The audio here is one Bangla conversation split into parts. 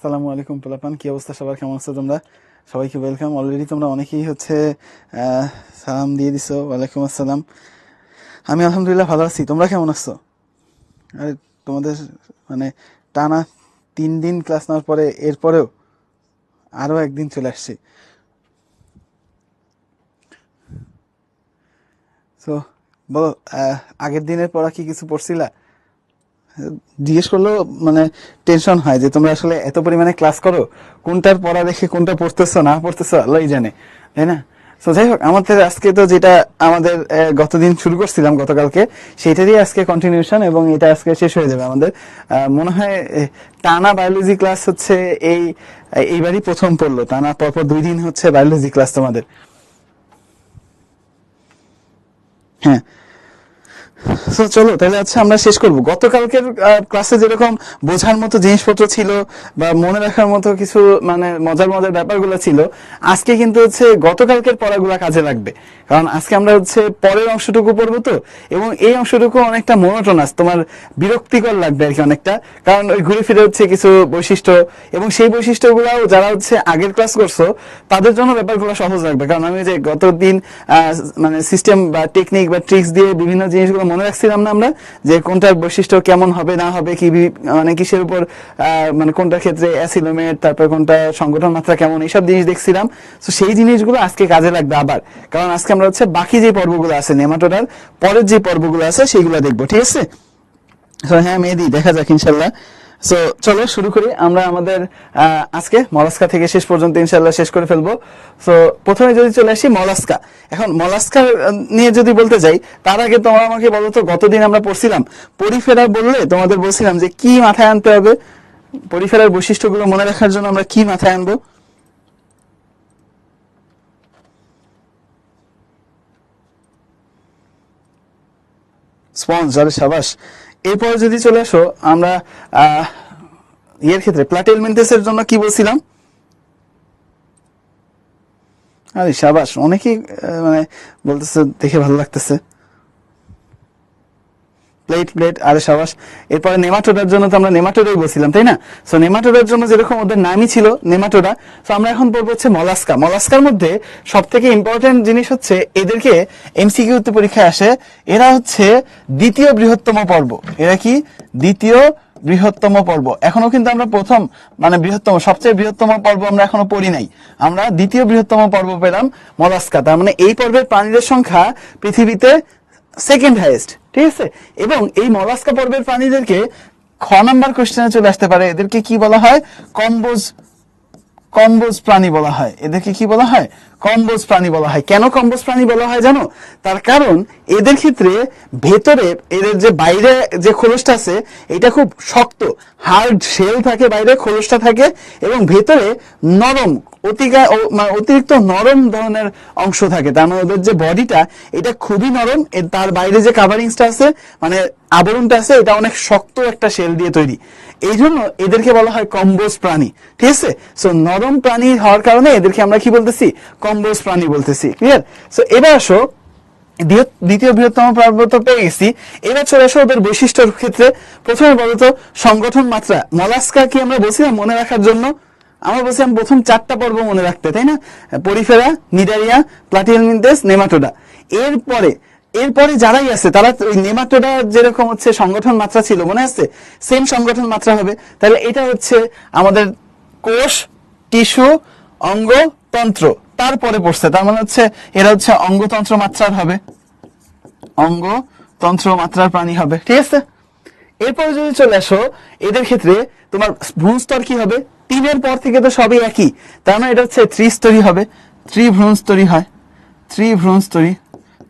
আসসালামু আলাইকুম পোলাপান, কি অবস্থা সবার? কেমন আছো তোমরা? সবাইকে ওয়েলকাম। অলরেডি তোমরা অনেকেই সালাম দিয়ে দিছো। ওয়ালাইকুম আসসালাম। আমি আলহামদুলিল্লাহ ভালো আছি। তোমরা কেমন আছো? আরে তোমাদের মানে টানা 3 দিন ক্লাস নেওয়ার পরে এরপরেও আরো একদিন চলে আসছে। তো বলো, আগের দিনের পড়া কি কিছু পড়ছিলা? জিজ্ঞেস করলেও টেনশন হয় যে তোমরা আসলে এত পরিমাণে ক্লাস করো, কোনটার পড়া দেখে কোনটা পড়তেছো না পড়তেছো আল্লাহই জানে, তাই না? তো যাই হোক, আমাদের আজকে তো যেটা আমাদের গতদিন শুরু করছিলাম গতকালকে, সেটারই আজকে কন্টিনিউশন, এবং এটা আজকে শেষ হয়ে যাবে আমাদের। মনে হয় টানা বায়োলজি ক্লাস হচ্ছে এইবারই প্রথম পড়লো, টানা পরপর 2 দিন হচ্ছে বায়োলজি ক্লাস তোমাদের। হ্যাঁ, তো চলো তাহলে আমরা শেষ করব। গতকালকের ক্লাসে যেরকম বোঝার মতো জিনিসপত্র ছিল বা মনে রাখার মতো কিছু মজার মজার ব্যাপারগুলো ছিল, আজকে কিন্তু গতকালকের পড়াগুলো কাজে লাগবে। কারণ আজকে আমরা পরের অংশটুকু পড়বো তো, এবং এই অংশটুকু অনেকটা মোনোটোনাস, তোমার বিরক্তিকর লাগবে আর কি অনেকটা। কারণ ওই ঘুরে ফিরে কিছু বৈশিষ্ট্য, এবং সেই বৈশিষ্ট্যগুলো যারা আগের ক্লাস করছো তাদের জন্য ব্যাপারগুলো সহজ লাগবে। কারণ আমি যে গতদিন সিস্টেম বা টেকনিক বা ট্রিক্স দিয়ে বিভিন্ন জিনিসগুলো মনে রাখছিলাম না আমরা, যে কোনটার বৈশিষ্ট্য কেমন হবে না হবে, কি কিসের উপর কোনটার ক্ষেত্রে অ্যাসিলোমেট, তারপর কোনটা সংগঠন মাত্রা কেমন, এইসব জিনিস দেখছিলাম। তো সেই জিনিসগুলো আজকে কাজে লাগবে আবার। কারণ আজকে আমরা বাকি যে পর্বগুলো আছে নেমাটোডার পরের যে পর্বগুলো আছে সেগুলো দেখবো, ঠিক আছে? হ্যাঁ মেহেদি, দেখা যাক ইনশাল্লাহ। সো চলো শুরু করি। আমরা আমাদের আজকে মলাস্কা থেকে শেষ পর্যন্ত ইনশাল্লাহ শেষ করে ফেলবো। সো প্রথমে যদি চলে আসি মলাস্কা। এখন মলাস্কা নিয়ে যদি বলতে যাই, তার আগে তোমরা আমাকে বলো তো, গতদিন আমরা পড়ছিলাম পরিফেরা, বললে তোমাদের বলছিলাম যে কি মাথায় আনতে হবে, পরিফেরার বৈশিষ্ট্যগুলো মনে রাখার জন্য আমরা কি মাথায় আনবো? স্পঞ্জ, আরে সাবাস। এরপর যদি চলে আসো আমরা ইয়ের ক্ষেত্রে প্লাটিহেলমিনথেসের জন্য কি বলছিলাম? আরে সাবাস, অনেকেই বলতেছে, দেখে ভালো লাগতেছে। প্লেট প্লেট, আরে সাবাস। এরপরে নেমাটোডার জন্য তো আমরা নেমাটোডাই বলছিলাম, তাই না? সো নেমাটোডার জন্য যেরকম ওদের নামই ছিল নেমাটোডা, তো আমরা এখন পড়বো মলাস্কা। মলাস্কার মধ্যে সব থেকে ইম্পর্টেন্ট জিনিস এদেরকে এমসিকিউতে পরীক্ষায় আসে, এরা দ্বিতীয় বৃহত্তম পর্ব। এরা কি দ্বিতীয় বৃহত্তম পর্ব? এখনো কিন্তু আমরা প্রথম বৃহত্তম, সবচেয়ে বৃহত্তম পর্ব আমরা এখনো পড়ি নাই। আমরা দ্বিতীয় বৃহত্তম পর্ব পেলাম মলাস্কা। তার এই পর্বের প্রাণীদের সংখ্যা পৃথিবীতে সেকেন্ড হাইয়েস্ট, ঠিক আছে? এবং এই মলাস্কা পর্বের প্রাণীদেরকে খ নাম্বার কোশ্চেনে চলে আসতে পারে, এদেরকে কি বলা হয়? কম্বোজ কম্বোজ প্রাণী বলা হয়। এদেরকে কি বলা হয়? কম্বোজ প্রাণী বলা হয়। কেন কম্বোজ প্রাণী বলা হয় জানো? তার কারণ এদের ক্ষেত্রে ভেতরে, এদের যে বাইরে যে খোলসটা আছে এটা খুব শক্ত, হার্ড শেল থাকে, বাইরে খোলসটা থাকে, এবং ভেতরে নরম, অতিরিক্ত নরম ধরনের অংশ থাকে। তার মানে ওদের যে বডিটা এটা খুবই নরম, তার বাইরে যে কাভারিংসটা আছে, আবরণটা আছে, এটা অনেক শক্ত একটা শেল দিয়ে তৈরি। এই জন্য এদেরকে বলা হয় কম্বোজ প্রাণী, ঠিক আছে? সো নরম প্রাণী হওয়ার কারণে এদেরকে আমরা কি বলতেছি? কম্বোজ প্রাণী বলতেছি। ক্লিয়ার? সো এবার আসো, দ্বিতীয় বৃহত্তম পর্ব তো পেয়ে গেছি। এবার চলে আসো ওদের বৈশিষ্ট্যের ক্ষেত্রে। প্রথমে বলতো সংগঠন মাত্রা। মলাস্কা কি আমরা বলছিলাম মনে রাখার জন্য? আমরা বলছিলাম প্রথম 4টা পর্ব মনে রাখতে, তাই না? Porifera, Cnidaria, Platyhelminthes, nematoda. এরপরে যারাই আছে তারা ওই নেমাটোডা যেরকম সংগঠন মাত্রা ছিল, মনে আছে? সেম সংগঠন মাত্রা হবে। তাহলে এটা আমাদের কোষ, টিস্যু, অঙ্গ, তন্ত্র, তারপরে পড়ছে। তার মানে এরা অঙ্গতন্ত্র মাত্রার হবে, অঙ্গতন্ত্র মাত্রার প্রাণী হবে, ঠিক আছে? এরপরে যদি চলে আসো, এদের ক্ষেত্রে তোমার ভ্রূণস্তর কি হবে? 3-এর পর থেকে তো সবই একই, তার মানে এটা ত্রিস্তরী হবে, ত্রিভ্রূণস্তরী হয়, ত্রিভ্রূণস্তরী,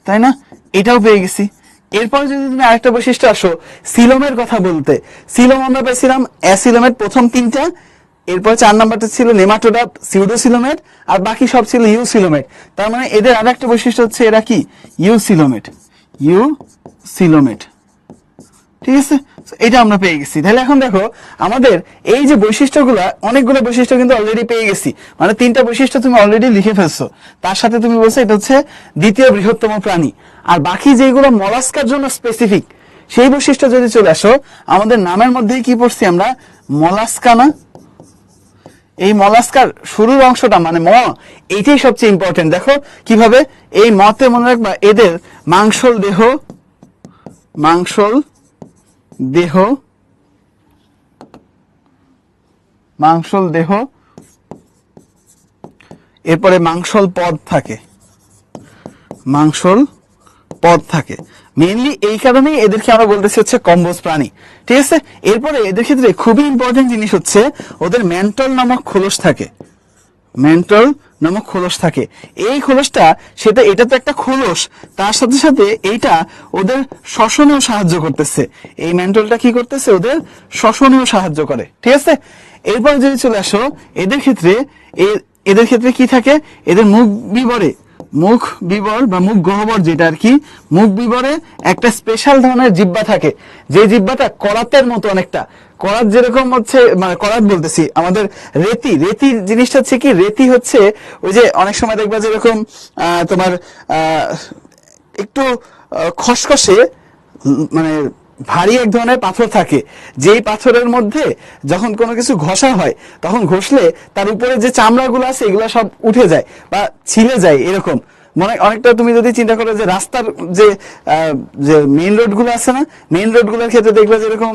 তাই না? এটাও পেয়ে গেছি। এরপর যদি তুমি আরেকটা বৈশিষ্ট্য আসো, সিলোমের কথা বলতে, সিলোম আমরা পেয়েছিলাম অ্যাসিলোমেট প্রথম 3টা, এরপর 4 নাম্বারটা ছিল নেমাটোডা, সিউডোসিলোমেট, আর বাকি সব ছিল ইউসিলোমেট। তার মানে এদের আর একটা বৈশিষ্ট্য এরা কি? ইউসিলোমেট, ইউসিলোমেট, ঠিক আছে? এটা আমরা পেয়ে গেছি। তাহলে এখন দেখো, আমাদের এই যে বৈশিষ্ট্যগুলো, অনেকগুলো বৈশিষ্ট্য কিন্তু অলরেডি পেয়ে গেছি। 3টা বৈশিষ্ট্য তুমি অলরেডি লিখে ফেলছো, তার সাথে তুমি বলছো এটা দ্বিতীয় বৃহত্তম প্রাণী। আর বাকি যেগুলো মলাস্কার জন্য স্পেসিফিক, সেই বৈশিষ্ট্য যদি চলে আসো, আমাদের নামের মধ্যেই কি পড়ছি আমরা? মলাস্কা, না? এই মলাস্কার শুরুর অংশটা মানে ম, এইটাই সবচেয়ে ইম্পর্টেন্ট। দেখো কিভাবে, এই মতে মনে রাখবা এদের মাংসল দেহ, মাংসল দেহ, মাংসল দেহ, এরপরে মাংসল পদ থাকে, মাংসল পদ থাকে। মেইনলি এই কারণেই এদেরকে আমরা বলতেছি হচ্ছে কম্বোজ প্রাণী, ঠিক আছে। এরপরে এদের ক্ষেত্রে খুবই ইম্পর্টেন্ট জিনিস হচ্ছে ওদের মেন্টল নামক খোলস থাকে, মেন্টল নামক খোলস থাকে। এই খোলসটা সেটা, এটা তো একটা খোলস, তার সাথে সাথে এইটা ওদের শ্বসনেও সাহায্য করতেছে। এই মেন্টলটা কি করতেছে, ওদের শ্বসনেও সাহায্য করে, ঠিক আছে। এরপর যদি চলে আসো এদের ক্ষেত্রে, এদের ক্ষেত্রে কি থাকে, এদের মুখ বিবরে, মুখ বিবর বা মুখ গহ্বর যেটা আর কি, মুখ বিবরে একটা স্পেশাল ধরনের জিহ্বা থাকে, যে জিহ্বাটা করাতের মতো অনেকটা, করাত যেরকম হচ্ছে, মানে করাত বলতেছি আমাদের রেতি, রেতি জিনিসটা হচ্ছে কি, রেতি হচ্ছে ওই যে অনেক সময় দেখবা যেরকম তোমার একটু খসখসে মানে ভারী এক ধরনের পাথর থাকে, যেই পাথরের মধ্যে যখন কোনো কিছু ঘষা হয় তখন ঘষলে তার উপরে যে চামড়াগুলো আছে এগুলো সব উঠে যায় বা ছিলে যায়, এরকম মনে অনেকটা। তুমি যদি চিন্তা করো যে রাস্তার যে মেইন রোড গুলো আছে না, মেইন রোড গুলোর ক্ষেত্রে দেখবে যেরকম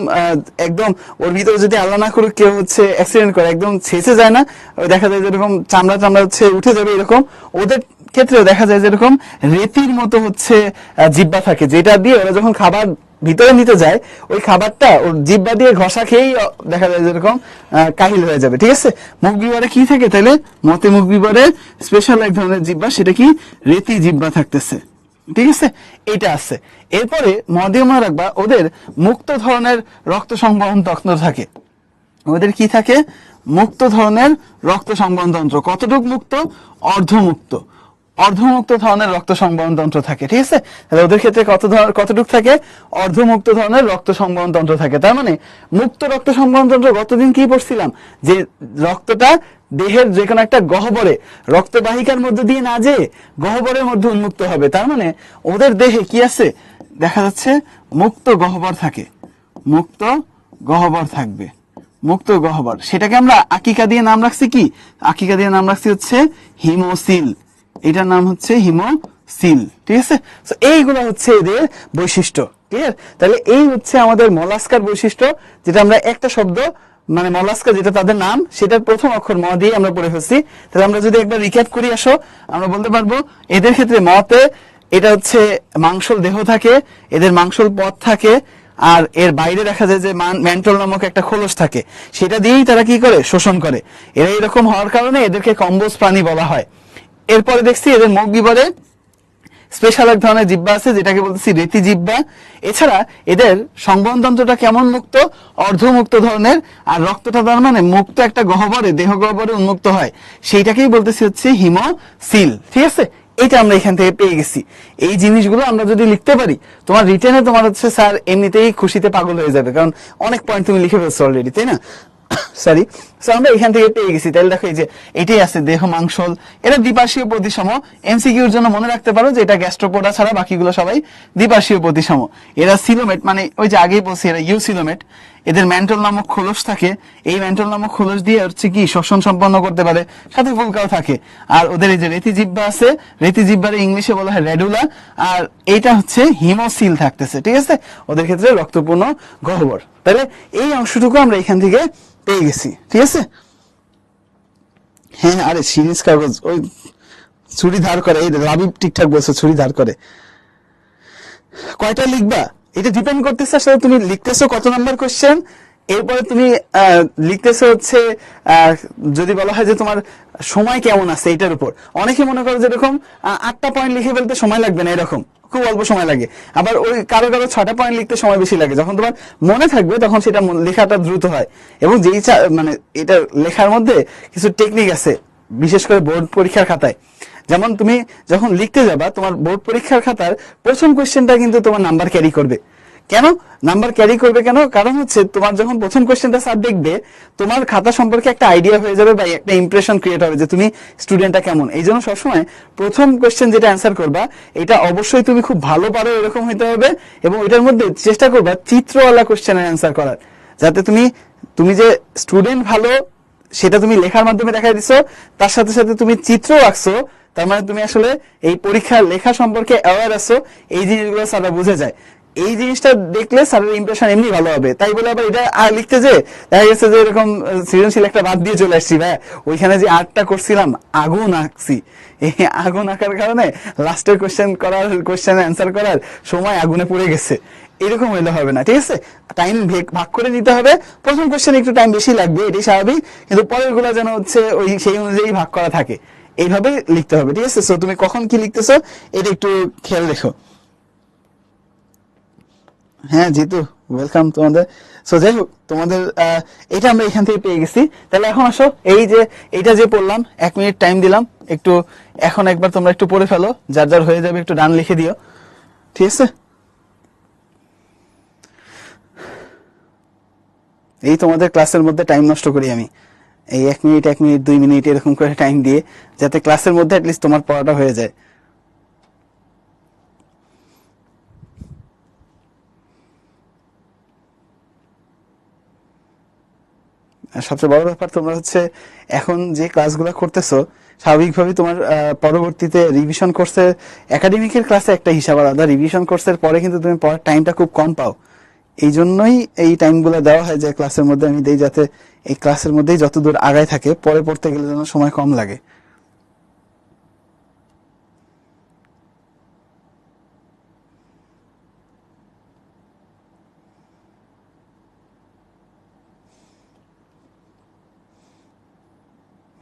একদম ওর ভিতরে যদি আল্লাহ না করুক কেউ হচ্ছে অ্যাক্সিডেন্ট করে, একদম ছেঁচে যায় না, দেখা যায় যেরকম চামড়া চামড়া হচ্ছে উঠে যাবে, এরকম ওদের ক্ষেত্রেও দেখা যায় যেরকম রেতির মতো হচ্ছে জিহ্বা থাকে, যেটা দিয়ে ওরা যখন খাবার ভিতরে নিতে যায় ওই খাবারটা ওর জিহ্বা দিয়ে ঘষা খেয়েই দেখা যায় যেরকম কাহিল হয়ে যাবে, ঠিক আছে। মুখ বিবরে কি থাকে তাহলে, মতে মুখ বিবরে স্পেশাল এক ধরনের জিহ্বা, সেটা কি রেতি জিহ্বা থাকতেছে, ঠিক আছে, এটা আছে। এরপরে মনে রাখবা ওদের মুক্ত ধরনের রক্ত সংবহন তন্ত্র থাকে, ওদের কি থাকে, মুক্ত ধরনের রক্ত সংবহন তন্ত্র। কতটুক মুক্ত, অর্ধমুক্ত, অর্ধমুক্ত ধরনের রক্ত সংবহন তন্ত্র থাকে, ঠিক আছে। তাহলে ওদের ক্ষেত্রে কতটুক থাকে, অর্ধমুক্ত ধরনের রক্ত সংবহন তন্ত্র থাকে। তার মানে মুক্ত রক্ত সংবহন তন্ত্র, গতদিন কি পড়ছিলাম যে রক্তটা দেহের যে কোনো একটা গহ্বরে, রক্তবাহিকার মধ্যে দিয়ে না যেয়ে গহ্বরের মধ্যে উন্মুক্ত হবে। তার মানে ওদের দেহে কি আছে, দেখা যাচ্ছে মুক্ত গহ্বর থাকে, মুক্ত গহ্বর থাকবে, মুক্ত গহ্বর। সেটাকে আমরা আকিকা দিয়ে নাম রাখছি কি, আকিকা দিয়ে নাম রাখছি হচ্ছে হিমোসিল, এটার নাম হচ্ছে হিমোসিল, ঠিক আছে। তো এইগুলো হচ্ছে এদের বৈশিষ্ট্য, ক্লিয়ার। তাহলে এই হচ্ছে আমাদের মলাস্কার বৈশিষ্ট্য, যেটা আমরা একটা শব্দ মানে মলাস্কা যেটা তাদের নাম, সেটার প্রথম অক্ষর ম দিয়ে আমরা পড়ে ফেলছি। তাহলে আমরা যদি একবার রিক্যাপ করি আসো, আমরা বলতে পারবো এদের ক্ষেত্রে মতে এটা হচ্ছে মাংসল দেহ থাকে, এদের মাংসল পথ থাকে, আর এর বাইরে দেখা যায় যে মেন্টল নামক একটা খোলস থাকে, সেটা দিয়েই তারা কি করে, শোষণ করে। এরা এরকম হওয়ার কারণে এদেরকে কম্বোজ প্রাণী বলা হয়। এরপরে দেখছি এদের মুখ বিবরে স্পেশাল এক ধরনের জিহ্বা আছে, যেটাকে বলতেছি রেতি জিহ্বা। এছাড়া এদের সংবহন তন্ত্রটা কেমন, মুক্ত, অর্ধমুক্ত ধরনের, আর রক্তটা তার মানে মুক্ত একটা গহ্বরে, দেহ গহ্বরে উন্মুক্ত হয়, সেইটাকেই বলতেছি হচ্ছে হিমোসিল, ঠিক আছে। এটা আমরা এখান থেকে পেয়ে গেছি। এই জিনিসগুলো আমরা যদি লিখতে পারি, তোমার রিটেনে তোমার হচ্ছে স্যার এমনিতেই খুশিতে পাগল হয়ে যাবে, কারণ অনেক পয়েন্ট তুমি লিখে ফেলছো অলরেডি, তাই না। সরি, আমরা এখান থেকে পেয়ে গেছি। তাহলে দেখো এই যে এটাই আছে দেহ মাংসল, এরা দ্বিপার্শ্বীয় প্রতিসম। এমসিকিউর জন্য মনে রাখতে পারো যে এটা গ্যাস্ট্রোপোডা ছাড়া বাকিগুলো সবাই দ্বিপার্শ্বীয় প্রতিসম। এরা সিলোমেট, মানে ওই যে আগেই বলছি এরা ইউসিলোমেট। এদের মেন্টল নামক খোলস থাকে, এই মেন্টল নামক খোলস দিয়ে হচ্ছে কি শ্বসন সম্পন্ন করতে পারে, সাথে ফুলকাও থাকে। আর ওদের এই যে রেতি জিহ্বা আছে, রেতি জিহ্বারে ইংলিশে বলা হয় রেডুলা, আর এইটা হচ্ছে হিমোসিল থাকতেছে, ঠিক আছে। ওদের ক্ষেত্রে রক্তপূর্ণ গহ্বর। তাহলে এই অংশটুকু আমরা এখান থেকে পেয়ে গেছি, ঠিক আছে। হ্যাঁ, আরে সিরিজ কাগজ ওই ছুরি ধার করে, এই রাবি ঠিকঠাক বলছো, ছুরি ধার করে। কয়টা লিখবা এটা ডিপেন্ড করতেছে আসলে তুমি লিখতেছো কত নাম্বার কোশ্চেন, এরপরে তুমি লিখতেছো হচ্ছে যদি বলা হয় যে তোমার সময় কেমন আছে এটার উপর। অনেকে মনে করো যেরকম 8টা পয়েন্ট লিখে ফেলতে সময় লাগবে না, এরকম খুব অল্প সময় লাগে। আবার ওই কারো 6টা পয়েন্ট লিখতে সময় বেশি লাগে। যখন তোমার মনে থাকবে তখন সেটা লেখাটা দ্রুত হয়। এবং যেই মানে এটা লেখার মধ্যে কিছু টেকনিক আছে, বিশেষ করে বোর্ড পরীক্ষার খাতায়। যেমন তুমি যখন লিখতে যাবা, তোমার বোর্ড পরীক্ষার খাতার প্রথম কোশ্চেনটা কিন্তু তোমার নাম্বার ক্যারি করবে। কেন নাম্বার ক্যারি করবে কেন? কারণ হচ্ছে তোমার যখন প্রথম কোশ্চেনটা স্যার দেখবে, তোমার খাতা সম্পর্কে একটা আইডিয়া হয়ে যাবে বা একটা ইমপ্রেশন ক্রিয়েট হবে যে তুমি স্টুডেন্টটা কেমন। এই জন্য সবসময় প্রথম কোশ্চেন যেটা অ্যান্সার করবা, এটা অবশ্যই তুমি খুব ভালো পারো এরকম হইতে হবে, এবং এটার মধ্যে চেষ্টা করবা চিত্রওয়ালা কোশ্চেনের অ্যান্সার করার, যাতে তুমি যে স্টুডেন্ট ভালো সেটা তুমি লেখার মাধ্যমে দেখাই দিছো, তার সাথে সাথে তুমি চিত্র আঁকছো, তার মানে তুমি আসলে এই পরীক্ষার লেখা সম্পর্কে অ্যাওয়ার আছো। এই জিনিসগুলো স্যাররা বুঝে যায়। এই জিনিসটা দেখলে স্যারের ইমপ্রেশন এমনি ভালো হবে। তাই বলে আবার এটা আর লিখতে যে দেখা গেছে যে এরকম সৃজনশীল একটা বাদ দিয়ে চলে আসছি, ভাই ওইখানে যে আর্টটা করছিলাম আগুন আঁকছি, এই আগুন আঁকার কারণে লাস্টের কোশ্চেন অ্যান্সার করার সময় আগুনে পড়ে গেছে, এরকম হইলে হবে না। ঠিক আছে, টাইম ভাগ করে নিতে হবে। প্রথম কোশ্চেন একটু টাইম বেশি লাগবে, এটাই স্বাভাবিক, কিন্তু পরের গুলা যেন হচ্ছে ওই সেই অনুযায়ী ভাগ করা থাকে, এইভাবে লিখতে হবে। ঠিক আছে, সো তুমি কখন কি লিখতেছো এটা একটু খেয়াল রেখো। হ্যাঁ জিতু, ওয়েলকাম তোমাদের। সো যাই হোক, তোমাদের এটা আমরা এখান থেকে পেয়ে গেছি। তাহলে এখন আসো, এই যে এইটা যে পড়লাম 1 মিনিট টাইম দিলাম, একটু এখন একবার তোমরা একটু পড়ে ফেলো, যার যার হয়ে যাবে একটু ডান লিখে দিও। ঠিক আছে, এই তোমাদের ক্লাসের মধ্যে টাইম নষ্ট করি আমি, এই 1 মিনিট 1 মিনিট 2 মিনিট এরকম করে টাইম দিয়ে, যাতে ক্লাসের মধ্যে অ্যাটলিস্ট তোমার পড়াটা হয়ে যায়। আর সবচেয়ে বড় ব্যাপার, তোমরা হচ্ছে এখন যে ক্লাসগুলো করতেছো স্বাভাবিকভাবে তোমার পরবর্তীতে রিভিশন কোর্সের একাডেমিকের ক্লাসে একটা হিসাব আলাদা, রিভিশন কোর্সের পরে কিন্তু তুমি পড়ার টাইমটা খুব কম পাও। এই জন্যই এই টাইমগুলো দেওয়া হয় যে ক্লাসের মধ্যে আমি দেই, যাতে এই ক্লাসের মধ্যেই যত দূর আগায় থাকে পরে পড়তে গেলে যেন সময় কম লাগে।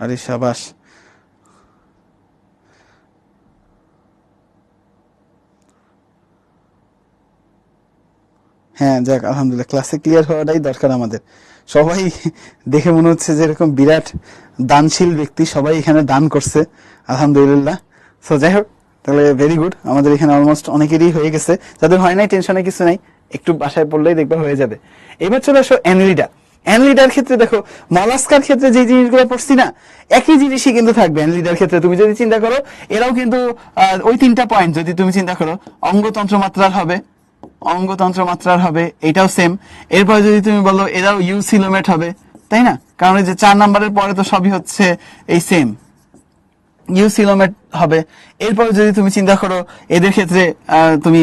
আরে সাবাস, হ্যাঁ যাক আলহামদুলিল্লাহ, ক্লাসে ক্লিয়ার হওয়াটাই দরকার আমাদের। সবাই দেখে মনে হচ্ছে যে এরকম বিরাট দানশীল ব্যক্তি, সবাই এখানে দান করছে আলহামদুলিল্লাহ। সো যাই হোক, তাহলে ভেরি গুড, আমাদের এখানে অলমোস্ট অনেকেরই হয়ে গেছে, যাদের হয় নাই টেনশনে কিছু নাই, একটু বাসায় পড়লেই দেখবা হয়ে যাবে। এবার চলে আসো অ্যানালিডা। অ্যানালিডার ক্ষেত্রে দেখো, মলাস্কার ক্ষেত্রে যে জিনিসগুলো পড়ছি না, একই জিনিসই কিন্তু থাকবে অ্যানালিডার ক্ষেত্রে। তুমি যদি চিন্তা করো, এরাও কিন্তু ওই 3টা পয়েন্ট যদি তুমি চিন্তা করো, অঙ্গতন্ত্র মাত্রার হবে, অঙ্গতন্ত্র মাত্রার হবে, এটাও সেম। এরপর যদি তুমি বলো এরাও ইউসিলোমেট হবে, তাই না? কারণ এই যে 4 নাম্বারের পরে তো সবই হচ্ছে এই সেম, ইউসিলোমেট হবে। এরপর যদি তুমি চিন্তা করো এদের ক্ষেত্রে, তুমি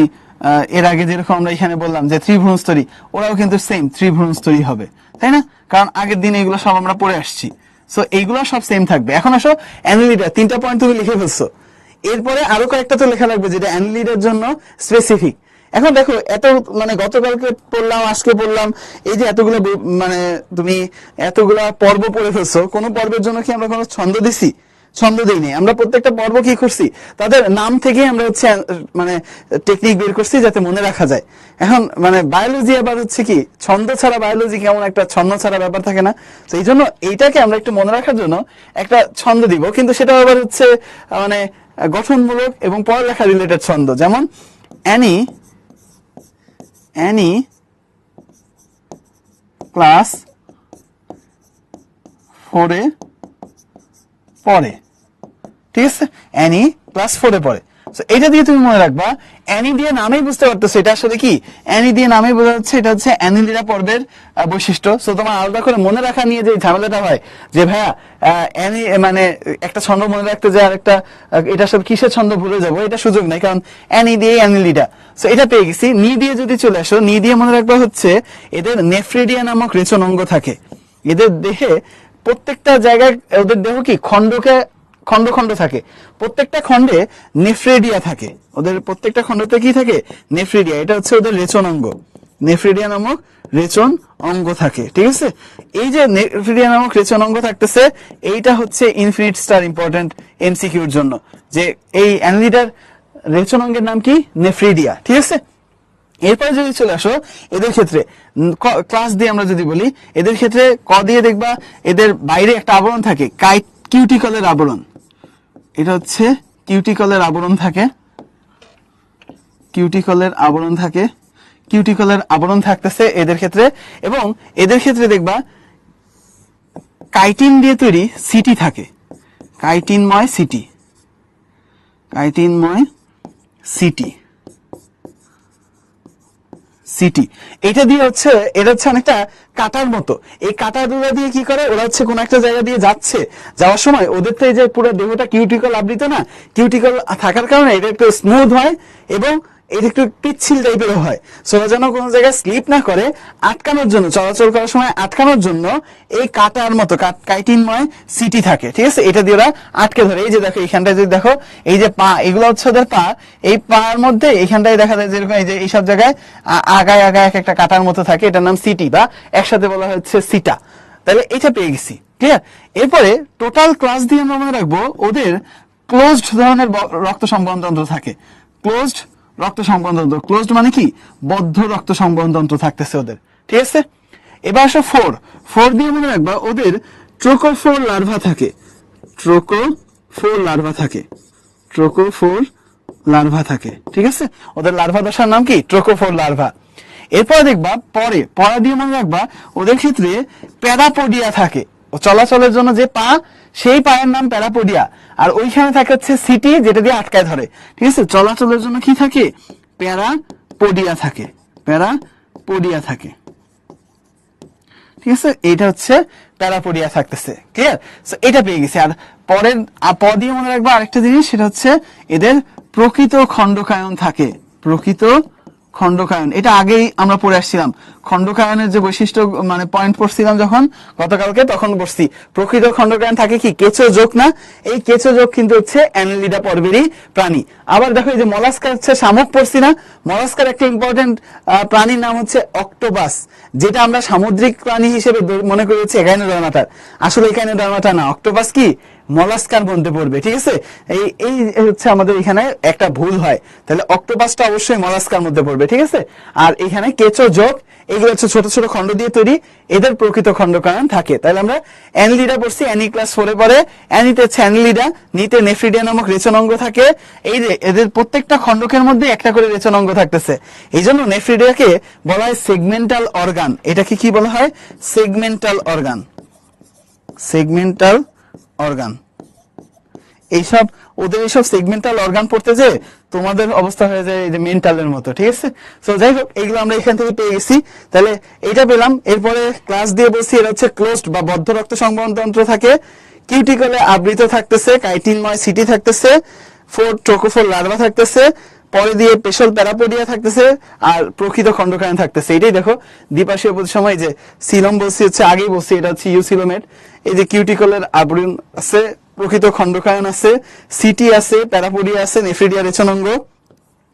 এর আগে যেরকম আমরা এখানে বললাম যে ত্রিভ্রূণস্তরী, ওরাও কিন্তু সেম ত্রিভ্রূণস্তরী হবে, তাই না? কারণ আগের দিন এগুলো সব আমরা পড়ে আসছি। সো এইগুলো সব সেম থাকবে। এখন আসো অ্যানালিডা, 3টা পয়েন্ট তুমি লিখে ফেলছো, এরপরে আরো কয়েকটা তো লেখা লাগবে যেটা অ্যানালিডার জন্য স্পেসিফিক। এখন দেখো, এত মানে গতকালকে পড়লাম, আজকে পড়লাম, এই যে এতগুলো মানে তুমি এতগুলা পর্ব পড়ে ফেলছো, কোন পর্বের জন্য কি আমরা কোনো ছন্দ দিছি? ছন্দ দেইনি। আমরা প্রত্যেকটা পর্ব কি করছি, তাদের নাম থেকে আমরা হচ্ছে মানে টেকনিক বের করছি যাতে মনে রাখা যায়। এখন মানে বায়োলজি আবার হচ্ছে কি, ছন্দ ছাড়া বায়োলজি কেমন একটা ছন্দ ছাড়া ব্যাপার থাকে না। তো এই জন্য এইটাকে আমরা একটু মনে রাখার জন্য একটা ছন্দ দিব, কিন্তু সেটা আবার হচ্ছে মানে গঠনমূলক এবং পড়ালেখা রিলেটেড ছন্দ। যেমন অ্যানি, অ্যানি ক্লাস 4-এ পড়ে, ঠিক আছে? অ্যানি ক্লাস 4-এ পড়ে। সো এটা দিয়ে তুমি মনে রাখবা, অ্যানি দিয়ে নামেই বুঝতে পারতেছো এটা আসলে কি, অ্যানি দিয়ে নামেই বোঝা যাচ্ছে এটা হচ্ছে অ্যানিলিডা পর্বের বৈশিষ্ট্য। সো তোমার আলাদা করে মনে রাখা নিয়ে যে ঝামেলাটা হয় যে ভাইয়া অ্যানি মানে একটা ছন্দ মনে রাখতে যায়, আর একটা এটা সব কিসের ছন্দ ভুলে যাবো, এটা সুযোগ নাই, কারণ অ্যানি দিয়ে অ্যানিলিডা। সো এটা পেয়ে গেছি। নি দিয়ে যদি চলে আসো, নি দিয়ে মনে রাখবা হচ্ছে এদের নেফ্রিডিয়া নামক রেচন অঙ্গ থাকে এদের দেহে। প্রত্যেকটা জায়গায় ওদের দেহ কি খণ্ডকে খণ্ড খণ্ড থাকে, প্রত্যেকটা খণ্ডে নেফ্রেডিয়া থাকে, ওদের প্রত্যেকটা খণ্ডতে কি থাকে, নেফ্রেডিয়া। এটা হচ্ছে ওদের রেচন অঙ্গ, নেফ্রেডিয়া নামক রেচন অঙ্গ থাকে, ঠিক আছে? এই যে নেফ্রেডিয়া নামক রেচন অঙ্গ থাকতেছে, এইটা হচ্ছে ইনফিনিট স্টার ইম্পর্টেন্ট এমসিকিউর জন্য, যে এই অ্যানালিডার রেচন অঙ্গের নাম কি, নেফ্রেডিয়া, ঠিক আছে? এরপরে যদি চলে আসো এদের ক্ষেত্রে, ক্লাস দিয়ে আমরা যদি বলি, এদের ক্ষেত্রে ক দিয়ে দেখবা এদের বাইরে একটা আবরণ থাকে, কিউটিকলের আবরণ। এটা হচ্ছে কিউটিকলের আবরণ থাকে, কিউটিকলের আবরণ থাকে, কিউটিকলের আবরণ থাকতেছে এদের ক্ষেত্রে। এবং এদের ক্ষেত্রে দেখবা কাইটিন দিয়ে তৈরি সিটি থাকে, কাইটিনময় সিটি, কাইটিনময় সিটি, সিটি। এটা দিয়ে হচ্ছে, এটা হচ্ছে অনেকটা কাটার মতো। এই কাটাগুলো দিয়ে কি করে, ওরা হচ্ছে কোন একটা জায়গা দিয়ে যাচ্ছে, যাওয়ার সময় ওদের তো এই যে পুরো দেহটা কিউটিকল আবৃত না, কিউটিকল থাকার কারণে এটা একটু স্মুথ হয় এবং এটা একটু পিচ্ছিল টাইপের হয়। সো যেন কোনো জায়গায় স্লিপ না করে, আটকানোর জন্য, চলাচল করার সময় আটকানোর জন্য এই কাটার মতো কাইটিনময় সিটি থাকে, ঠিক আছে? এটা দিয়ে ওরা আটকে ধরে। এই যে দেখো এইখানটায় যদি দেখো, এই যে পা, এগুলো হচ্ছে ওদের পা, এই পার মধ্যে এইখানটায় দেখা যায় যেরকম এই যে এইসব জায়গায় আগায় আগায় এক একটা কাটার মতো থাকে, এটার নাম সিটি, বা একসাথে বলা হচ্ছে সিটা। তাহলে এটা পেয়ে গেছি, ক্লিয়ার? এরপরে টোটাল ক্লাস দিয়ে আমরা মনে রাখবো ওদের ক্লোজড ধরনের রক্ত সংবহনতন্ত্র থাকে। ক্লোজড রক্ত সংবহনতন্ত্র, ক্লোজড মানে কি, বদ্ধ রক্ত সংবহনতন্ত্র থাকতেছে ওদের, ঠিক আছে? এবার আসো ফোর দিয়ে মনে রাখবা ওদের ট্রোকোফোর লার্ভা থাকে। ট্রোকোফোর লার্ভা থাকে, ট্রোকোফোর লার্ভা থাকে, ঠিক আছে? ওদের লার্ভা দশার নাম কি, ট্রোকোফোর লার্ভা। এরপরে দেখবা পরা দিয়ে মনে রাখবা ওদের ক্ষেত্রে প্যারাপোডিয়া থাকে। চলাচলের জন্য যে পা, সেই পায়ের নাম প্যারাপোডিয়া। আর ওইখানে থাকে হচ্ছে সিটি, যেটা দিয়ে আটকায় ধরে, ঠিক আছে? চলাচলের জন্য কি থাকে, প্যারাপোডিয়া থাকে, প্যারাপোডিয়া থাকে, ঠিক আছে? এটা হচ্ছে প্যারাপোডিয়া থাকতেছে, ক্লিয়ার? এটা পেয়ে গেছি। আর পরের দিয়ে মনে রাখবো আরেকটা জিনিস, সেটা হচ্ছে এদের প্রকৃত খণ্ডকায়ন থাকে। প্রকৃত খণ্ডকায়ন, এটা আগেই আমরা পড়ে আসছিলাম। খণ্ডকায়নের যে বৈশিষ্ট্য, মানে পয়েন্ট পড়ছিলাম যখন গতকালকে, তখন বলছি প্রকৃত খণ্ডকায়ন থাকে কি, কেঁচো যোগ না? এই কেঁচো যোগ কিন্তু হচ্ছে অ্যানেলিডা পর্বেরই প্রাণী। আবার দেখো এই যে মলাস্কার হচ্ছে শামুক পড়ছি না? মলাস্কার একটা ইম্পর্টেন্ট প্রাণীর নাম হচ্ছে অক্টোপাস, যেটা আমরা সামুদ্রিক প্রাণী হিসেবে মনে করি হচ্ছে একাইনোডার্মাটা। আসলে একাইনোডার্মাটা না, অক্টোপাস কি মলাস্কার মধ্যে পড়বে, ঠিক আছে? এই এই হচ্ছে আমাদের এখানে একটা ভুল হয়। তাহলে অক্টোপাসটা অবশ্যই মলাস্কার মধ্যে পড়বে, ঠিক আছে? আর এখানে কেঁচো যোগ, এগুলো হচ্ছে ছোট ছোট খণ্ড দিয়ে তৈরি, এদের প্রকৃত খণ্ডকায়ন থাকে। তাহলে আমরা অ্যানিলিডা পড়ছি, অ্যানি ক্লাস 4 এ পড়ে। অ্যানিতে হচ্ছে অ্যানিলিডা, নিতে নেফ্রিডিয়া নামক রেচনাঙ্গ থাকে। এই যে এদের প্রত্যেকটা খণ্ডকের মধ্যে একটা করে রেচনাঙ্গ থাকতেছে। এই জন্য নেফ্রিডিয়াকে বলা হয় সেগমেন্টাল অর্গান। এটাকে কি বলা হয়, সেগমেন্টাল অর্গান, সেগমেন্টাল অর্গান। এইসব ওদের এইসব সেগমেন্টাল অর্গান পড়তে যে তোমাদের অবস্থা হয়ে যায় এই যে মেন্টালের মতো, ঠিক আছে? তো যাই হোক, এইগুলো আমরা এখান থেকে পেয়ে গেছি। তাহলে এটা পেলাম। এরপরে ক্লাস দিয়ে বলছি এটা হচ্ছে ক্লোজড বা বদ্ধ রক্ত সংবহনতন্ত্র থাকে, কিউটিকলে আবৃত থাকতেছে, কাইটিনময় সিটি থাকতেছে, ট্রোকোফোর লার্ভা থাকতেছে, পরে দিয়ে পেশল প্যারাপোডিয়া থাকতেছে, আর প্রকৃত খণ্ডকায়ন থাকতেছে। এটাই দেখো দ্বিপাশীয় প্রতিসময় যে সিলম বলছি, হচ্ছে আগেই বলছি এটা হচ্ছে ইউসিলোমেট। এই যে কিউটিকলের আবরণ আছে, প্রকৃত খণ্ডকায়ন আছে, সিটি আছে, প্যারাপোডিয়া আছে, নেফ্রিডিয়া রেচনাঙ্গ,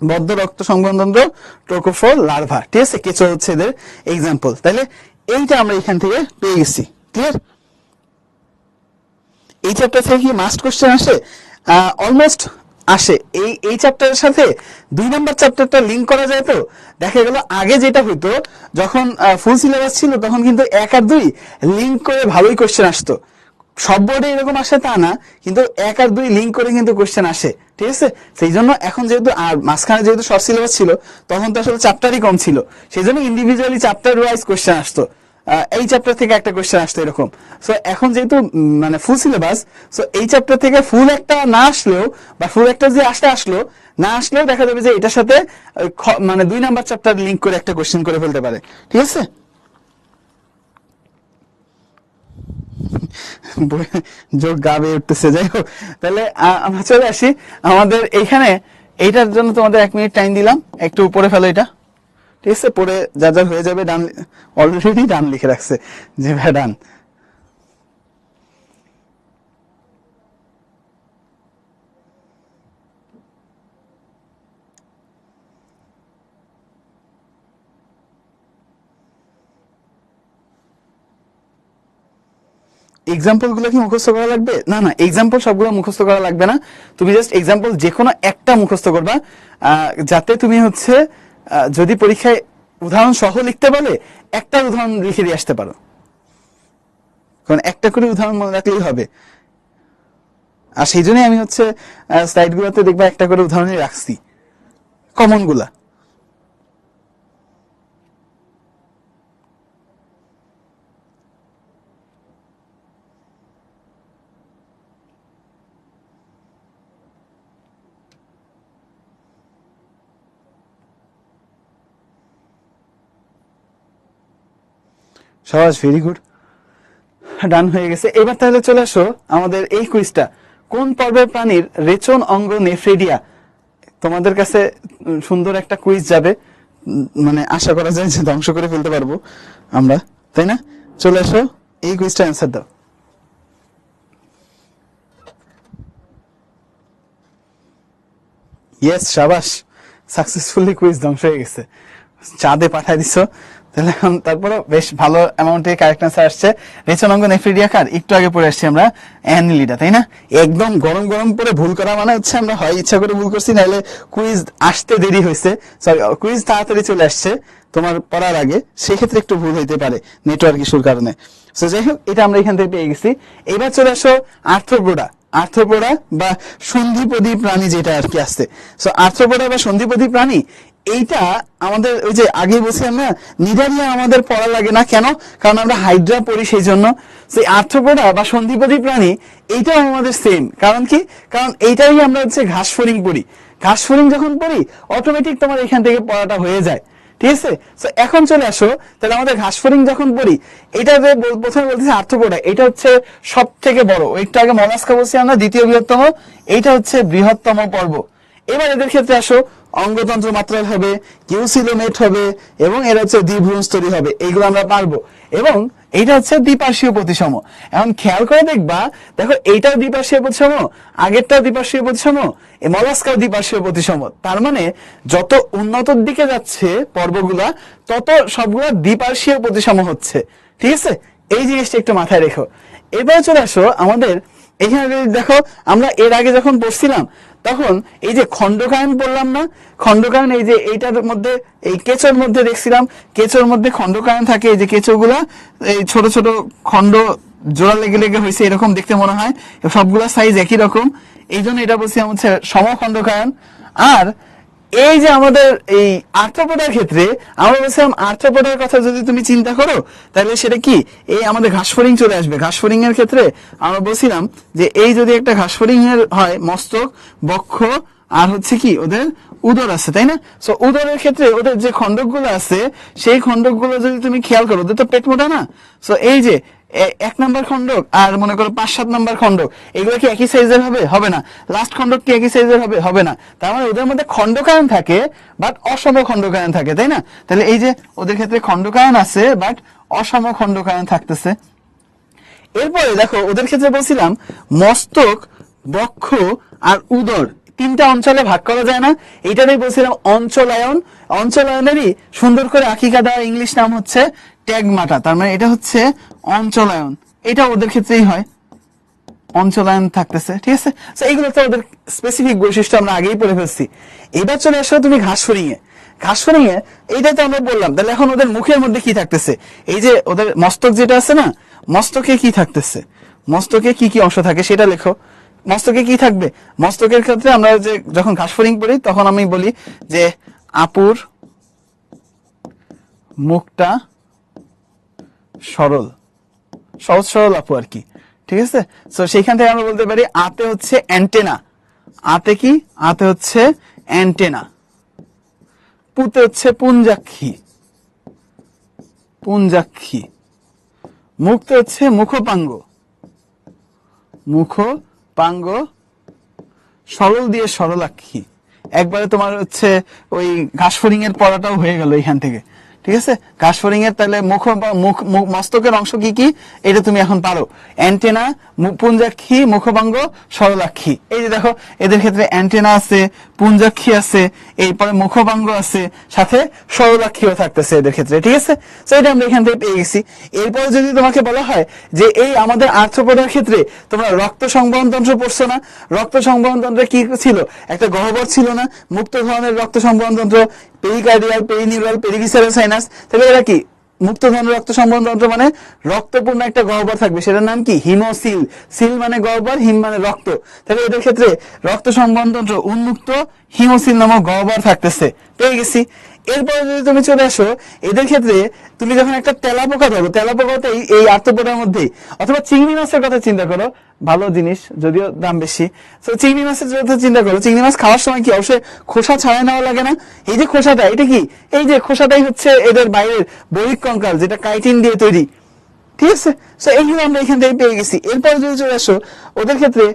বদ্ধ রক্ত সংবহনতন্ত্র, ট্রোকোফোর লার্ভা, ঠিক আছে? কেঁচো হচ্ছে এদের এক্সাম্পল। তাহলে এইটা আমরা এখান থেকে পেয়ে গেছি, ক্লিয়ার? এই চ্যাপ্টার থেকে কি মাস্ট কোশ্চেন আসে? অলমোস্ট আসে। এই চ্যাপ্টারের সাথে 2 নাম্বার চ্যাপ্টারটা লিংক করা যায়। তো দেখা গেল আগে যেটা হইতো, যখন ফুল সিলেবাস ছিল, তখন কিন্তু 1 আর 2 লিংক করে ভালোই কোশ্চেন আসতো। সব বোর্ডে এরকম আসে তা না, কিন্তু 1 আর 2 লিংক করে কিন্তু কোশ্চেন আসে, ঠিক আছে? সেই জন্য এখন যেহেতু, আর মাঝখানে যেহেতু শর্ট সিলেবাস ছিল, তখন তো আসলে চ্যাপ্টারই কম ছিল, সেই জন্য ইন্ডিভিজুয়ালি চ্যাপ্টার ওয়াইজ কোশ্চেন আসতো। এই চ্যাপ্টার থেকে একটা কোশ্চেন আসতো এরকম। সো এখন যেহেতু মানে ফুল সিলেবাস, সো এই চ্যাপ্টার থেকে ফুল একটা না আসলেও, বা ফুল একটা যে আসলো না আসলেও, দেখা যাবে যে এটার সাথে মানে 2 নাম্বার চ্যাপ্টার লিংক করে একটা কোশ্চেন করে ফেলতে পারে, ঠিক আছে? যোগ গাবে উঠতেছে। যাই হোক, তাহলে আমরা চলে আসি আমাদের এইখানে। এইটার জন্য তোমাদের 1 মিনিট টাইম দিলাম, একটু পড়ে ফেলো এটা, ঠিক আছে? পড়ে যা যা হয়ে যাবে, ডান অলরেডি ডান লিখে রাখছে যে ভাই ডান। এক্সাম্পল গুলো কি মুখস্থ করা লাগবে? না না, এক্সাম্পল সবগুলো মুখস্থ করা লাগবে না। তুমি জাস্ট এক্সাম্পল যে কোনো একটা মুখস্থ করবা, যাতে তুমি হচ্ছে যদি পরীক্ষায় উদাহরণ সহ লিখতে বলে, একটা উদাহরণ লিখে দিয়ে আসতে পারো, কারণ একটা করে উদাহরণ মনে রাখলেই হবে। আর সেই জন্যই আমি হচ্ছে স্লাইড গুলোতে দেখবা একটা করে উদাহরণই রাখছি, কমন গুলা। সহজ, ভেরি গুড, ডান হয়ে গেছে। এবার তাহলে চলে আসো আমাদের এই কুইজটা, কোন পর্বের প্রাণীর রেচন অঙ্গ নেফ্রিডিয়া? তোমাদের কাছে সুন্দর একটা কুইজ যাবে, মানে আশা করা যায় যে ধ্বংস করে ফেলতে পারবো আমরা, তাই না? চলে আসো, এই কুইজটা অ্যান্সার দাও। ইয়েস, শাবাশ, সাকসেসফুলি কুইজ ধ্বংস হয়ে গেছে, চাঁদে পাঠাই দিছো। তাহলে এখন তারপরে বেশ ভালো অ্যামাউন্টে কারেক্ট অ্যান্সার আসছে। রেচনাঙ্গ নেফ্রিডিয়া কার একটু আগে পড়ে আসছি আমরা, অ্যানিলিডা, তাই না? একদম গরম গরম পরে ভুল করা মানে হচ্ছে আমরা হয় ইচ্ছা করে ভুল করছি, নাহলে কুইজ আসতে দেরি হয়েছে, সরি কুইজ তাড়াতাড়ি চলে আসছে তোমার পড়ার আগে, সেক্ষেত্রে একটু ভুল হইতে পারে নেটওয়ার্ক ইস্যুর কারণে। সো যাই হোক, এটা আমরা এখান থেকে পেয়ে গেছি। এবার চলে আসো আর্থ্রোপোডা। আর্থ্রোপোডা বা সন্ধিপদী প্রাণী যেটা আর কি আসছে। সো আর্থ্রোপোডা বা সন্ধিপদী প্রাণী, এইটা আমাদের ওই যে আগে বলছিলাম না, নিডারিয়া আমাদের পড়া লাগে না কেন? কারণ আমরা হাইড্রা পড়ি, সেই জন্য। সেই আর্থ্রোপোডা বা সন্ধিপদী প্রাণী এইটাও আমাদের সেম। কারণ কি? কারণ এইটাই আমরা হচ্ছে ঘাস ফড়িং পড়ি। ঘাস ফড়িং যখন পড়ি, অটোমেটিক তোমার এখান থেকে পড়াটা হয়ে যায়, ঠিক আছে? তো এখন চলে আসো, তাহলে আমাদের ঘাস ফড়িং যখন পড়ি, এটা যে প্রথমে বলতেছি আর্থ্রোপোডা, এটা হচ্ছে সব থেকে বড়। একটু আগে মলাস্কা বলছি আমরা দ্বিতীয় বৃহত্তম, এইটা হচ্ছে বৃহত্তম পর্ব। এবার এদের ক্ষেত্রে আসো, অঙ্গতন্ত্র মাত্রাল হবে, কিউসিলোমেট হবে, এবং এরা হচ্ছে দ্বিভ্রূণস্তরী হবে, এইগুলো আমরা পারবো। এবং এইটা হচ্ছে দ্বিপার্শ্বীয় প্রতিসম। এখন খেয়াল করে দেখবা, দেখো এইটাও দ্বিপার্শ্বীয় প্রতিসম, আগেরটাও দ্বিপার্শ্বীয় প্রতিসম, এই মলাস্কাও দ্বিপার্শ্বীয় প্রতিসম। তার মানে যত উন্নতর দিকে যাচ্ছে পর্বগুলা, তত সবগুলা দ্বিপার্শ্বীয় প্রতিসম হচ্ছে, ঠিক আছে? এই জিনিসটা একটু মাথায় রেখো। এবার চলে আসো আমাদের এখানে, দেখো আমরা এর আগে যখন পড়ছিলাম তখন এই যে খণ্ডকায়ন পড়লাম না, খণ্ডকায়ন এই যে এইটার মধ্যে, এই কেঁচোর মধ্যে দেখছিলাম, কেঁচোর মধ্যে খণ্ডকায়ন থাকে। এই যে কেঁচোগুলা এই ছোট ছোট খণ্ড জোড়া লেগে লেগে হয়েছে, এরকম দেখতে মনে হয়, সবগুলা সাইজ একই রকম, এই জন্য এটা বলছিলাম হচ্ছে সমখণ্ডকায়ন। আর এই যে আমাদের এই আর্থ্রোপোডার ক্ষেত্রে আমরা বলছিলাম, আর্থ্রোপোডার কথা যদি তুমি চিন্তা করো, তাহলে সেটা কি, এই আমাদের ঘাসফড়িং চলে আসবে। ঘাসফড়িং এর ক্ষেত্রে আমরা বলছিলাম যে এই যদি একটা ঘাসফড়িং এর হয়, মস্তক, বক্ষ, আর হচ্ছে কি ওদের উদর আছে, তাই না? সো উদরের ক্ষেত্রে ওদের যে খণ্ডকগুলো আছে, সেই খণ্ডকগুলো যদি তুমি খেয়াল করো, ওদের তো পেট মোটা না। সো এই যে 1 নম্বর খণ্ডক আর মনে করো 5-7 নম্বর খণ্ডক, এগুলো কি একই সাইজের হবে? হবে না। লাস্ট খণ্ডক কি একই সাইজের হবে? হবে না। তার মানে ওদের মধ্যে খণ্ডকায়ন থাকে, বাট অসম খণ্ডকায়ন থাকে, তাই না? তাহলে এই যে ওদের ক্ষেত্রে খণ্ডকায়ন আছে, বাট অসম খণ্ডকায়ন থাকতেছে। এরপরে দেখো ওদের ক্ষেত্রে বলছিলাম মস্তক, বক্ষ আর উদর তিনটা অঞ্চলে ভাগ করা যায় না, এইটারই বলছিলাম অঞ্চলায়ন। অঞ্চলায়নেরই সুন্দর করে আকিকা দেওয়া ইংলিশ নাম হচ্ছে ট্যাগমাটা। তার মানে এটা হচ্ছে অঞ্চলায়ন, এটা ওদের ক্ষেত্রেই হয়, অঞ্চলায়ন থাকতেছে, ঠিক আছে? তো এইগুলো তো ওদের স্পেসিফিক বৈশিষ্ট্য, আমরা আগেই পড়ে ফেলছি। এবার চলে আসো তুমি ঘাসফড়িং এ। ঘাসফড়িং এ এইটাই তো আমরা বললাম। তাহলে এখন ওদের মুখের মধ্যে কি থাকতেছে? এই যে ওদের মস্তক যেটা আছে না, মস্তকে কি থাকতেছে, মস্তকে কি কি অংশ থাকে সেটা লেখো। মস্তকে কি থাকবে? মস্তকের ক্ষেত্রে আমরা যে যখন ঘাসফড়িং পড়ি, তখন আমি বলি যে আপুর মুখটা সরল, সহজ সরল আপু আর কি, ঠিক আছে? তো সেইখান থেকে আমরা বলতে পারি আতে হচ্ছে অ্যান্টেনা। আতে কি? আতে হচ্ছে অ্যান্টেনা। পুতে হচ্ছে পুঞ্জাক্ষী, পুঞ্জাক্ষী। মুক্তে হচ্ছে মুখপাঙ্গ, মুখপাঙ্গ। সরল দিয়ে সরলাক্ষী। একবারে তোমার হচ্ছে ওই ঘাসফড়িং এর পড়াটাও হয়ে গেল এখান থেকে, ঠিক আছে? ঘাসফড়িং এর তাহলে মস্তকের অংশ কি কি, এটা তুমি এখন পারো। অ্যান্টেনা, পুঞ্জাক্ষী, মুখপাঙ্গ, সরলাক্ষী। এই যে দেখো এদের ক্ষেত্রে অ্যান্টেনা আছে, পুঞ্জাক্ষী আছে, এরপরে মুখপাঙ্গ আছে, সাথে সরলাক্ষীও থাকতেছে এদের ক্ষেত্রে, ঠিক আছে? তো এটা আমরা এখান থেকে পেয়ে গেছি। এরপরে যদি তোমাকে বলা হয় যে এই আমাদের আর্থ্রোপোডার ক্ষেত্রে তোমরা রক্ত সংবহন তন্ত্র পড়ছো না, রক্ত সংবহন তন্ত্রে কি ছিল? একটা গহ্বর ছিল না, মুক্ত ধরনের রক্ত সংবহন তন্ত্র, পেরিকার্ডিয়াল, পেরিনিউরাল, পেরিভিসারাল সাইনাস। তাহলে এরা কি? মুক্ত ধরনের রক্ত সংবহন তন্ত্র মানে রক্তপূর্ণ একটা গহ্বর থাকবে, সেটার নাম কি? হিমোসিল। সিল মানে গহ্বর, হিম মানে রক্ত। তাহলে এদের ক্ষেত্রে রক্ত সংবহন তন্ত্র উন্মুক্ত হিমোসিল নামক গহ্বর থাকতেছে, পেয়ে গেছি। এরপরে যদি তুমি চলে আসো এদের ক্ষেত্রে, তুমি যখন একটা তেলাপোকা ধরো, তেলাপোকাতে এই আর্থ্রোপোডার মধ্যেই, অথবা চিংড়ি মাছের কথা চিন্তা করো, ভালো জিনিস যদিও দাম বেশি। তো চিংড়ি মাছের কথা চিন্তা করো, চিংড়ি মাছ খাওয়ার সময় কি অবশ্যই খোসা ছাড়াই নেওয়া লাগে না? এই যে খোসাটা, এটা কি? এই যে খোসাটাই হচ্ছে এদের বাইরের বহিঃকঙ্কাল, যেটা কাইটিন দিয়ে তৈরি, ঠিক আছে? তো এইগুলো আমরা এখান থেকে পেয়ে গেছি। এরপর যদি চলে আসো ওদের ক্ষেত্রে,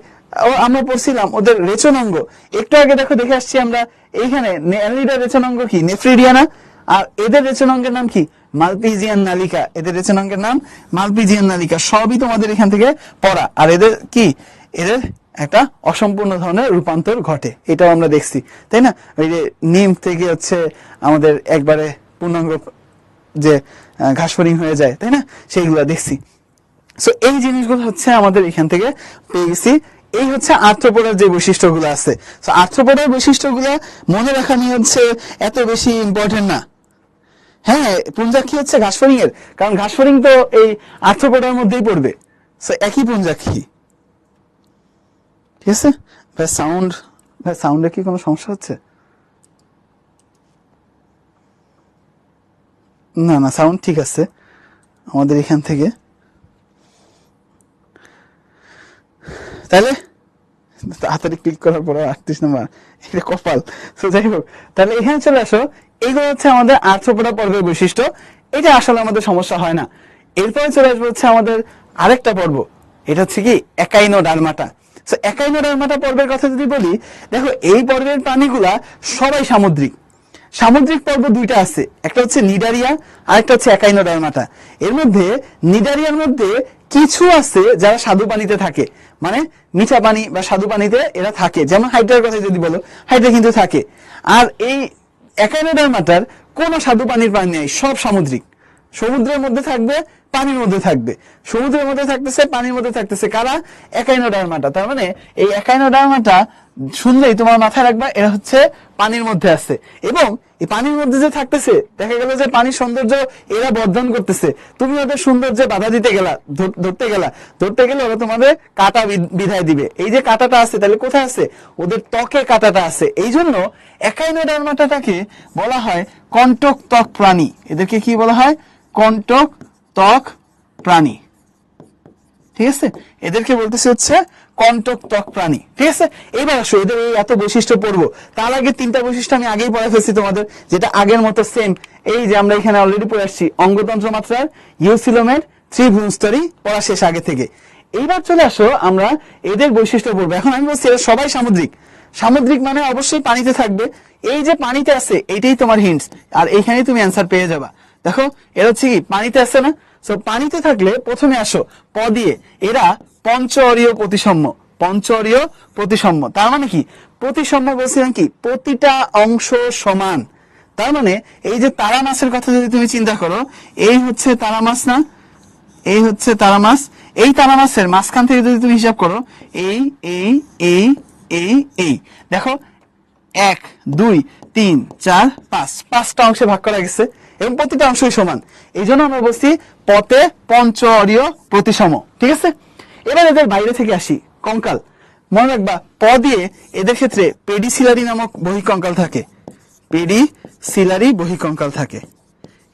আমরা পড়ছিলাম ওদের রেচনাঙ্গ, একটু আগে দেখে আসছি আমরা এইখানে, অ্যানিলিডার রেচনাঙ্গ কি? নেফ্রিডিয়ানা। আর এদের রেচনাঙ্গের নাম কি? মালপিজিয়ান নালিকা। এদের রেচনাঙ্গের নাম মালপিজিয়ান নালিকা। সবই তোমাদের এখান থেকে পড়া। আর এদের কি? এদের একটা অসম্পূর্ণ ধরনের রূপান্তর ঘটে, এটাও আমরা দেখছি, তাই না? ওই যে নিম থেকে হচ্ছে আমাদের একবারে পূর্ণাঙ্গ যে ঘাসফড়িং হয়ে যায়, তাই না? সেইগুলো দেখছি। সো এই জিনিসগুলো হচ্ছে আমাদের এখান থেকে পেয়ে গেছি। এই হচ্ছে আর্থ্রোপোডার যে বৈশিষ্ট্যগুলো আছে। সো আর্থ্রোপোডার বৈশিষ্ট্যগুলো মনে রাখা নিয়ে হচ্ছে এত বেশি ইম্পর্টেন্ট না। হ্যাঁ, পুঞ্জাক্ষী হচ্ছে ঘাসফড়িং এর, কারণ ঘাসফড়িং তো এই আর্থ্রোপোডার মধ্যেই পড়বে। সো একই পুঞ্জাক্ষী, ঠিক আছে? ভাই সাউন্ডে কি কোনো সমস্যা হচ্ছে? না না, সাউন্ড ঠিক আছে আমাদের এখান থেকে। তাহলে হাতারে ক্লিক করার পরে 38 নম্বর, এটা কপাল। তো যাই হোক, তাহলে এখানে চলে আসো। এইগুলো হচ্ছে আমাদের আর্থ্রোপোডা পর্বের বৈশিষ্ট্য। এটা আসলে আমাদের সমস্যা হয় না। এরপরে চলে আসবে হচ্ছে আমাদের আরেকটা পর্ব, এটা হচ্ছে কি একাইনোডার্মাটা। তো একাইনোডার্মাটা পর্বের কথা যদি বলি, দেখো এই পর্বের প্রাণীগুলা সবাই সামুদ্রিক। সামুদ্রিক পর্ব দুইটা আছে, একটা হচ্ছে নিডারিয়া আর একটা হচ্ছে একাইনোডার্মাটা। এর মধ্যে নিডারিয়ার মধ্যে কিছু আছে যারা স্বাদু পানিতে থাকে, মানে মিঠা পানি বা স্বাদু পানিতে এরা থাকে, যেমন হাইড্রার কথা যদি বলো, হাইড্রা কিন্তু থাকে। আর এই একাইনোডার্মাটার কোনো স্বাদু পানির প্রাণী নেই, সব সামুদ্রিক। সমুদ্রের মধ্যে থাকবে, পানির মধ্যে থাকবে, সমুদ্রের মধ্যে থাকতেছে, পানির মধ্যে থাকতেছে। কারা? একাইনোডার্মাটা। তার মানে এই একাইনোডার্মাটা শুনলেই তোমার মাথায় রাখবা এরা হচ্ছে পানির মধ্যে আছে। এবং এই পানির মধ্যে যে থাকতেছে, দেখা গেল যে পানির সৌন্দর্য এরা বর্ধন করতেছে, তুমি ওদের সৌন্দর্যে বাধা দিতে গেলা, ধরতে গেলে ওরা তোমাদের কাটা বিধায় দিবে। এই যে কাটাটা আছে, তাহলে কোথায় আছে? ওদের ত্বকে কাটাটা আছে। এই জন্য একাইনোডার্মাটাকে বলা হয় কণ্টক ত্বক প্রাণী। এদেরকে কি বলা হয়? কণ্টক ত্বক প্রাণী, ঠিক আছে? এদেরকে বলতেছে হচ্ছে কণ্টক ত্বক প্রাণী, ঠিক আছে? এবার আসো এদের এই এত বৈশিষ্ট্য পড়বো, তার আগে তিনটা বৈশিষ্ট্য আমি আগেই পড়ে ফেলছি তোমাদের, যেটা আগের মতো সেম। এই যে আমরা এখানে অলরেডি পড়ে আসছি অঙ্গতন্ত্র মাত্রার, ইউসিলোমেট, ত্রিভ্রূণস্তরী, পড়া শেষ আগে থেকে। এইবার চলে আসো আমরা এদের বৈশিষ্ট্য পড়বো। এখন আমি বলছি এরা সবাই সামুদ্রিক। সামুদ্রিক মানে অবশ্যই পানিতে থাকবে। এই যে পানিতে আছে এইটাই তোমার হিন্টস, আর এইখানেই তুমি অ্যান্সার পেয়ে যাবা। দেখো এরা হচ্ছে কি পানিতে আছে না? সো পানিতে থাকলে প্রথমে আসো প দিয়ে, এরা পঞ্চঅরীয় প্রতিসম্য। পঞ্চঅরীয় প্রতিসম্য তার মানে কি? প্রতিসম্য বলছিলাম কি? প্রতিটা অংশ সমান। তার মানে এই যে তারা মাছের কথা যদি তুমি চিন্তা করো, এই হচ্ছে তারা মাছ না, এই হচ্ছে তারা মাছ। এই তারা মাছের মাঝখান থেকে যদি তুমি হিসাব করো, এই এই এই এই এই দেখো 1 2 3 4 5, 5টা অংশে ভাগ করা গেছে এবং প্রতিটা অংশই সমান। এই জন্য আমরা বলছি পথে পঞ্চঅরীয় প্রতিসম, ঠিক আছে? এবার এদের বাইরে থেকে আসি, কঙ্কাল। মনে রাখবা প দিয়ে এদের ক্ষেত্রে পেডিসিলারি নামক বহিঃকঙ্কাল থাকে। পেডিসিলারি বহিঃকঙ্কাল থাকে।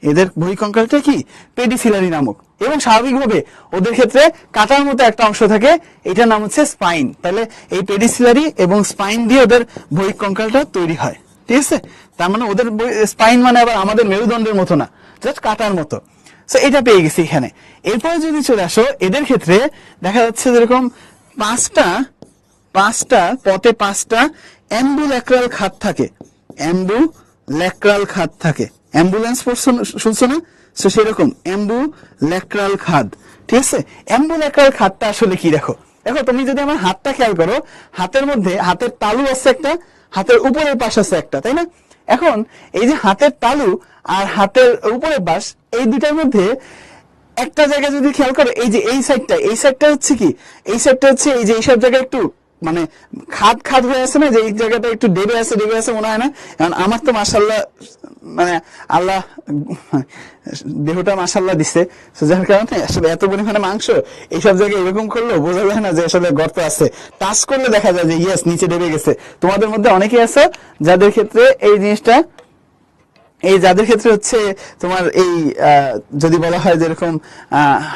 এদের বহিঃকঙ্কালটা কি? পেডিসিলারি নামক। এবং স্বাভাবিকভাবে ওদের ক্ষেত্রে কাটার মতো একটা অংশ থাকে, এটার নাম হচ্ছে স্পাইন। তাহলে এই পেডিসিলারি এবং স্পাইন দিয়ে ওদের বহিঃকঙ্কালটা তৈরি হয়, ঠিক আছে? তার মানে ওদের স্পাইন মানে আবার আমাদের মেরুদণ্ডের মতো না, জাস্ট কাটার মতো। সো এটা পেয়ে গেছি এখানে। এরপরে যদি চলে আসো এদের ক্ষেত্রে, দেখা যাচ্ছে যেরকম পাঁচটা পথে 5টা অ্যাম্বুল্যাক্রাল খাত থাকে। অ্যাম্বুল্যাক্রাল খাত থাকে। অ্যাম্বুলেন্স শুনছো না? সো সেরকম অ্যাম্বুল্যাক্রাল খাদ, ঠিক আছে? অ্যাম্বুল্যাক্রাল খাতটা আসলে কি? দেখো তুমি যদি আমার হাতটা খেয়াল করো, হাতের মধ্যে হাতের তালু আছে একটা, হাতের উপরের পাশ আছে একটা, তাই না? এখন এই যে হাতের তালু আর হাতের উপরের পাশ, এই দুটার মধ্যে একটা জায়গা যদি খেয়াল করো, এই যে এই সাইডটা হচ্ছে কি? এই সাইডটা হচ্ছে এই যে এইসব জায়গায় একটু মানে খাদ হয়ে আছে না, যে এই জায়গাটা একটু ডেবে আছে মনে হয় না? কারণ আমার তো মাশাআল্লাহ, মানে আল্লাহ দেহটা মাশাআল্লাহ দিচ্ছে, যার কারণে আসলে এত পরিমাণে মাংস এইসব জায়গায় এরকম করলেও বোঝা যায় না যে আসলে গর্ত আছে। টাচ করলে দেখা যায় যে ইয়েস নিচে ডেবে গেছে। তোমাদের মধ্যে অনেকেই আছে যাদের ক্ষেত্রে এই জিনিসটা এই যাদের ক্ষেত্রে হচ্ছে তোমার এই যদি বলা হয় যেরকম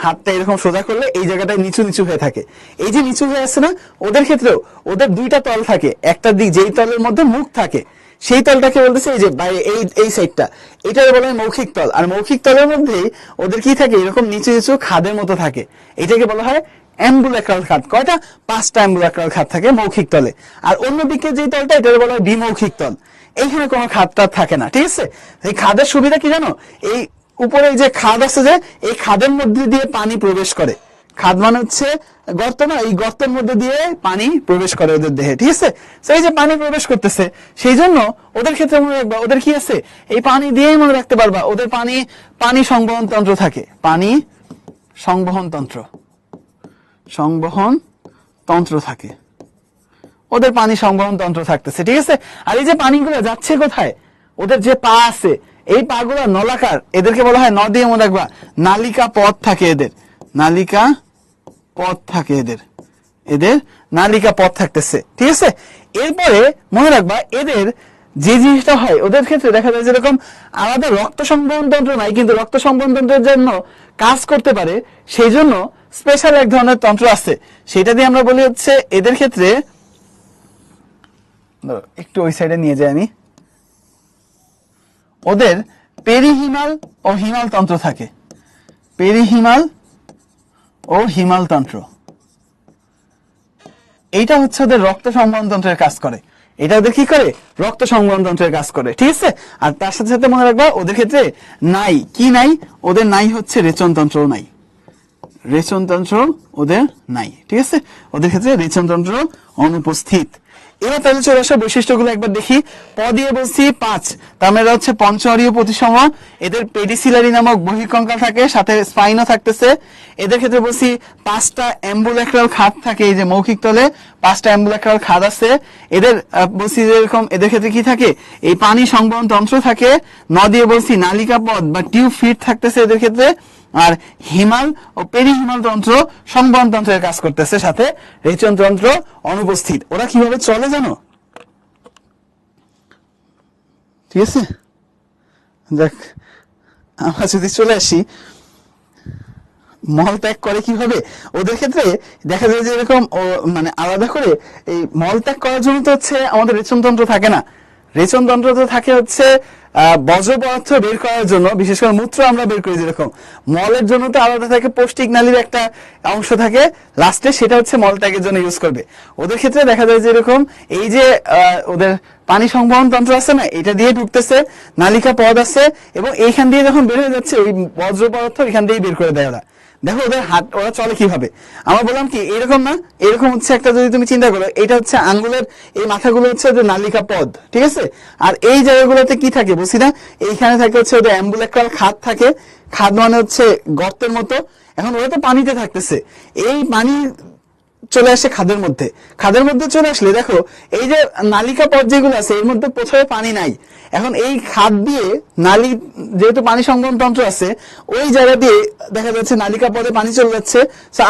হাতটা এরকম সোজা করলে এই জায়গাটায় নিচু নিচু হয়ে থাকে, এই যে নিচু হয়ে আছে না, ওদের ক্ষেত্রেও ওদের দুইটা তল থাকে, একটা দিক যেই তলের মধ্যে মুখ থাকে সেই তলটাকে বলতেছে এই যে বাইরে এই সাইডটা, এটাকে বলা হয় মৌখিক তল। আর মৌখিক তলের মধ্যেই ওদের কি থাকে, এরকম নিচু নিচু খাদের মতো থাকে, এটাকে বলা হয় অ্যাম্বুলাক্রাল খাদ। কয়টা? 5টা অ্যাম্বুলাক্রাল খাদ থাকে মৌখিক তলে। আর অন্যদিকে যে তলটা, এটাকে বলা হয় বিমৌখিক তল, এইখানে কোনো খাদ টাদ থাকে না। ঠিক আছে, এই খাদের সুবিধা কি জানো, এই উপরে যে খাদ আছে যে এই খাদের মধ্যে দিয়ে পানি প্রবেশ করে, খাদ মানে হচ্ছে গর্ত না, এই গর্তের মধ্যে দিয়ে পানি প্রবেশ করে ওদের দেহে। ঠিক আছে, সেই যে পানি প্রবেশ করতেছে সেই জন্য ওদের ক্ষেত্রে মনে রাখবা, ওদের কি আছে, এই পানি দিয়েই মনে রাখতে পারবা, ওদের পানি সংবহন তন্ত্র থাকে, পানি সংবহন তন্ত্র থাকে, ওদের পানি সংবহন তন্ত্র থাকতেছে। ঠিক আছে, আর এই যে পানিগুলো যাচ্ছে কোথায়, ওদের যে পা আছে এই পা গুলো নলাকার, এদেরকে বলা হয় নদী, মনে রাখবা নালিকা পথ থাকে এদের, নালিকা পথ থাকে এদের নালিকা পথ থাকতেছে। ঠিক আছে, এরপরে মনে রাখবা এদের যে জিনিসটা হয়, ওদের ক্ষেত্রে দেখা যায় যেরকম আলাদা রক্ত সংবহন তন্ত্র নাই, কিন্তু রক্ত সংবহন তন্ত্রের জন্য কাজ করতে পারে, সেই জন্য স্পেশাল এক ধরনের তন্ত্র আছে, সেটা দিয়ে আমরা বলি হচ্ছে এদের ক্ষেত্রে, একটু ওই সাইডে নিয়ে যাই আমি, ওদের পেরিহিমাল ও হিমাল তন্ত্র থাকে, পেরিহিমাল ও হিমাল তন্ত্র, এইটা হচ্ছে ওদের রক্ত সংবহন তন্ত্রের কাজ করে, এটা ওদের কি করে, রক্ত সংবহন তন্ত্রের কাজ করে। ঠিক আছে, আর তার সাথে সাথে মনে রাখবা ওদের ক্ষেত্রে নাই, কি নাই, ওদের নাই হচ্ছে রেচন তন্ত্র নাই, রেচন তন্ত্র ওদের নাই। ঠিক আছে, ওদের ক্ষেত্রে রেচন তন্ত্র অনুপস্থিত। এবার তাহলে চলে আসা বৈশিষ্ট্যগুলো একবার দেখি। প দিয়ে বলছি 5, তার মানে হচ্ছে পঞ্চহারীয় প্রতিসম, এদের পেডিসিলারি নামক বহিঃকঙ্কাল থাকে, সাথে স্পাইনও থাকতেছে। এদের ক্ষেত্রে বলছি 5টা অ্যাম্বুলাক্রাল খাদ থাকে, এই যে মৌখিক তলে 5টা অ্যাম্বুলাক্রাল খাদ আছে। এদের বলছি যেরকম এদের ক্ষেত্রে কি থাকে, এই পানি সংবহন তন্ত্র থাকে। ন দিয়ে বলছি নালিকা পথ বা টিউব ফিট থাকতেছে এদের ক্ষেত্রে। আর হিমাল ও পেরিহিমাল তন্ত্র সংবহন তন্ত্রের কাজ করতেছে, সাথে রেচন তন্ত্র অনুপস্থিত। ওরা কিভাবে চলে জানো? ঠিক আছে, দেখ আমরা যদি চলে আসি, মল ত্যাগ করে কিভাবে, ওদের ক্ষেত্রে দেখা যায় যে এরকম মানে আলাদা করে এই মল ত্যাগ করার জন্য তো হচ্ছে আমাদের রেচন তন্ত্র থাকে না, রেচন তন্ত্র তো থাকে হচ্ছে বর্জ্য পদার্থ বের করার জন্য, বিশেষ করে মূত্র আমরা বের করি যেরকম, মলের জন্য তো আলাদা থাকে পৌষ্টিক নালীর একটা অংশ থাকে লাস্টে, সেটা হচ্ছে মল ত্যাগের জন্য ইউজ করবে। ওদের ক্ষেত্রে দেখা যায় যে এরকম এই যে ওদের পানি সংবহন তন্ত্র আছে না, এটা দিয়ে ঢুকতেছে, নালিকা পথ আছে, এবং এইখান দিয়ে যখন বের হয়ে যাচ্ছে ওই বর্জ্য পদার্থ এখান দিয়েই বের করে দেয় ওরা। দেখো ওদের হাত, ওরা চলে কিভাবে, আমরা বললাম কি এরকম না, এরকম হচ্ছে একটা, যদি তুমি চিন্তা করো এটা হচ্ছে আঙ্গুলের এই মাথাগুলো হচ্ছে ওদের নালিকা পদ। ঠিক আছে, আর এই জায়গাগুলোতে কি থাকে বলছি না, এইখানে থাকে হচ্ছে ওদের অ্যাম্বুলাক্রাল খাদ থাকে, খাদ মানে হচ্ছে গর্তের মতো। এখন ওরা তো পানিতে থাকতেছে, এই পানি চলে আসে খাদের মধ্যে, খাদের মধ্যে চলে আসলে দেখো এই যে নালিকা পথ যেগুলো আছে এর মধ্যে প্রথমে পানি নাই, এখন এই খাদ দিয়ে নালী, যেহেতু পানি সংবহন তন্ত্র আছে ওই জায়গা দিয়ে দেখা যাচ্ছে নালিকা পথে পানি চলে যাচ্ছে।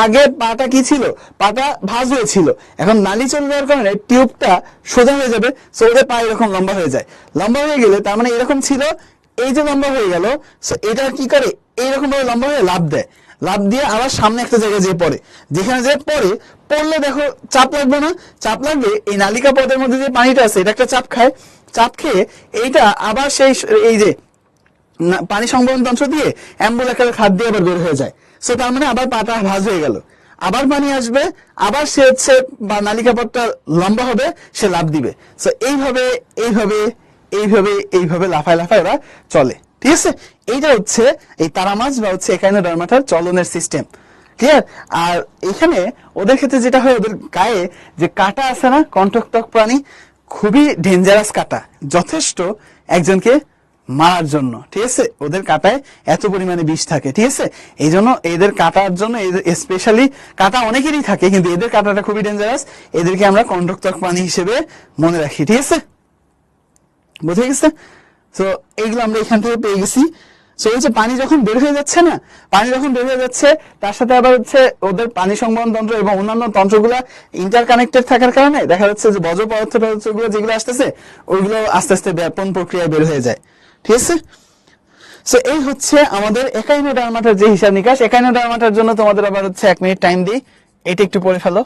আগে পাটা কি ছিল, পাটা ভাঁজ হয়েছিল, এখন নালী চলে যাওয়ার কারণে টিউবটা সোজা হয়ে যাবে, সো ওদের পা এরকম লম্বা হয়ে যায়। লম্বা হয়ে গেলে তার মানে এরকম ছিল, এই যে লম্বা হয়ে গেল, এটা কি করে এইরকম ভাবে লম্বা হয়ে লাফ দেয়, লাফ দিয়ে আবার সামনে একটা জায়গায় যেয়ে পড়ে, যেখানে যে পড়লে দেখো চাপ লাগবে না, চাপ লাগবে এই নালিকা পথের মধ্যে যে পানিটা আছে এটা একটা চাপ খায়, চাপ খেয়ে এইটা আবার সেই এই যে পানি সংবহন তন্ত্র দিয়ে অ্যাম্বুলাক্রাল খাদ দিয়ে আবার বের হয়ে যায়। সো তার মানে আবার পাটা ভাঁজ হয়ে গেল, আবার পানি আসবে, আবার সে হচ্ছে বা নালিকা পথটা লম্বা হবে, সে লাফ দিবে। সো এইভাবে এইভাবে এইভাবে এইভাবে লাফায় লাফায় ওরা চলে। ঠিক আছে, এইটা হচ্ছে এই তারা মাছ বা হচ্ছে একাইনোডার্মাটার চলনের সিস্টেম। ক্লিয়ার? আর এখানে ওদের ক্ষেত্রে যেটা হয়, ওদের গায়ে যে কাঁটা আছে না, কণ্টকতক প্রাণী, খুবই ডেঞ্জারাস কাঁটা, যথেষ্ট একজনকে মারার জন্য। ঠিক আছে, ওদের কাঁটায় এত পরিমাণে বিষ থাকে। ঠিক আছে, এই জন্য এদের কাটার জন্য, স্পেশালি কাঁটা অনেকেরই থাকে, কিন্তু এদের কাঁটাটা খুবই ডেঞ্জারাস, এদেরকে আমরা কণ্টকতক প্রাণী হিসেবে মনে রাখি। ঠিক আছে, বুঝে গেছে? তো এইগুলো আমরা এখান থেকে পেয়ে গেছি। সো হচ্ছে পানি যখন বের হয়ে যাচ্ছে না, পানি যখন বের হয়ে যাচ্ছে তার সাথে আবার হচ্ছে ওদের পানি সংবহন তন্ত্র এবং অন্যান্য তন্ত্রগুলো ইন্টারকানেক্টেড থাকার কারণে দেখা যাচ্ছে যে বর্জ্য পদার্থগুলো যেগুলো আসতেছে ওইগুলো আস্তে আস্তে ব্যাপন প্রক্রিয়ায় বের হয়ে যায়। ঠিক আছে। সো এই হচ্ছে আমাদের একাইনোডার্মাটার যে হিসাব নিকাশ। একাইনোডার্মাটার জন্য তোমাদের আবার হচ্ছে 1 মিনিট টাইম দিই, এটা একটু পড়ে ফেলো।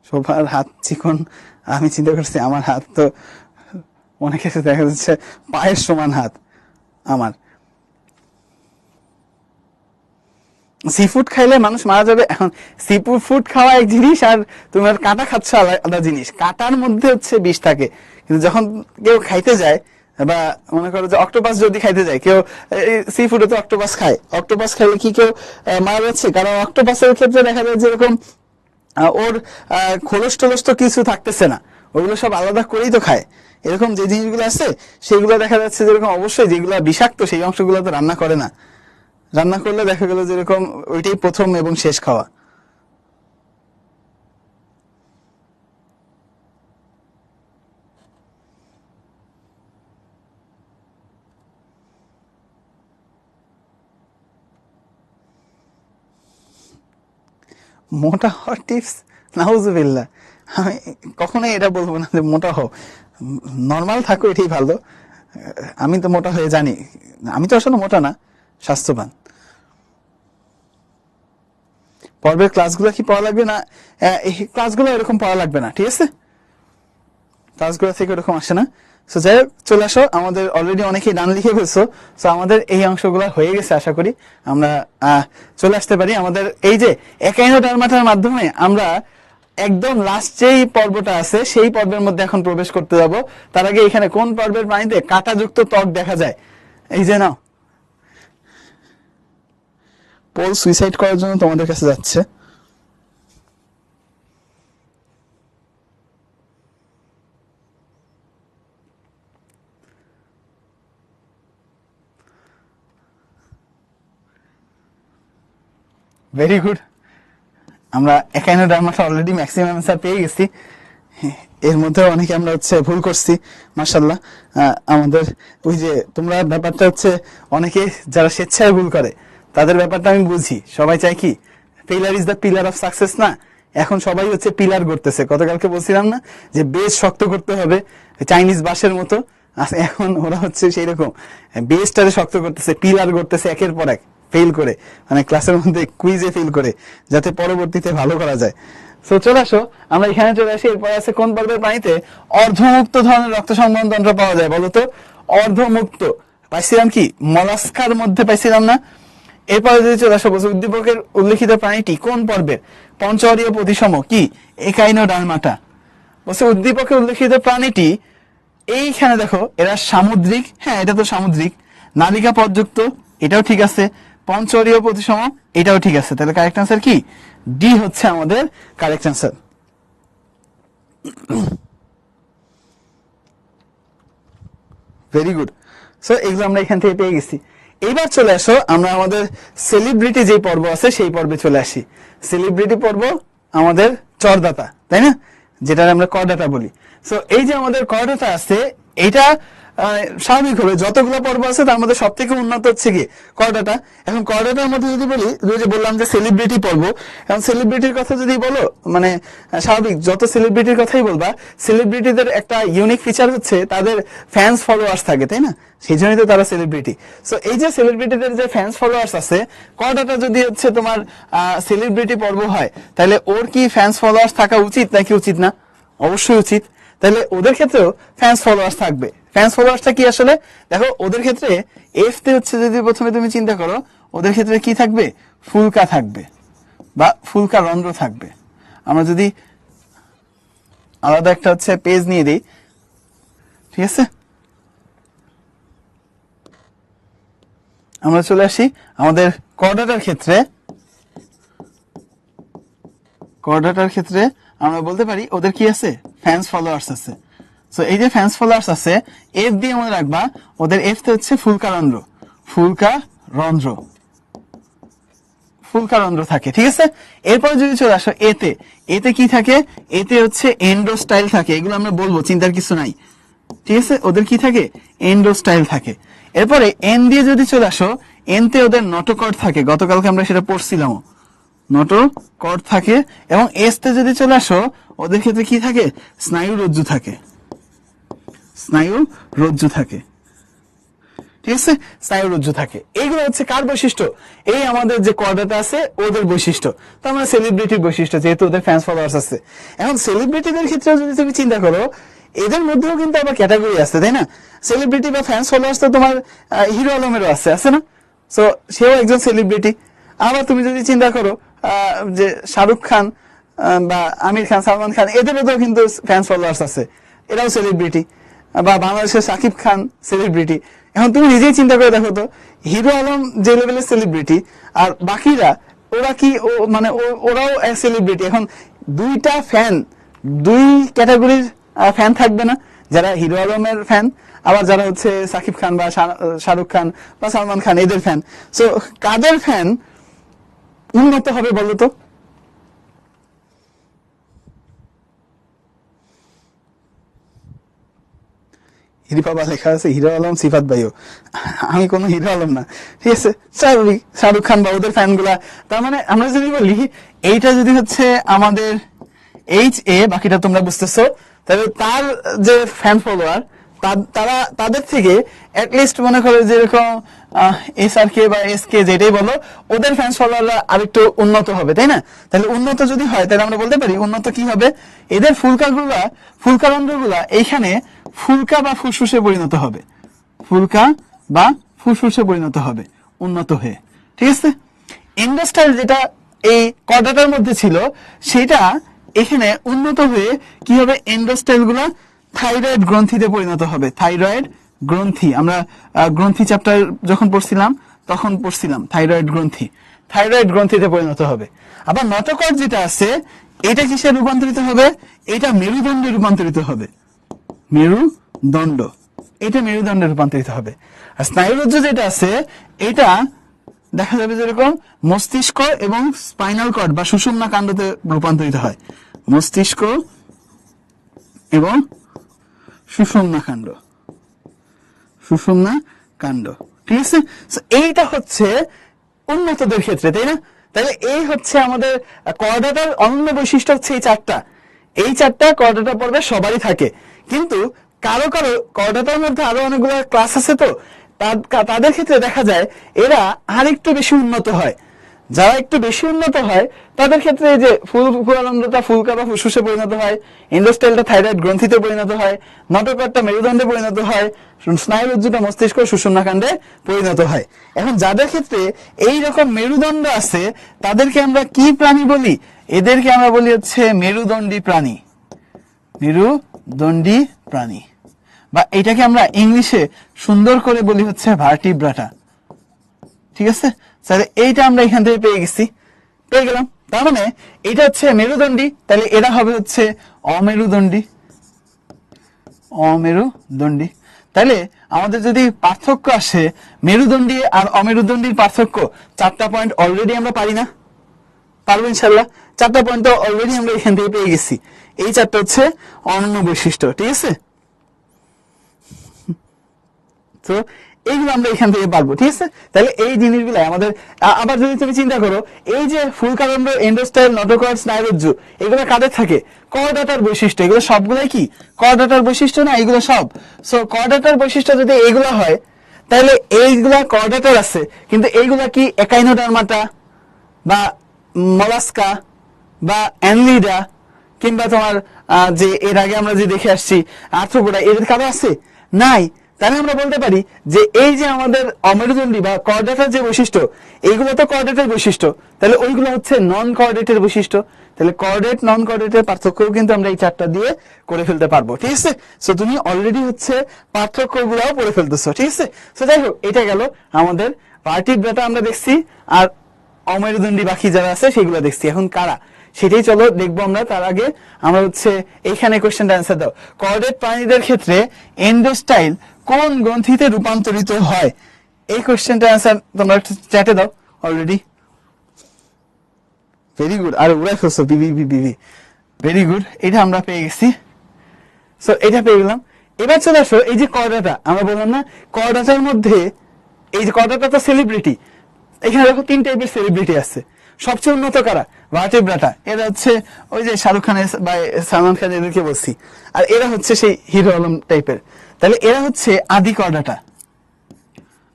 সবার হাত চিকন, আমি চিন্তা করছি আমার হাত তো অনেকের দেখা যাচ্ছে পায়ের সমান হাত আমার। সি ফুড খাইলে মানুষ মারা যাবে। এখন সি ফুড খাওয়া এক জিনিস, আর তোমার কাঁটা খাচ্ছ আলাদা জিনিস। কাঁটার মধ্যে হচ্ছে বিষ থাকে, কিন্তু যখন কেউ খাইতে যায়, বা মনে করো যে অক্টোপাস যদি খাইতে যায় কেউ, সি ফুডে তো অক্টোপাস খায়, অক্টোপাস খাইলে কি কেউ মারা যাচ্ছে? কারণ অক্টোপাসের ক্ষেত্রে দেখা যায় যেরকম ওর খোলস টোলস তো কিছু থাকতেছে না, ওগুলো সব আলাদা করেই তো খায়। এরকম যে জিনিসগুলো আছে সেগুলো দেখা যাচ্ছে যেরকম, অবশ্যই যেগুলো বিষাক্ত সেই অংশগুলো তো রান্না করে না, রান্না করলে দেখা গেল যেরকম ওইটাই প্রথম এবং শেষ খাওয়া। মোটা হওয়ার টিপস, নাউজুবিল্লাহ, আমি কখনোই এটা বলবো না যে মোটা হও, নর্মাল থাকো, এটাই ভালো। আমি তো মোটা হয়ে জানি, আমি তো আসলে মোটা না, স্বাস্থ্যবান। পর্বের ক্লাসগুলো কি পড়া লাগবে না? এই ক্লাসগুলো এরকম পড়া লাগবে না, ঠিক আছে? ক্লাসগুলো থেকে এরকম আসে না। সো যাই হোক, চলে আসো। আমাদের অলরেডি অনেকেই ডান লিখে ফেলছো, সো আমাদের এই অংশগুলো হয়ে গেছে। আশা করি আমরা চলে আসতে পারি আমাদের এই যে একাইনোডার্মাটার মাধ্যমে আমরা একদম লাস্ট যেই পর্বটা আছে সেই পর্বের মধ্যে এখন প্রবেশ করতে যাব। তার আগে এখানে কোন পর্বের প্রাণীতে কাঁটাযুক্ত ত্বক দেখা যায়? এই যে নাও, পোল সুইসাইড করার জন্য তোমাদের কাছে যাচ্ছে। ভেরি গুড, আমরা একাইনোডার্মাটা অলরেডি ম্যাক্সিমাম অ্যান্সার পেয়ে গেছি। এর মধ্যে অনেকে আমরা হচ্ছে ভুল করছি, মাশাআল্লাহ। আমাদের ওই যে তোমরা ব্যাপারটা হচ্ছে, অনেকে যারা স্বেচ্ছায় ভুল করে তাদের ব্যাপারটা আমি বুঝি। সবাই চাই কি, failure is the pillar of success না? এখন সবাই হচ্ছে পিলার করতেছে। গতকালকে বলছিলাম না যে বেস শক্ত করতে হবে, চাইনিজ বাঁশের মতো। এখন ওরা হচ্ছে সেই রকম বেসটারে শক্ত করতেছে, পিলার করতেছে একের পর এক, ফেল করে, মানে ক্লাসের মধ্যে কুইজে ফেল করে, যাতে পরবর্তীতে ভালো করা যায়। সো চলে আসো, আমরা এখানে চলে আসি। এরপরে আছে কোন পর্বের প্রাণীতে অর্ধমুক্ত ধরনের রক্ত সংবহন তন্ত্র পাওয়া যায়? বলতো অর্ধমুক্ত পাইছিলাম কি, মলাস্কার মধ্যে পাইছিলাম না? এরপরে যদি চলে আসো, বলছে উদ্দীপকের উল্লেখিত প্রাণীটি কোন পর্বের পঞ্চঅরীয় প্রতিসম কি? একাইনোডার্মাটা। বলছে উদ্দীপকের উল্লেখিত প্রাণীটি, এইখানে দেখো এরা সামুদ্রিক, হ্যাঁ এটা তো সামুদ্রিক। নালিকা পদযুক্ত, এটাও ঠিক আছে। পঞ্চঅরীয় প্রতিসম, এটাও ঠিক আছে। তাহলে কারেক্ট আনসার কি? ডি হচ্ছে আমাদের correct answer. Very good. So এগুলো আমরা এখান থেকে পেয়ে গেছি। এইবার চলে আসো, আমরা আমাদের সেলিব্রিটি যে পর্ব আছে সেই পর্বে চলে আসি। সেলিব্রিটি পর্ব আমাদের চরদাতা, তাই না, যেটা আমরা করদাতা বলি। সো এই যে আমাদের করদাতা আছে, এটা স্বাভাবিক হবে যতগুলো পর্ব আছে তার মধ্যে সব থেকে উন্নত হচ্ছে কি করদাতা। এখন করদাতার মধ্যে যদি বলি, যে বললাম যে সেলিব্রিটি পর্ব, এখন সেলিব্রিটির কথা যদি বলো, মানে স্বাভাবিক যত সেলিব্রিটির কথাই বলবা, সেলিব্রিটিদের একটা ইউনিক ফিচার হচ্ছে তাদের ফ্যান্স ফলোয়ার্স থাকে, তাই না? সেই জন্যই তো তারা সেলিব্রিটি। সো এই যে সেলিব্রিটিদের যে ফ্যান্স ফলোয়ার্স আছে, করদাতা যদি হচ্ছে তোমার সেলিব্রিটি পর্ব হয়, তাহলে ওর কি ফ্যান্স ফলোয়ার্স থাকা উচিত নাকি উচিত না? অবশ্যই উচিত। তাহলে ওদের ক্ষেত্রেও ফ্যান্স ফলোয়ার্স থাকবে। ফ্যান্স ফলোয়ার্সটা কি আসলে দেখো, ওদের ক্ষেত্রে এফ তে হচ্ছে, যদি প্রথমে তুমি চিন্তা করো, ওদের ক্ষেত্রে কি থাকবে? ফুলকা থাকবে বা ফুলকা রন্ধ্র থাকবে। আমরা যদি আলাদা একটা হচ্ছে পেজ নিয়ে দিই, ঠিক আছে, আমরা চলে আসি আমাদের করদাতার ক্ষেত্রে। করদাতার ক্ষেত্রে আমরা বলতে পারি ওদের কি আছে? ফ্যান্স ফলোয়ার্স আছে। সো এই যে ফ্যান্স ফলোয়ার্স আছে, এফ দিয়ে মনে রাখবা, ওদের এফ তে হচ্ছে ফুলকা রন্ধ্র, ফুলকা রন্ধ্র, ফুলকা রন্ধ্র থাকে, ঠিক আছে। এরপর যদি চলে আসো এতে, এতে কি থাকে? এতে হচ্ছে এন্ডোস্টাইল থাকে। এগুলো আমরা বলবো, চিন্তার কিছু নাই, ঠিক আছে। ওদের কি থাকে? এন্ডোস্টাইল থাকে। এরপরে এন দিয়ে যদি চলে আসো, এনতে ওদের নটোকর্ড থাকে, গতকালকে আমরা সেটা পড়ছিলাম, নটোকর্ড থাকে, এবং এসতে যদি চলে আসো ওদের ক্ষেত্রে কি থাকে, স্নায়ু রজ্জু থাকে, স্নায়ু রজ্জু থাকে, ঠিক আছে, স্নায়ু রজ্জু থাকে। এইগুলো হচ্ছে কার বৈশিষ্ট্য, এই আমাদের যে কর্ডাটা আছে ওদের বৈশিষ্ট্য। তো আমরা সেলিব্রিটির বৈশিষ্ট্য, যেহেতু ওদের ফ্যান্স ফলোয়ার্স আছে। এখন সেলিব্রিটিদের ক্ষেত্রে যদি তুমি চিন্তা করো, এদের মধ্যেও কিন্তু আবার ক্যাটাগরি আছে, তাই না? সেলিব্রিটি বা ফ্যান্স ফলোয়ার্স তো তোমার হিরো আলমেরও আছে না? সো সেও একজন সেলিব্রিটি। আবার তুমি যদি চিন্তা করো যে শাহরুখ খান বা আমির খান, সালমান খান, এদেরও কিন্তু ফ্যান্স ফলোয়ার্স আছে, এরাও সেলিব্রিটি। বা বাংলাদেশের সাকিব খান সেলিব্রিটি। এখন তুমি নিজেই চিন্তা করে দেখো তো, হিরো আলম যে লেভেলের সেলিব্রিটি, আর বাকিরা ওরা কি মানে ওরাও সেলিব্রিটি। এখন দুইটা ফ্যান, দুই ক্যাটাগরির ফ্যান থাকবে না, যারা হিরো আলমের ফ্যান, আবার যারা হচ্ছে সাকিব খান বা শাহরুখ খান বা সালমান খান এদের ফ্যান। সো কাদের ফ্যান উন্নত হবে বলো তো? হিরিপাবা লেখা আছে হিরো আলম সিফাত ভাইও, আমি কোনো হিরো আলম না, ঠিক আছে, স্বাভাবিক শাহরুখ খান বা ওদের ফ্যান গুলা। তার মানে আমরা যদি বলি এইটা যদি হচ্ছে আমাদের HA, বাকিটা তোমরা বুঝতেছো, তাহলে তার যে ফ্যান ফলোয়ার তারা তাদের থেকে অ্যাটলিস্ট মনে করো যেরকম SRK বা SK যেটাই বলো, ওদের ফ্যান ফলোয়াররা আরেকটু উন্নত হবে, তাই না? তাহলে উন্নত যদি হয় তাহলে আমরা বলতে পারি উন্নত কি হবে, এদের ফুলকারন্ধ্রগুলা এইখানে ফুলকা বা ফুসফুসে পরিণত হবে, ফুলকা বা ফুসফুসে পরিণত হবে উন্নত হয়ে, ঠিক আছে। এন্ডোস্টাইল যেটা এই কর্ডাটার মধ্যে ছিল, সেটা এখানে উন্নত হয়ে কি হবে, এন্ডোস্টাইল গুলা থাইরয়েড গ্রন্থিতে পরিণত হবে। থাইরয়েড গ্রন্থি, আমরা গ্রন্থি চ্যাপ্টার যখন পড়ছিলাম তখন পড়ছিলাম থাইরয়েড গ্রন্থি, থাইরয়েড গ্রন্থিতে পরিণত হবে। আবার নটোকর্ড যেটা আছে, এটা কিসে রূপান্তরিত হবে, এটা মেরুদণ্ডে রূপান্তরিত হবে, মেরুদণ্ড, এটা মেরুদণ্ডে রূপান্তরিত হবে। আর স্নায়ুরজ্জু যেটা আছে, এটা দেখা যাবে যেরকম মস্তিষ্ক এবং স্পাইনাল কর্ড বা সুষুম্না কাণ্ডতে রূপান্তরিত হয়, মস্তিষ্ক এবং সুষুম্না কাণ্ড, সুষুম্না কাণ্ড, ঠিক আছে। এইটা হচ্ছে উন্নতদের ক্ষেত্রে, তাই না? তাহলে এই হচ্ছে আমাদের কর্ডাটার অনন্য বৈশিষ্ট্য হচ্ছে এই চারটা কর্ডাটা পর্বে সবারই থাকে, কিন্তু কারো কারো কর্ডাটার মধ্যে আরো অনেকগুলো ক্লাস আছে, তো তাদের ক্ষেত্রে দেখা যায় এরা আর একটু বেশি উন্নত হয়। যারা একটু বেশি উন্নত হয় তাদের ক্ষেত্রে এই যে ফুলকারন্ধ্রটা ফুলকা বা ফুসফুসে পরিণত হয়, এন্ডোস্টাইলটা থাইরয়েড গ্রন্থিতে পরিণত হয়, নটোকর্ডটা মেরুদণ্ডে পরিণত হয়, স্নায়ুরজ্জুটা মস্তিষ্ক সুষুম্নাকাণ্ডে পরিণত হয়। এখন যাদের ক্ষেত্রে এই রকম মেরুদণ্ড আছে তাদেরকে আমরা কি প্রাণী বলি, এদেরকে আমরা বলি হচ্ছে মেরুদণ্ডী প্রাণী, মেরুদণ্ডী প্রাণী, বা এটাকে আমরা ইংলিশে সুন্দর করে বলি হচ্ছে ভার্টিব্রাটা, ঠিক আছে। তাহলে এইটা আমরা এখান থেকে পেয়ে গেলাম। তার মানে এটা হচ্ছে মেরুদণ্ডী, তাহলে এরা হবে হচ্ছে অমেরুদণ্ডী, অমেরুদণ্ডী। তাহলে আমাদের যদি পার্থক্য আসে মেরুদণ্ডী আর অমেরুদণ্ডীর পার্থক্য, 4টা পয়েন্ট অলরেডি আমরা পারি না, পারবো ইনশাল্লাহ। 4টা পয়েন্ট তো অলরেডি আমরা এখান থেকে পেয়ে গেছি। এই 4টা হচ্ছে অনন্য বৈশিষ্ট্য, ঠিক আছে। তো এইগুলো আমরা এখান থেকে পারবো, ঠিক আছে। তাহলে এই জিনিসগুলো আমাদের, আবার যদি তুমি চিন্তা করো এই যে ফুলকারন্ধ্র, এন্ডোস্টাইল, নটোকর্ড, স্নায়ুরজ্জু, এগুলো কাদের থাকে, কর্ডাটার বৈশিষ্ট্য। এগুলো সবগুলাই কি কর্ডাটার বৈশিষ্ট্য না, এগুলো সব। সো কর্ডাটার বৈশিষ্ট্য যদি এইগুলো হয়, তাহলে এইগুলা কর্ডাটার আছে, কিন্তু এইগুলা কি একাইনোডার্মাটা বা মলাস্কা বা অ্যানলিডা, কিংবা তোমার যে এর আগে আমরা যে দেখে আসছি আর্থ্রোপোডা, এদের কারো আছে নাই। তাহলে আমরা বলতে পারি যে এই যে আমাদের অমেরুদণ্ডী বা কর্ডেটের যে বৈশিষ্ট্য, এইগুলো তো কর্ডেটের বৈশিষ্ট্য, তাহলে ওইগুলো হচ্ছে নন কর্ডেটের বৈশিষ্ট্য। তাহলে কর্ডেট নন কর্ডেটের পার্থক্যও কিন্তু আমরা এই 4টা দিয়ে করে ফেলতে পারবো, ঠিক আছে। সো তুমি অলরেডি হচ্ছে পার্থক্যগুলোও পড়ে ফেলতেছো, ঠিক আছে। সো যাই হোক, এটা গেল আমাদের ভার্টিব্রাটা আমরা দেখছি, আর অমেরুদণ্ডী বাকি যারা আছে সেগুলো দেখছি। এখন কারা, সেটাই চলো দেখবো আমরা। তার আগে আমরা হচ্ছে এইখানে কোশ্চেনটা অ্যান্সার দাও। কর্ডেট প্রাণীদের ক্ষেত্রে এন্ডোস্টাইল কোন গ্রন্থিতে রূপান্তরিত হয়, এই কোশ্চেনটা অ্যান্সার তোমরা চ্যাটে দাও অলরেডি। ভেরি গুড, আর উড়াই ফেলছো, ভেরি গুড, এটা আমরা পেয়ে গেছি। সো এটা পেয়ে গেলাম। এবার চলে আসো এই যে কর্ডাটা, আমরা বললাম না কর্ডাটার মধ্যে এই যে কর্ডাটা তো সেলিব্রিটি, এখানে দেখো 3 টাইপের সেলিব্রিটি আছে। সবচেয়ে উন্নত কারা? ভার্টেব্রাটা, এরা হচ্ছে ওই যে শাহরুখ খানের বা সালমান খান এদেরকে বলছি, আর এরা হচ্ছে সেই হিরো আলম টাইপের। তাহলে এরা হচ্ছে আদি কর্ডাটা,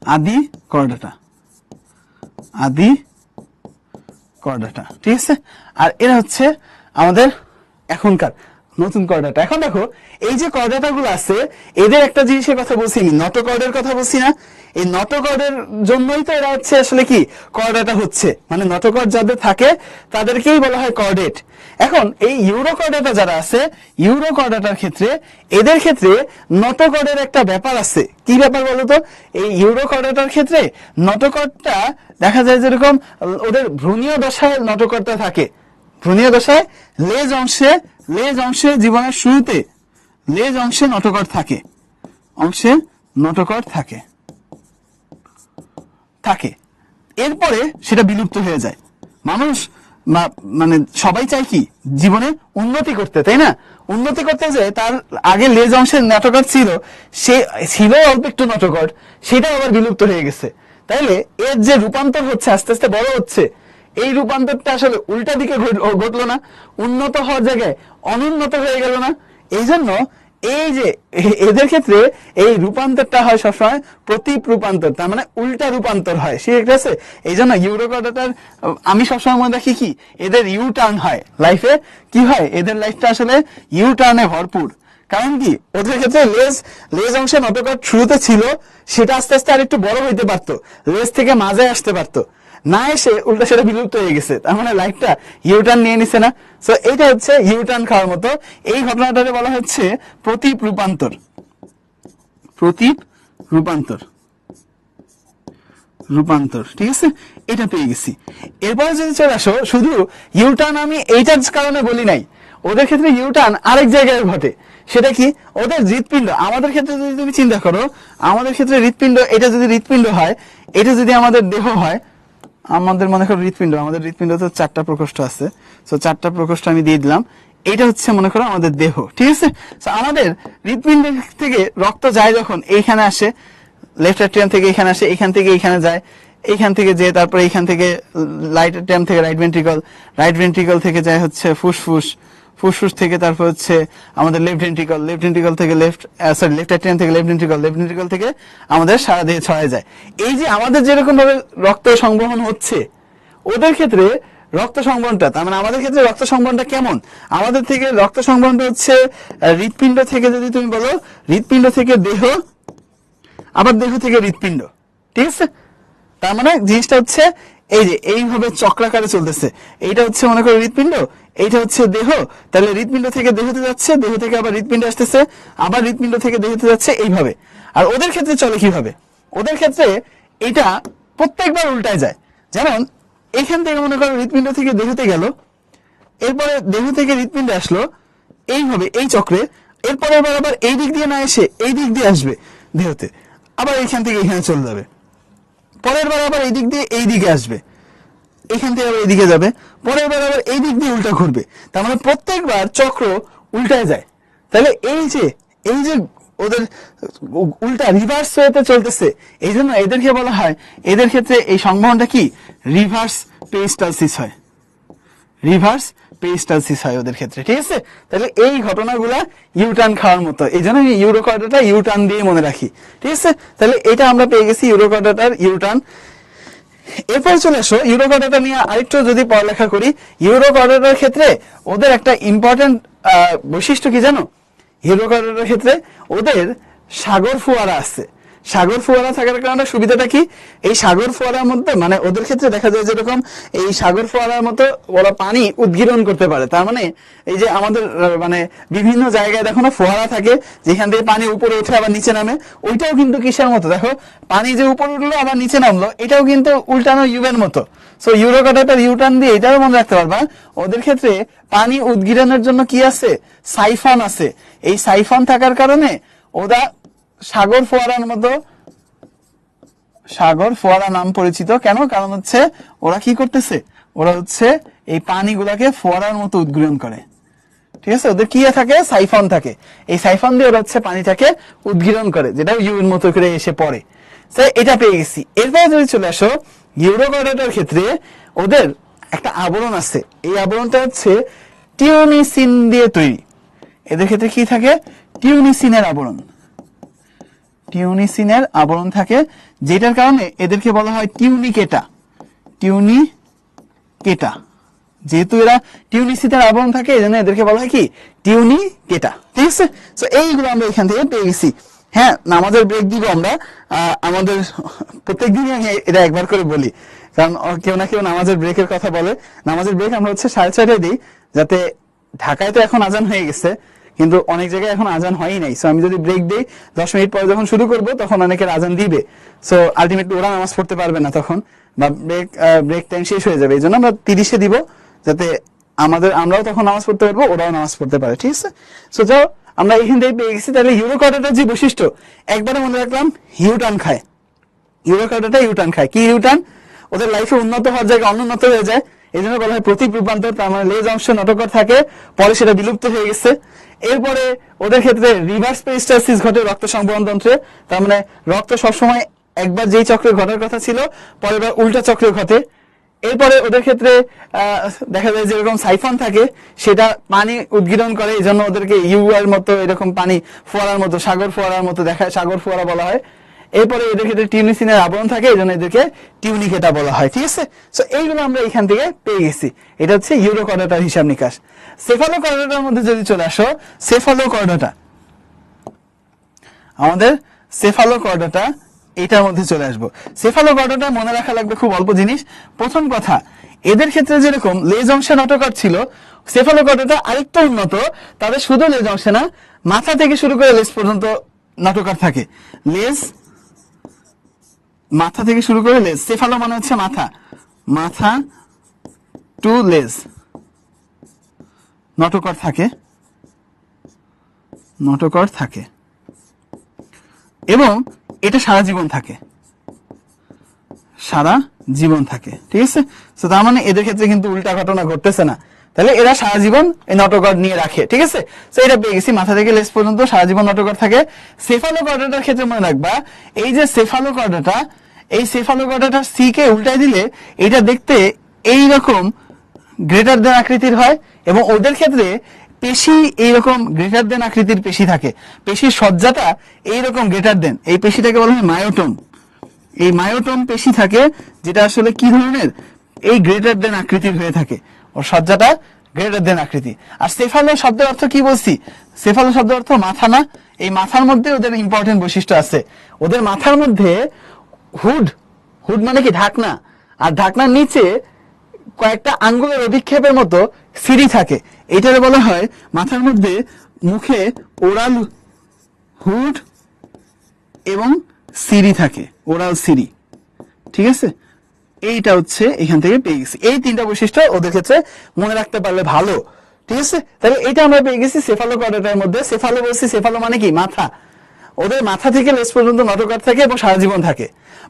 আদি কর্ডাটা, আদি কর্ডাটা, ঠিক আছে। আর এরা হচ্ছে আমাদের এখনকার নতুন কর্ডাটা। এখন দেখো এই যে কর্ডাটা গুলো আছে, এদের একটা জিনিসের কথা বলছি, নটোকর্ডের কথা বলছি না? এই নটোকর্ডের জন্যই তো এরা হচ্ছে আসলে কি কর্ডাটা হচ্ছে, মানে নটোকর্ড যাদের থাকে তাদেরকেই বলা হয় কর্ডেট। এখন এই ইউরোকর্ডাটা যারা আছে, ইউরোকর্ডাটার ক্ষেত্রে এদের ক্ষেত্রে নটোকর্ডের একটা ব্যাপার আছে। কি ব্যাপার বলতো? এই ইউরোকর্ডাটার ক্ষেত্রে নটোকর্ডটা দেখা যায় যেরকম ওদের ভ্রূণীয় দশায় নটোকর্ডটা থাকে, ভ্রূণীয় দশায় লেজ অংশে জীবনের শুরুতে লেজ অংশে নটোকর্ড থাকে, অংশে নটোকর্ড থাকে, এরপরে সেটা বিলুপ্ত হয়ে যায়। মানুষ মানে সবাই চায় কি জীবনে উন্নতি করতে, তাই না? উন্নতি করতে যে তার আগে লেজ অংশের নটোকর্ড ছিল, সে ছিল অল্প একটু নটোকর্ড, সেটা আবার বিলুপ্ত হয়ে গেছে। তাইলে এর যে রূপান্তর হচ্ছে আস্তে আস্তে বড় হচ্ছে, এই রূপান্তরটা আসলে উল্টা দিকে ঘটলো না, উন্নত হওয়ার জায়গায় অনুন্নত হয়ে গেল না? এই জন্য এই যে এদের ক্ষেত্রে এই রূপান্তরটা হয় সবসময় প্রতীপ রূপান্তর, তার মানে উল্টা রূপান্তর হয়, ঠিক আছে। এই জন্য ইউরোকর্ডাটার আমি সবসময় মনে রাখি কি, এদের ইউ টার্ন হয় লাইফে। কি হয়? এদের লাইফটা আসলে ইউ টার্নে ভরপুর। কারণ কি, ওদের ক্ষেত্রে লেজ অংশে নটোকর্ড শুরুতে ছিল, সেটা আস্তে আস্তে আর একটু বড় হইতে পারতো, লেজ থেকে মাঝে আসতে পারতো, না এসে উল্টা সেটা বিলুপ্ত হয়ে গেছে। তার মানে লাইফটা ইউটার্ন নিয়ে নিছে না? সো এইটা হচ্ছে ইউটার্ন খাওয়ার মতো। এই ঘটনাটাকে বলা হচ্ছে প্রতীপ রূপান্তর, প্রতীপ রূপান্তর, ঠিক আছে। এটা পেয়ে গেছি। এরপরে যদি চলে আসো, শুধু ইউটার্ন আমি এইটার কারণে বলি নাই, ওদের ক্ষেত্রে ইউটার্ন আরেক জায়গায় ঘটে। সেটা কি? ওদের হৃৎপিণ্ড। আমাদের ক্ষেত্রে যদি তুমি চিন্তা করো, আমাদের ক্ষেত্রে হৃৎপিণ্ড, এটা যদি হৃৎপিণ্ড হয়, এটা যদি আমাদের দেহ হয়, আমাদের মনে করো হৃৎপিণ্ড, আমাদের হৃৎপিণ্ড তো 4টা প্রকোষ্ঠ আছে, তো 4টা প্রকোষ্ঠ আমি দিয়ে দিলাম। এটা হচ্ছে মনে করো আমাদের দেহ, ঠিক আছে। তো আমাদের হৃৎপিণ্ড থেকে রক্ত যায় যখন এইখানে আসে, লেফট অ্যাট্রিয়াম থেকে এখানে আসে, এখান থেকে এইখানে যায়, এইখান থেকে যে তারপরে এইখান থেকে রাইট অ্যাট্রিয়াম থেকে রাইট ভেন্ট্রিকল থেকে যায় হচ্ছে ফুসফুস থেকে তারপর হচ্ছে আমাদের লেফট ভেন্ট্রিকল থেকে লেফট অ্যাট্রিয়াম থেকে লেফট ভেন্ট্রিকল থেকে আমাদের সারা দেহে ছড়ায় যায়। এই যে আমাদের যেরকম ভাবে রক্ত সংবহন হচ্ছে, ওদের ক্ষেত্রে রক্ত সংবহনটা, তার মানে আমাদের ক্ষেত্রে রক্ত সংবহনটা কেমন? আমাদের থেকে রক্ত সংবহনটা হচ্ছে হৃৎপিণ্ড থেকে, যদি তুমি বলো হৃৎপিণ্ড থেকে দেহ, আবার দেহ থেকে হৃৎপিণ্ড, ঠিক আছে। তার মানে জিনিসটা হচ্ছে এই যে এইভাবে চক্রাকারে চলতেছে। এইটা হচ্ছে মনে করো হৃৎপিণ্ড, এইটা হচ্ছে দেহ। তাহলে হৃৎপিণ্ড থেকে দেহতে যাচ্ছে, দেহ থেকে আবার হৃৎপিণ্ডে আসতেছে, আবার হৃৎপিণ্ড থেকে দেহতে যাচ্ছে, এইভাবে। আর ওদের ক্ষেত্রে চলে কিভাবে? ওদের ক্ষেত্রে এটা প্রত্যেকবার উল্টায় যায়। যেমন এখান থেকে মনে করো হৃৎপিণ্ড থেকে দেহতে গেল, এরপরে দেহ থেকে হৃৎপিণ্ডে আসলো, এইভাবে এই চক্রে। এরপরে আবার এই দিক দিয়ে না এসে এই দিক দিয়ে আসবে দেহতে, আবার এখান থেকে এখানে চলে যাবে, পরের বার আবার এই দিক দিয়ে এই দিকে আসবে, এখান থেকে আবার এইদিকে যাবে, পরের বার আবার এই দিক দিয়ে উল্টা ঘুরবে। তার মানে প্রত্যেকবার চক্র উল্টায় যায়। তাহলে এই যে ওদের উল্টা রিভার্স ওয়েতে চলতেছে, এই জন্য এদেরকে বলা হয়, এদের ক্ষেত্রে এই সংবহনটা কি রিভার্স পেরিস্টালসিস হয়, রিভার্স পেরিস্টালসিস হয় ওদের ক্ষেত্রে, ঠিক আছে। তাহলে এই ঘটনাগুলা ইউটার্ন খাওয়ার মতো, এই জন্য ইউরোকর্ডাটা ইউটার্ন দিয়ে মনে রাখি, ঠিক আছে। তাহলে এটা আমরা পেয়ে গেছি ইউরোকর্ডাটার ইউটার্ন। এরপরে চলে আসো ইউরোকর্ডাটা নিয়ে আরেকটু যদি পড়ালেখা করি। ইউরোকর্ডাটার ক্ষেত্রে ওদের একটা ইম্পর্টেন্ট বৈশিষ্ট্য কি জানো? ইউরোকর্ডাটার ক্ষেত্রে ওদের সাগর ফোয়ারা আছে। সাগর ফোয়ারা থাকার কারণে সুবিধাটা কি? এই সাগর ফোয়ারার মধ্যে মানে ওদের ক্ষেত্রে দেখা যায় যেরকম এই সাগর ফোয়ারার মতো ওরা পানি উদ্গীরণ করতে পারে। তার মানে এই যে আমাদের মানে বিভিন্ন জায়গায় দেখো না ফোয়ারা থাকে, যেখান থেকে পানি উপরে উঠে আবার নিচে নামে, ওইটাও কিন্তু কিসের মতো? দেখো পানি যে উপরে উঠলো আবার নিচে নামলো, এটাও কিন্তু উল্টানো ইউবের মতো। সো ইউরোকর্ডাটার ইউটার্ন দিয়ে এটাও মনে রাখতে পারবা, ওদের ক্ষেত্রে পানি উদ্গীরণের জন্য কি আছে? সাইফন আছে। এই সাইফন থাকার কারণে ওরা সাগর ফোয়ারার মতো, সাগর ফোয়ারা নাম পরিচিত কেন? কারণ হচ্ছে ওরা কি করতেছে, ওরা হচ্ছে এই পানিগুলাকে ফোয়ারার মতো উদ্গীরণ করে, ঠিক আছে। ওদের কি থাকে? সাইফন থাকে। এই সাইফন দিয়ে ওরা হচ্ছে পানিটাকে উদ্গীরণ করে, যেটা ইউ এর মতো করে এসে পড়ে। স্যার এটা পেয়ে গেছি। এরপরে যদি চলে আসো ইউরোকর্ডাটার ক্ষেত্রে, ওদের একটা আবরণ আছে, এই আবরণটা হচ্ছে টিউনিসিন দিয়ে তৈরি। এদের ক্ষেত্রে কি থাকে? টিউনিসিনের আবরণ, টিউনিসিনের আবরণ থাকে, যেটার কারণে এদেরকে বলা হয় টিউনিকেটা। টিউনিকেটা, যেহেতু এরা টিউনিসিনের আবরণ থাকে এই জন্য এদেরকে বলা হয় কি? টিউনিকেটা। ঠিক আছে, তো এইগুলো আমরা এখান থেকে পেয়ে গেছি। হ্যাঁ, নামাজের ব্রেক দিব আমরা, আমাদের প্রত্যেকদিনই আমি এটা একবার করে বলি, কারণ কেউ না কেউ নামাজের ব্রেকের কথা বলে। নামাজের ব্রেক আমরা হচ্ছে 6:30টায় দিই, যাতে ঢাকায় তো এখন আজান হয়ে গেছে, কিন্তু অনেক জায়গায় এখন আজান হয়ই নাই। সো আমি যদি ব্রেক দিই 10 মিনিট পরে যখন শুরু করব তখন অনেকের আজান দিবে, সো আলটিমেটলি ওরা নামাজ পড়তে পারবে না তখন, বা ব্রেক টাইম শেষ হয়ে যাবে। এই জন্য আমরা 30-এ দিব, যাতে আমরাও তখন নামাজ পড়তে পারবো, ওরাও নামাজ পড়তে পারে। ঠিক আছে, সো যাও আমরা এখান থেকে পেয়ে গেছি। তাহলে ইউরোকর্ডাটার যে বৈশিষ্ট্য, একবারে মনে রাখলাম, ইউটার্ন খায়। ইউরোকর্ডাটা ইউটার্ন খায়। কি ইউটার্ন? ওদের লাইফে উন্নত হওয়ার জায়গায় অনুন্নত হয়ে যায়, এই জন্য বলা হয় প্রতীক রূপান্তর। তার মানে লেজ অংশ নটকর থাকে, পরে সেটা বিলুপ্ত হয়ে গেছে। এরপরে ওদের ক্ষেত্রে রিভার্স পেরিস্টালসিস ঘটে রক্ত সংবহন তন্ত্রে, তার মানে রক্ত সবসময় একবার যেই চক্রে ঘটার কথা ছিল পরের বার উল্টা চক্রে ঘটে। এরপরে ওদের ক্ষেত্রে দেখা যায় যেরকম সাইফন থাকে, সেটা পানি উদ্গীরণ করে, এই জন্য ওদেরকে ইউ এর মতো এরকম পানি ফোয়ারার মতো, সাগর ফোয়ারার মতো দেখায়, সাগর ফোয়ারা বলা হয়। এরপরে এদের ক্ষেত্রে টিউনিসিনের আবরণ থাকে, এই জন্য এদেরকে টিউনিকেটা বলা হয়। ঠিক আছে, সো এইগুলো আমরা এখান থেকে পেয়ে গেছি। এটা হচ্ছে ইউরোকর্ডাটার হিসাব নিকাশ। সেফালোকর্ডাটার মধ্যে যদি চলে আসো, সেফালোকর্ডাটা, আমাদের সেফালোকর্ডাটা এটার মধ্যে চলে আসবো। সেফালোকর্ডাটা মনে রাখা লাগবে খুব অল্প জিনিস। প্রথম কথা, এদের ক্ষেত্রে যেরকম লেজ অংশে নটকট ছিল, সেফালোকর্ডাটা আরেকটু উন্নত। তাদের শুধু লেজ অংশে না, মাথা থেকে শুরু করে লেজ পর্যন্ত নটকট থাকে। লেজ, মাথা থেকে শুরু করে লেজ, সেফালো মানে হচ্ছে মাথা, মাথা টু লেজ নটকট থাকে, নটকট থাকে, এবং এটা সারা জীবন থাকে, সারা জীবন থাকে। ঠিক আছে, তো তার মানে এদের ক্ষেত্রে কিন্তু উল্টা ঘটনা ঘটতেছে না, তাহলে এরা সারা জীবন এই নটকট নিয়ে রাখে। ঠিক আছে, তো এটা পেয়ে গেছি, মাথা থেকে লেজ পর্যন্ত সারা জীবন নটকট থাকে। সেফালোকর্ডাটার ক্ষেত্রে মনে রাখবা, এই যে সেফালোকর্ডাটা, এই সেফালোকর্ডাটার সি কে উল্টাই দিলে এটা দেখতে এইরকম গ্রেটার দেন আকৃতির হয়, এবং ওদের ক্ষেত্রে পেশি এইরকম গ্রেটার দেন আকৃতির পেশি থাকে। পেশির সজ্জাটা এইরকম গ্রেটার দেন, এই পেশিটাকে বলা হয় মায়োটোম। এই মায়োটোম পেশি থাকে, যেটা আসলে কি ধরনের? এই গ্রেটার দেন আকৃতির হয়ে থাকে, ওর সজ্জাটা গ্রেটার দেন আকৃতি। আর সেফালো শব্দের অর্থ কি বলছি? সেফালো শব্দের অর্থ মাথা না? এই মাথার মধ্যে ওদের ইম্পর্টেন্ট বৈশিষ্ট্য আছে। ওদের মাথার মধ্যে হুড, হুড মানে কি? ঢাকনা। আর ঢাকনার নিচে কয়েকটা আঙ্গুলের অভিক্ষেপের মতো সিঁড়ি থাকে, এটারে বলা হয় মাথার মধ্যে মুখে ওরাল হুড এবং সিঁড়ি থাকে, ওরাল সিঁড়ি। ঠিক আছে, এইটা হচ্ছে এখান থেকে পেয়ে গেছি। এই তিনটা বৈশিষ্ট্য ওদের ক্ষেত্রে মনে রাখতে পারলে ভালো। ঠিক আছে, তাহলে এটা আমরা পেয়ে গেছি সেফালোকর্ডাটার মধ্যে। সেফালো বলছি, সেফালো মানে কি? মাথা। ওদের মাথা থেকে লেজ পর্যন্ত নটকট থাকে এবং সারা জীবন থাকে।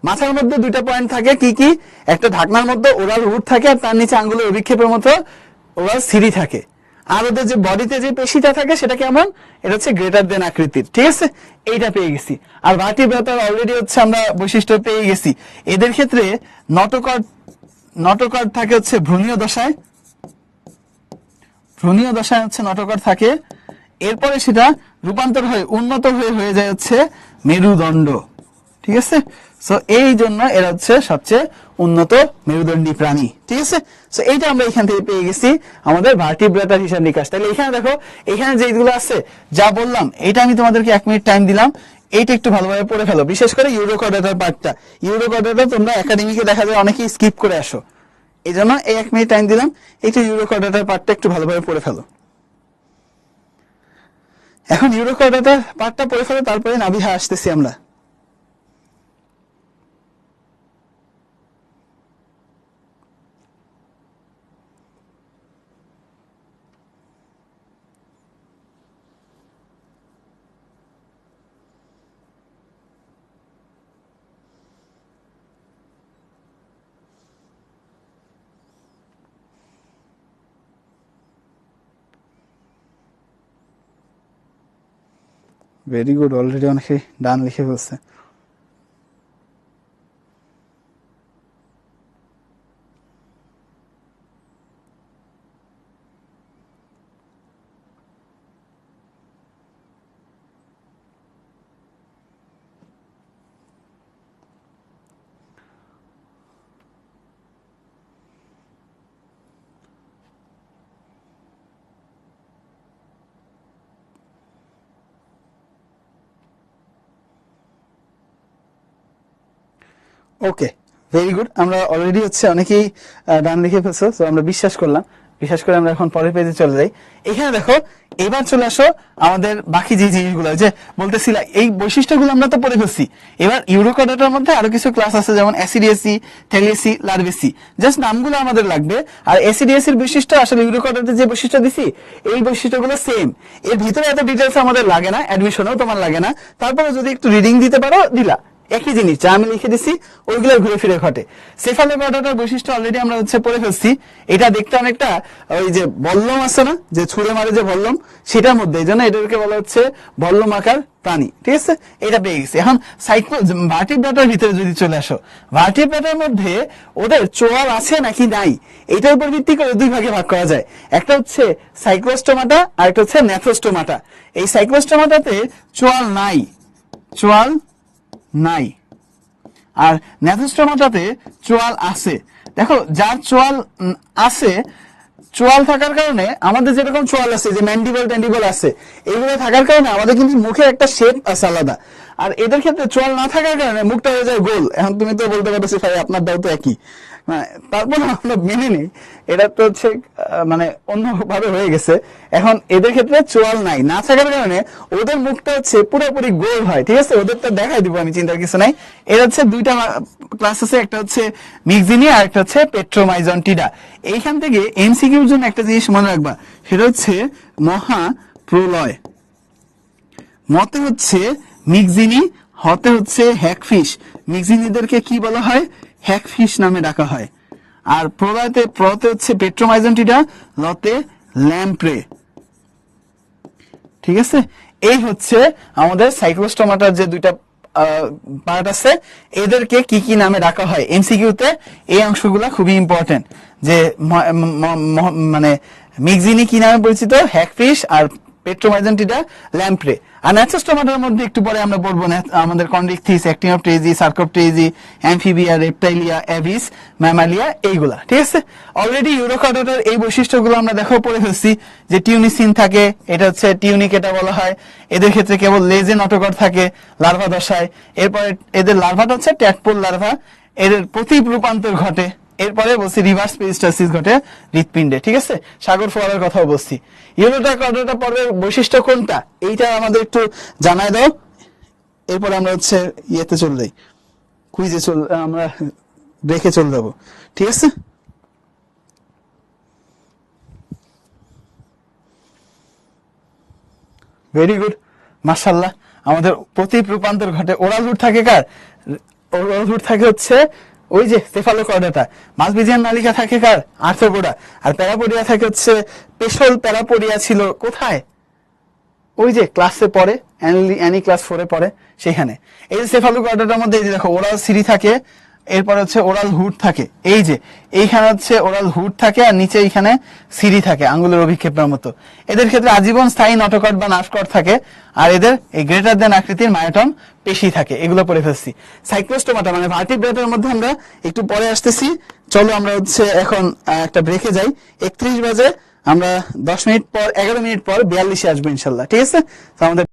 মাথার মধ্যে দুইটা পয়েন্ট থাকে, কি কি? একটা ঢাকনার মধ্যে ওরাল রুট থাকে, আর তার নিচে আঙ্গুলের অভিক্ষেপের মতো ওরাল সিঁড়ি থাকে। আর ওদের যে বডিতে যে পেশিটা থাকে সেটা কেমন? এটা হচ্ছে গ্রেটার দেন আকৃতির। ঠিক আছে, এইটা পেয়ে গেছি। আর ভার্টিব্রাটার অলরেডি হচ্ছে আমরা বৈশিষ্ট্য পেয়ে গেছি। এদের ক্ষেত্রে নটকট, নটকট থাকে হচ্ছে ভ্রূণীয় দশায়, ভ্রূণীয় দশায় হচ্ছে নটকট থাকে। এরপরে সেটা রূপান্তর হয়ে উন্নত হয়ে যায় হচ্ছে মেরুদণ্ড। ঠিক আছে, সো এই জন্য এরা হচ্ছে সবচেয়ে উন্নত মেরুদণ্ডী প্রাণী। ঠিক আছে, সো এইটা আমরা এখান থেকে পেয়ে গেছি আমাদের ভার্টিব্রাটার হিসাব নিকাশ। তাহলে এখানে দেখো, এখানে যেগুলো আছে যা বললাম, এটা আমি তোমাদেরকে 1 মিনিট টাইম দিলাম, এইটা একটু ভালোভাবে পড়ে ফেলো, বিশেষ করে ইউরোকর্ডাটার পার্টটা। ইউরোকর্ডাটা তোমরা একাডেমিকে দেখা যায় অনেকেই স্কিপ করে আসো, এই জন্য এই 1 মিনিট টাইম দিলাম, একটু ইউরোকর্ডাটার পার্টটা একটু ভালোভাবে পড়ে ফেলো। এখন ইউরোকর্ডাটার পার্টটা পড়ে ফেলো, তারপরে নাভিহা আসতেছি আমরা। ভেরি গুড, অলরেডি অনেকে ডান লিখে ফেলছে। ওকে, ভেরি গুড। আমরা অলরেডি হচ্ছে অনেকেই ডান লিখে ফেলছো, তো আমরা বিশ্বাস করলাম। বিশ্বাস করে আমরা এখন পরের পেজে চলে যাই। এখানে দেখো, এবার চলে আসো আমাদের বাকি যে জিনিসগুলো, যে বলতেছিলাম এই বৈশিষ্ট্যগুলো আমরা তো পড়ে ফেলছি। এবার ইউরোকডাটার মধ্যে আরো কিছু ক্লাস আছে, যেমন অ্যাসিডিএসি, টেলিএসি, লার্ভেসি। জাস্ট নামগুলো আমাদের লাগবে। আর অ্যাসিডিএসির বৈশিষ্ট্য আসলে ইউরোকডাটাতে যে বৈশিষ্ট্য দিছি, এই বৈশিষ্ট্যগুলো সেম। এর ভিতরে এত ডিটেলস আমাদের লাগে না, অ্যাডমিশনেও তোমার লাগে না। তারপরে যদি একটু রিডিং দিতে পারো, দিলা। একই জিনিস যা আমি লিখে দিছি ওইগুলো ঘুরে ফিরে ঘটে। সেফালোপডাটার বৈশিষ্ট্য অলরেডি আমরা হচ্ছে পড়ে ফেলছি। এটা দেখতে অনেকটা ওই যে বল্লম আছে না, যে ছুঁড়ে মারে যে বল্লম, সেটার মধ্যে, এই জন্য এটাকে বলা হচ্ছে বল্লম আকার প্রাণী। ঠিক আছে, এটা পেয়ে গেছি। এখন ভার্টিব্রাটার ভিতরে যদি চলে আসো, ভার্টিব্রাটার মধ্যে ওদের চোয়াল আছে নাকি নাই, এটার উপর ভিত্তি করে দুই ভাগে ভাগ করা যায়। একটা হচ্ছে সাইক্লোস্টোমাটা আর একটা হচ্ছে নেথ্রোস্টোমাটা। এই সাইক্লোস্টোমাটাতে চোয়াল নাই, চোয়াল নাই। আর নেথোস্টোমাটাতে চোয়াল আছে। দেখো, যার চোয়াল আছে, চোয়াল থাকার কারণে আমাদের যেরকম চোয়াল আছে, যে ম্যান্ডিবল ট্যান্ডিবল আছে, এগুলো থাকার কারণে আমাদের কিন্তু মুখে একটা শেপ আছে আলাদা। আর এদের ক্ষেত্রে চোয়াল না থাকার কারণে মুখটা হয়ে যায় গোল। এখন তুমি তো বলতে পারো ভাই আপনার দাও তো একই, তারপর আমরা মেনে নিই এটা তো হচ্ছে মানে অন্যভাবে হয়ে গেছে। এখন এদের ক্ষেত্রে চোয়াল নাই, না থাকার কারণে ওদের মুখটা হচ্ছে পুরোপুরি গোল হয়। ঠিক আছে, ওদেরটা দেখাই দিব আমি, চিন্তার কিছু নাই। এর হচ্ছে দুইটা ক্লাস আছে, একটা হচ্ছে মিক্সিনিয়া আর একটা হচ্ছে পেট্রোমাইজন্টিডা। এইখান থেকে এমসিকিউর জন্য একটা জিনিস মনে রাখবা, সেটা হচ্ছে মহা প্রলয়। মতে হচ্ছে মিক্সিনি, হতে হচ্ছে হ্যাকফিশ। মিক্সিনিদেরকে কি বলা হয়? হ্যাকফিশ নামে ডাকা হয়। আর প্রলয়তে, প্রতে হচ্ছে পেট্রোমাইজন্টিডা, লতে ল্যাম্প্রে। ঠিক আছে, এই হচ্ছে আমাদের সাইক্লোস্টোমাটার যে দুইটা পার্ট আছে, এদেরকে কি কি নামে ডাকা হয় এমসিকিউতে। এই অংশগুলা খুবই ইম্পর্টেন্ট, যে মানে মিক্সিনি কি নামে পরিচিত, হ্যাকফিশ, আর পেট্রোমাইজেন্টিটা ল্যাম্প্রে। আর ন্যাচোস্টোমাটার মধ্যে একটু পরে আমরা পড়বো আমাদের কন্ড্রিকথিস, অ্যাক্টিনোপ্টেজি, সার্কোপ্টেজি, অ্যামফিবিয়া, রেপটাইলিয়া, অ্যাভিস, ম্যামালিয়া, এইগুলা। ঠিক আছে, অলরেডি ইউরোকডাটার এই বৈশিষ্ট্যগুলো আমরা দেখো পড়ে ফেলছি, যে টিউনিসিন থাকে, এটা হচ্ছে টিউনিক এটা বলা হয়। এদের ক্ষেত্রে কেবল লেজে নটকট থাকে লার্ভা দশায়। এরপরে এদের লার্ভাটা হচ্ছে ট্যাডপোল লার্ভা, এদের প্রতি রূপান্তর ঘটে। এরপরে বলছি রিভার্স পেরিস্টালসিস ঘটে হৃৎপিণ্ডে। ঠিক আছে, সাগর ফোয়ারার কথাও বলছি। ইউরোকডাটা পর্বের বৈশিষ্ট্য কোনটা, এইটা আমাদের একটু জানায় দাও। এরপরে আমরা হচ্ছে ইয়েতে চলে যাই, কুইজে আমরা ব্রেকে চলে যাবো। ঠিক আছে, ভেরি গুড, মাশাআল্লাহ। আমাদের প্রতি রূপান্তর ঘটে। ওরাল রুট থাকে কার? ওরাল রুট থাকে হচ্ছে ওই যে সেফালোকর্ডাটা। মাসবিজিয়ান নালিকা থাকে কার? আর্থ্রোপোডা। আর প্যারাপোডিয়া থাকে হচ্ছে, পেশল প্যারাপোডিয়া ছিল কোথায়? ওই যে ক্লাসে পড়ে, অ্যানি ক্লাস 4-এ পড়ে সেখানে। এই যে সেফালোকর্ডাটার মধ্যে এই যে দেখো ওরাল সিরি থাকে, এরপর হচ্ছে ওরাল হুড থাকে। এই যে এইখানে হচ্ছে ওরাল হুড থাকে, আর নিচে এইখানে সিরি থাকে আঙ্গুলের অভিক্ষেপের মতো। এদের ক্ষেত্রে আজীবন স্থায়ী নটোকট বা নার্ভকট থাকে। আর এদের এই গ্রেটার দেন আকৃতির মায়োটন পেশি থাকে। এগুলো পড়ে ফেলছি। সাইক্লোস্টোমাটা মানে ভার্টিব্রেটের মধ্যে আমরা একটু পরে আসতেছি। চলো আমরা হচ্ছে এখন একটা ব্রেকে যাই। 31 বাজে, আমরা 10 মিনিট পর, 11 মিনিট পর 42-এ আসবো ইনশাল্লাহ। ঠিক আছে, তো আমাদের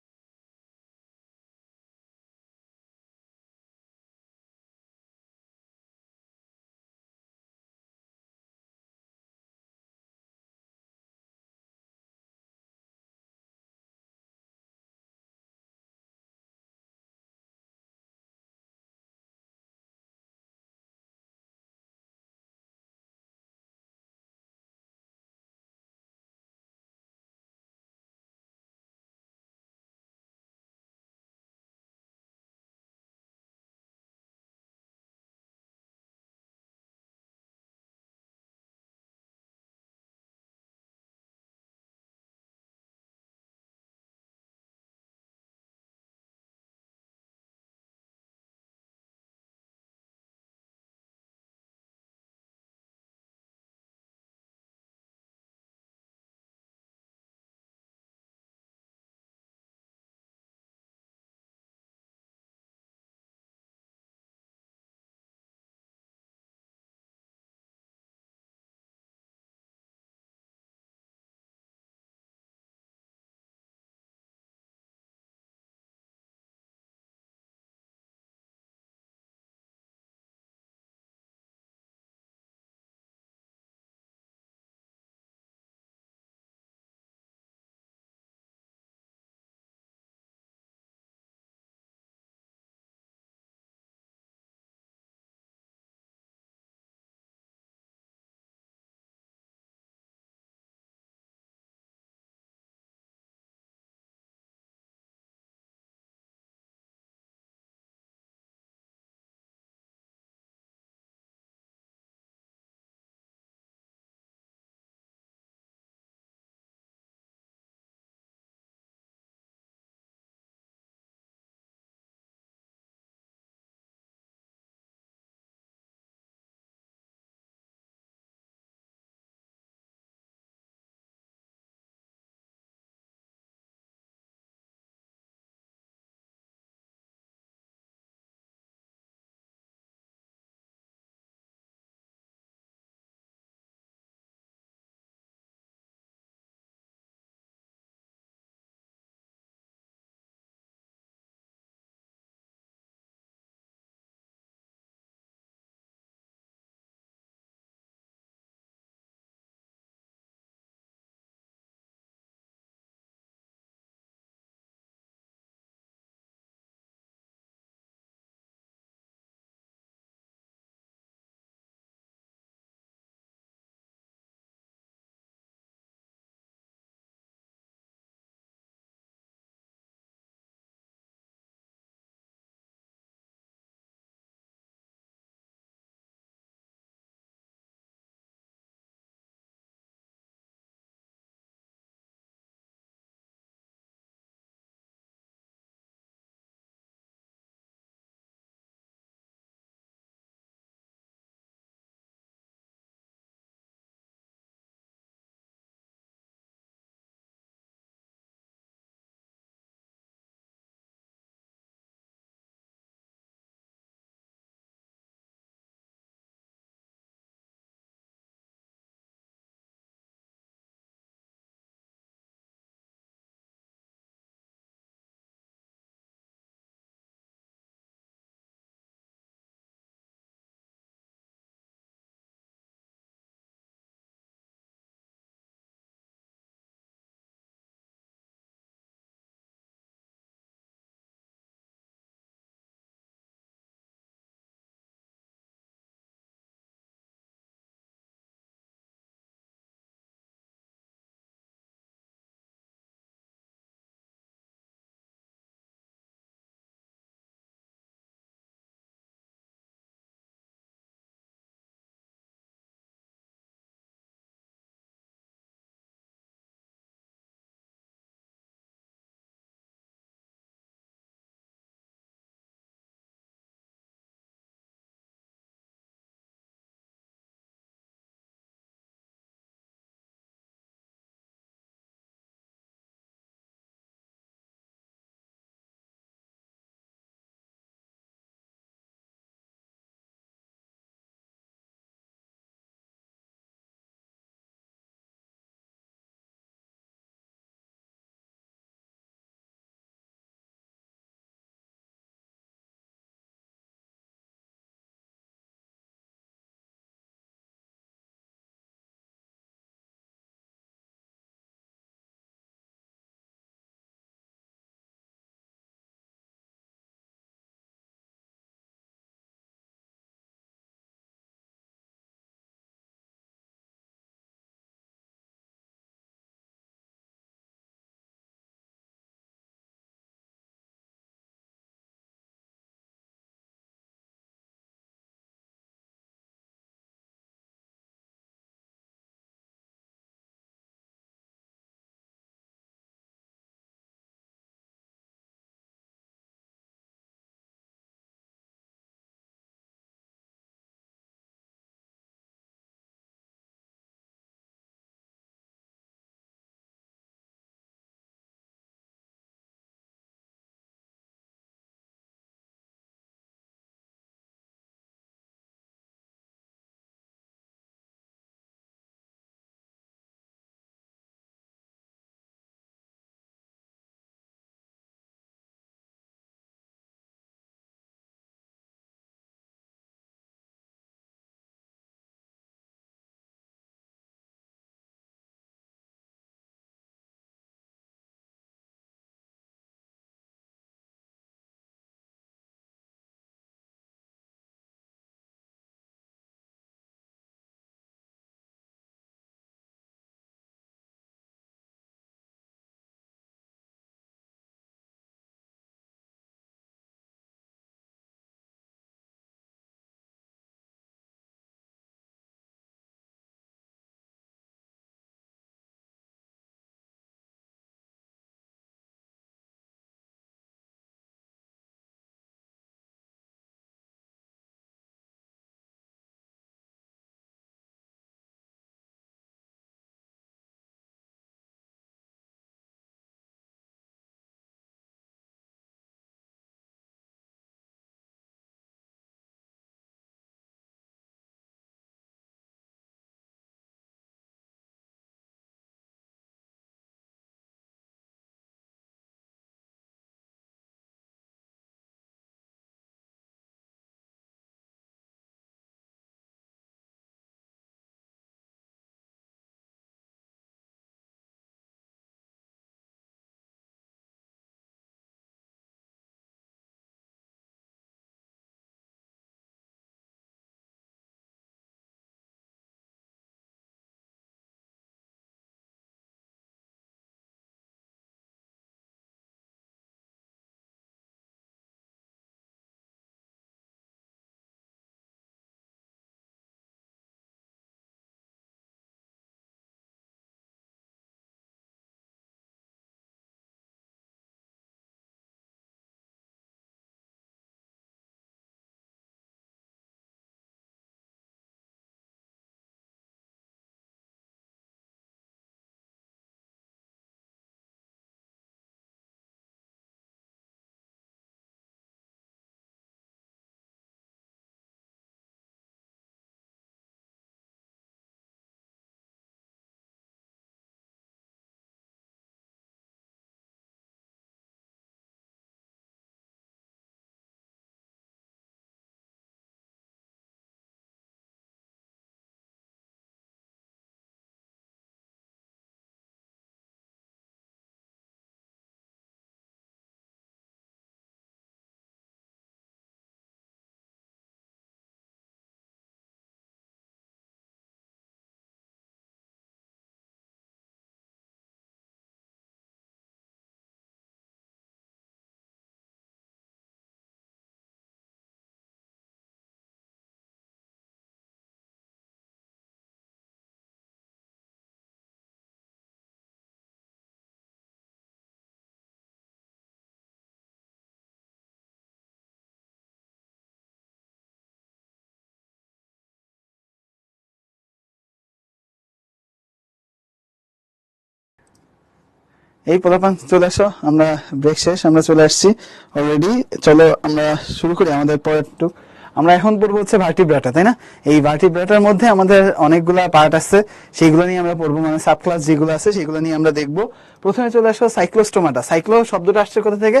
এই পোলাপান চলে আসো, আমরা ব্রেক শেষ, আমরা চলে আসছি অলরেডি। চলো আমরা শুরু করি আমাদের পরের টুক। আমরা এখন পড়বো হচ্ছে ভার্টিব্রাটা, তাই না? এই ভার্টিব্রাটার মধ্যে আমাদের অনেকগুলা পার্ট আছে, সেইগুলো নিয়ে আমরা পড়বো, মানে সাব ক্লাস যেগুলো আছে সেগুলো নিয়ে আমরা দেখবো। প্রথমে চলে আসো সাইক্লোস্টোমাটা। সাইক্লো শব্দটা আসছে কোথা থেকে?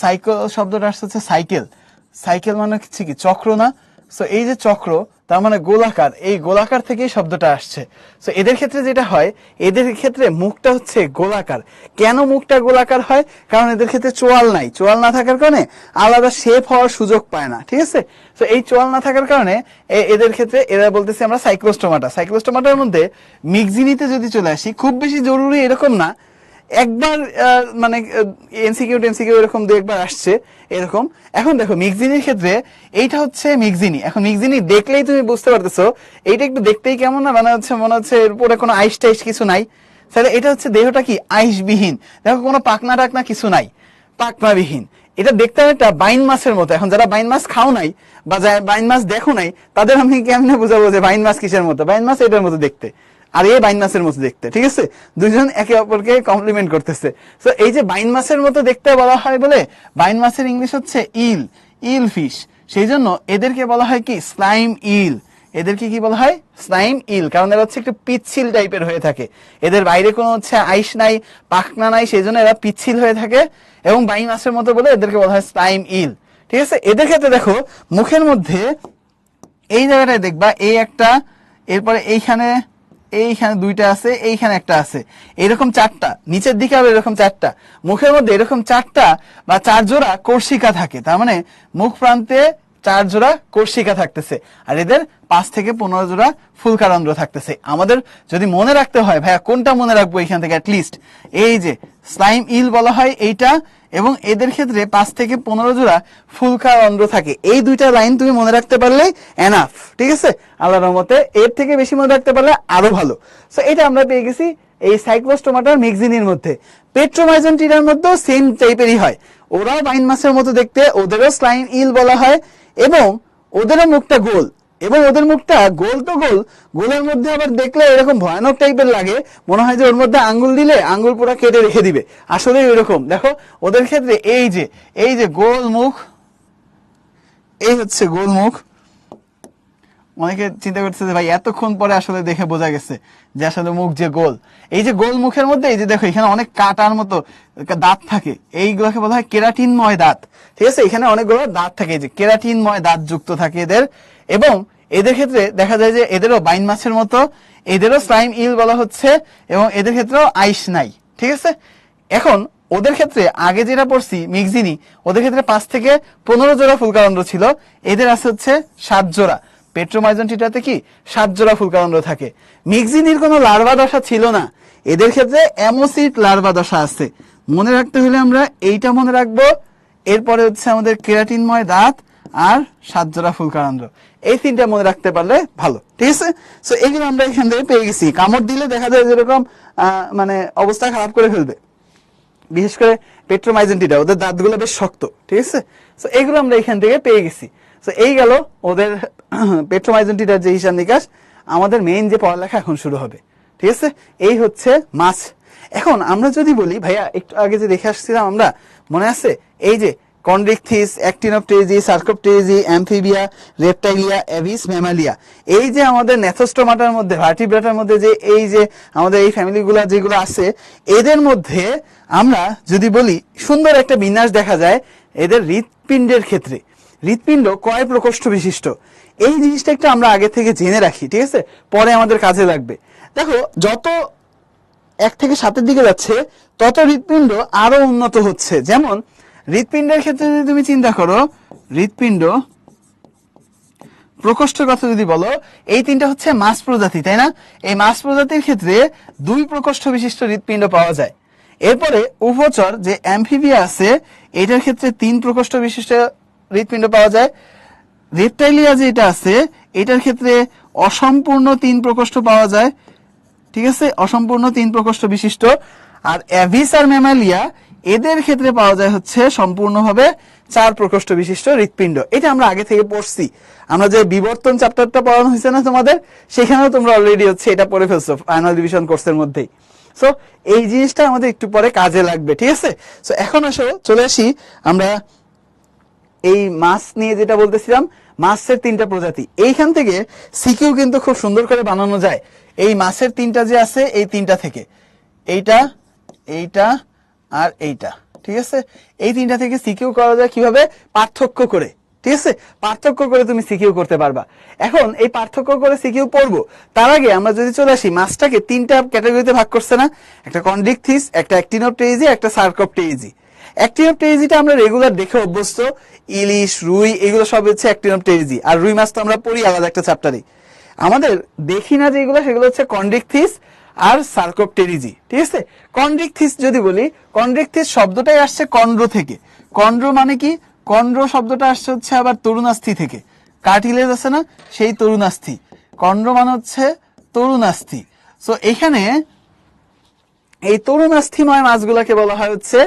সাইক্লো শব্দটা আসছে হচ্ছে সাইকেল। সাইকেল মানে হচ্ছে কি চক্র না? সো এই যে চক্র, তার মানে গোলাকার, এই গোলাকার থেকেই শব্দটা আসছে। সো এদের ক্ষেত্রে যেটা হয়, এদের ক্ষেত্রে মুখটা হচ্ছে গোলাকার। কেন মুখটা গোলাকার হয়? কারণ এদের ক্ষেত্রে চোয়াল নাই। চোয়াল না থাকার কারণে আলাদা শেপ হওয়ার সুযোগ পায় না, ঠিক আছে? তো এই চোয়াল না থাকার কারণে এদের ক্ষেত্রে এরা বলতেছি আমরা সাইক্লোস্টোমাটা। সাইক্লোস্টোমাটার মধ্যে মিক্সিনিতে যদি চলে আসি, খুব বেশি জরুরি এরকম না, একবার মানে এমসিকিউ এরকম দু একবার আসছে এরকম। এখন দেখো মিক্সিনির ক্ষেত্রে এইটা হচ্ছে মিক্সিনি। এখন মিক্সিনি দেখলেই তুমি বুঝতে পারতেছো এইটা একটু দেখতেই কেমন না, মনে হচ্ছে এর উপরে কোনো আইস টাইস কিছু নাই। তাহলে এটা হচ্ছে দেহটা কি আইসবিহীন, দেখো কোনো পাকনা টাকনা কিছু নাই, পাকনাবিহীন। এটা দেখতে একটা বাইন মাছের মতো। এখন যারা বাইন মাছ খাও নাই বা বাইন মাছ দেখো নাই, তাদের আমি কেমনে বোঝাবো যে বাইন মাছ কিসের মতো? বাইন মাছ এটার মতো দেখতে, আর এই বাইন মাছের মতো দেখতে, ঠিক আছে? দুইজন একে অপরকে কমপ্লিমেন্ট করতেছে। তো এই যে বাইন মাছের মতো দেখতে বলা হয় বলে, বাইন মাছের ইংলিশ হচ্ছে ইল, ইল ফিশ। সেই জন্য এদেরকে বলা হয় কি স্লাইম ইল। এদেরকে কি বলা হয়? স্লাইম ইল। কারণ এরা হচ্ছে একটু পিচ্ছিল টাইপের হয়ে থাকে, এদের বাইরে কোনো হচ্ছে আইস নাই, পাখনা নাই, সেই জন্য এরা পিচ্ছিল হয়ে থাকে এবং বাইন মাছের মতো বলে এদেরকে বলা হয় স্লাইম ইল, ঠিক আছে? এদের ক্ষেত্রে দেখো মুখের মধ্যে এই জায়গাটায় দেখবা এই একটা, এরপরে এইখানে দুইটা আছে, এইখানে একটা আছে, এরকম চারটা, নিচের দিকে আবার এরকম চারটা, মুখের মধ্যে এরকম চারটা বা চার জোড়া কোর্সিকা থাকে। তার মানে মুখ প্রান্তে 4 জোড়া কোর্সিকা থাকতেছে, আর এদের 5 থেকে 15 জোড়া ফুলকারন্ধ্র থাকতেছে। আমাদের যদি মনে রাখতে হয় ভাইয়া কোনটা মনে রাখবো এখান থেকে, অ্যাটলিস্ট এই যে স্লাইম ইল বলা হয় এইটা, এবং এদের ক্ষেত্রে 5 থেকে 15 জোড়া ফুলকারন্ধ্র থাকে। এই দুইটা লাইন তুমি মনে রাখতে পারলেই এনাফ, ঠিক আছে? আল্লাহর রহমতে এর থেকে বেশি মনে রাখতে পারলে আরো ভালো। সো এটা আমরা পেয়ে গেছি এই সাইক্লোস্টোমাটার মিক্সিনির মধ্যে। পেট্রোমাইজেন্টিনার মধ্যেও সেম টাইপেরই হয়, ওরাও বাইন মাছের মতো দেখতে, ওদেরও স্লাইম ইল বলা হয়, এবং ওদেরও মুখটা গোল, এবং ওদের মুখটা গোল তো গোল, গোলের মধ্যে আবার দেখলে এরকম ভয়ানক টাইপের লাগে, মনে হয় যে ওর মধ্যে আঙ্গুল দিলে আঙ্গুল পুরো কেটে রেখে দিবে। আসলে এরকম দেখো ওদের ক্ষেত্রে এই যে গোল মুখ, এই হচ্ছে গোল মুখ। অনেকে চিন্তা করতেছে যে ভাই এতক্ষণ পরে আসলে দেখে বোঝা গেছে যে আসলে মুখ যে গোল। এই যে গোল মুখের মধ্যে এই যে দেখো এখানে অনেক কাটার মতো দাঁত থাকে, এইগুলোকে বলা হয় কেরাটিনময় দাঁত, ঠিক আছে? এখানে অনেকগুলো দাঁত থাকে, এই যে কেরাটিনময় দাঁত যুক্ত থাকে এদের। এবং এদের ক্ষেত্রে দেখা যায় যে এদেরও বাইন মাছের মতো, এদেরও স্লাইম ইল বলা হচ্ছে, এবং এদের ক্ষেত্রেও আইস নাই, ঠিক আছে? এখন ওদের ক্ষেত্রে আগে যেটা পড়ছি মিক্সিনি, ওদের ক্ষেত্রে 5 থেকে 15 জোড়া ফুলকারন্ধ্র ছিল, এদের আছে হচ্ছে 7 জোড়া। পেট্রোমাইজেন্টিনাতে কি 7 জোড়া ফুলকারন্ধ্র থাকে। মিক্সিনির কোনো লার্ভা দশা ছিল না, এদের ক্ষেত্রে অ্যামোসিট লার্ভা দশা আছে। মনে রাখতে হলে আমরা এইটা মনে রাখবো। এরপরে হচ্ছে আমাদের কেরাটিনময় দাঁত আর 7 জোড়া ফুলকারন্ধ্র, এই 3টা মনে রাখতে পারলে ভালো, ঠিক আছে? সো এগুলো আমরা এখান থেকে পেয়ে গেছি। কামড় দিলে দেখা যায় যেরকম মানে অবস্থা খারাপ করে ফেলবে, বিশেষ করে পেট্রোমাইজেন্টিনা, ওদের দাঁতগুলো বেশ শক্ত, ঠিক আছে? সো এগুলো আমরা এখান থেকে পেয়ে গেছি। তো এই গেল ওদের পেট্রোমাইজেন্টিনার যে হিসাব নিকাশ। আমাদের মেইন যে পড়ালেখা এখন শুরু হবে, ঠিক আছে? এই হচ্ছে মাছ। এখন আমরা যদি বলি ভাইয়া, একটু আগে যে দেখে আসছিলাম আমরা, মনে আছে এই যে Chondrichthyes, Actinopterygii, Sarcopterygii, Amphibia, Reptilia, Aves, Mammalia, এই যে আমাদের ন্যাথোস্টোমাটার মধ্যে, ভার্টিব্রাটার মধ্যে যে এই যে আমাদের এই ফ্যামিলিগুলো যেগুলো আছে, এদের মধ্যে আমরা যদি বলি সুন্দর একটা বিন্যাস দেখা যায় এদের হৃৎপিণ্ডের ক্ষেত্রে। হৃৎপিণ্ড কয় প্রকোষ্ঠ বিশিষ্ট, এই জিনিসটা একটু আমরা আগে থেকে জেনে রাখি, ঠিক আছে? পরে আমাদের কাজে লাগবে। দেখো যত 1 থেকে 7-এর দিকে যাচ্ছে তত হৃৎপিণ্ড আরো উন্নত হচ্ছে। যেমন হৃৎপিণ্ডের ক্ষেত্রে যদি তুমি চিন্তা করো, হৃৎপিণ্ড প্রকোষ্ঠের কথা যদি বলো, এই 3টা হচ্ছে মাছ প্রজাতি, তাই না? এই মাছ প্রজাতির ক্ষেত্রে 2 প্রকোষ্ঠ বিশিষ্ট হৃৎপিণ্ড পাওয়া যায়। এরপরে উভচর যে অ্যামফিবিয়া আছে, এটার ক্ষেত্রে 3 প্রকোষ্ঠ বিশিষ্ট হৃৎপিণ্ড পাওয়া যায়। রেপটাইলিয়া যেটা আছে, এটার ক্ষেত্রে অসম্পূর্ণ 3 প্রকোষ্ঠ পাওয়া যায়, ঠিক আছে? অসম্পূর্ণ 3 প্রকোষ্ঠ বিশিষ্ট। আর অ্যাভিস আর ম্যামালিয়া, এদের ক্ষেত্রে পাওয়া যায় হচ্ছে সম্পূর্ণভাবে 4 প্রকোষ্ঠ বিশিষ্ট হৃৎপিণ্ড। এটা আমরা আগে থেকে পড়ছি, আমরা যে বিবর্তন চ্যাপ্টারটা পড়ানো হয়েছে না তোমাদের, সেখানেও তোমরা অলরেডি হচ্ছে এটা পড়ে ফেলছো ফাইনাল ডিভিশন কোর্সের মধ্যেই। সো এই জিনিসটা আমাদের একটু পরে কাজে লাগবে, ঠিক আছে। সো এখন আসো চলে আসি আমরা এই মাছ নিয়ে যেটা বলতেছিলাম, মাছের 3টা প্রজাতি। এইখান থেকে সিকিউ কিন্তু খুব সুন্দর করে বানানো যায় এই মাছের 3টা যে আছে এই 3টা থেকে, এইটা, এইটা আর এইটা, ঠিক আছে। এই 3টা থেকে সিকিউ করা যায় কিভাবে, পার্থক্য করে, ঠিক আছে। পার্থক্য করে তুমি সিকিউ করতে পারবা। এখন এই পার্থক্য করে সিকিউ পড়বো, তার আগে আমরা যদি চলে আসি, মাছটাকে 3টা ক্যাটাগরিতে ভাগ করছে না, একটা কন্ড্রিকথিস, একটা অ্যাক্টিনোপটেরিজি, একটা সার্কোপটেরিজি। অ্যাক্টিনোপটেরিজিটা আমরা রেগুলার দেখে অভ্যস্ত, ইলিশ, রুই, এগুলো সব হচ্ছে অ্যাক্টিনোপটেরিজি। আর রুই মাছ তো আমরা পড়ি আলাদা একটা চ্যাপ্টারে। আমাদের দেখি না যেগুলো, সেগুলো হচ্ছে কন্ড্রিকথিস আর সার্কোপটেরিজি, ঠিক আছে। কন্ড্রিকথিস যদি বলি, কন্ড্রিকথিস শব্দটাই আসছে কন্ড্র থেকে। কন্ড্র মানে কি, কন্ড্র শব্দটা আসছে হচ্ছে আবার তরুণাস্থি থেকে, কার্টিলেজ আছে না, সেই তরুণাস্থি। কন্ড্র মানে হচ্ছে তরুণাস্থি। সো এখানে এই তরুণাস্থিময় মাছগুলোকে বলা হয় হচ্ছে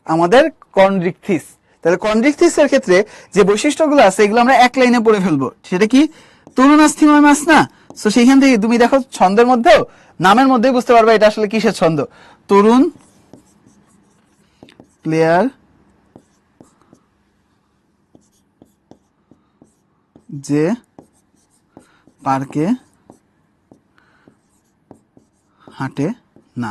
আমাদের কন্ড্রিকথিস। তাহলে কন্ড্রিকথিসের ক্ষেত্রে যে বৈশিষ্ট্যগুলো আছে এগুলো আমরা এক লাইনে পড়ে ফেলবো। সেটা কি, তরুণাস্থিময় মাছ না। সো সেখান থেকে তুমি দেখো ছন্দের মধ্যেও, নামের মধ্যেই বুঝতে পারবে এটা আসলে কিসের ছন্দ। তরুণ প্লেয়ার যে পার্কে হাঁটে না,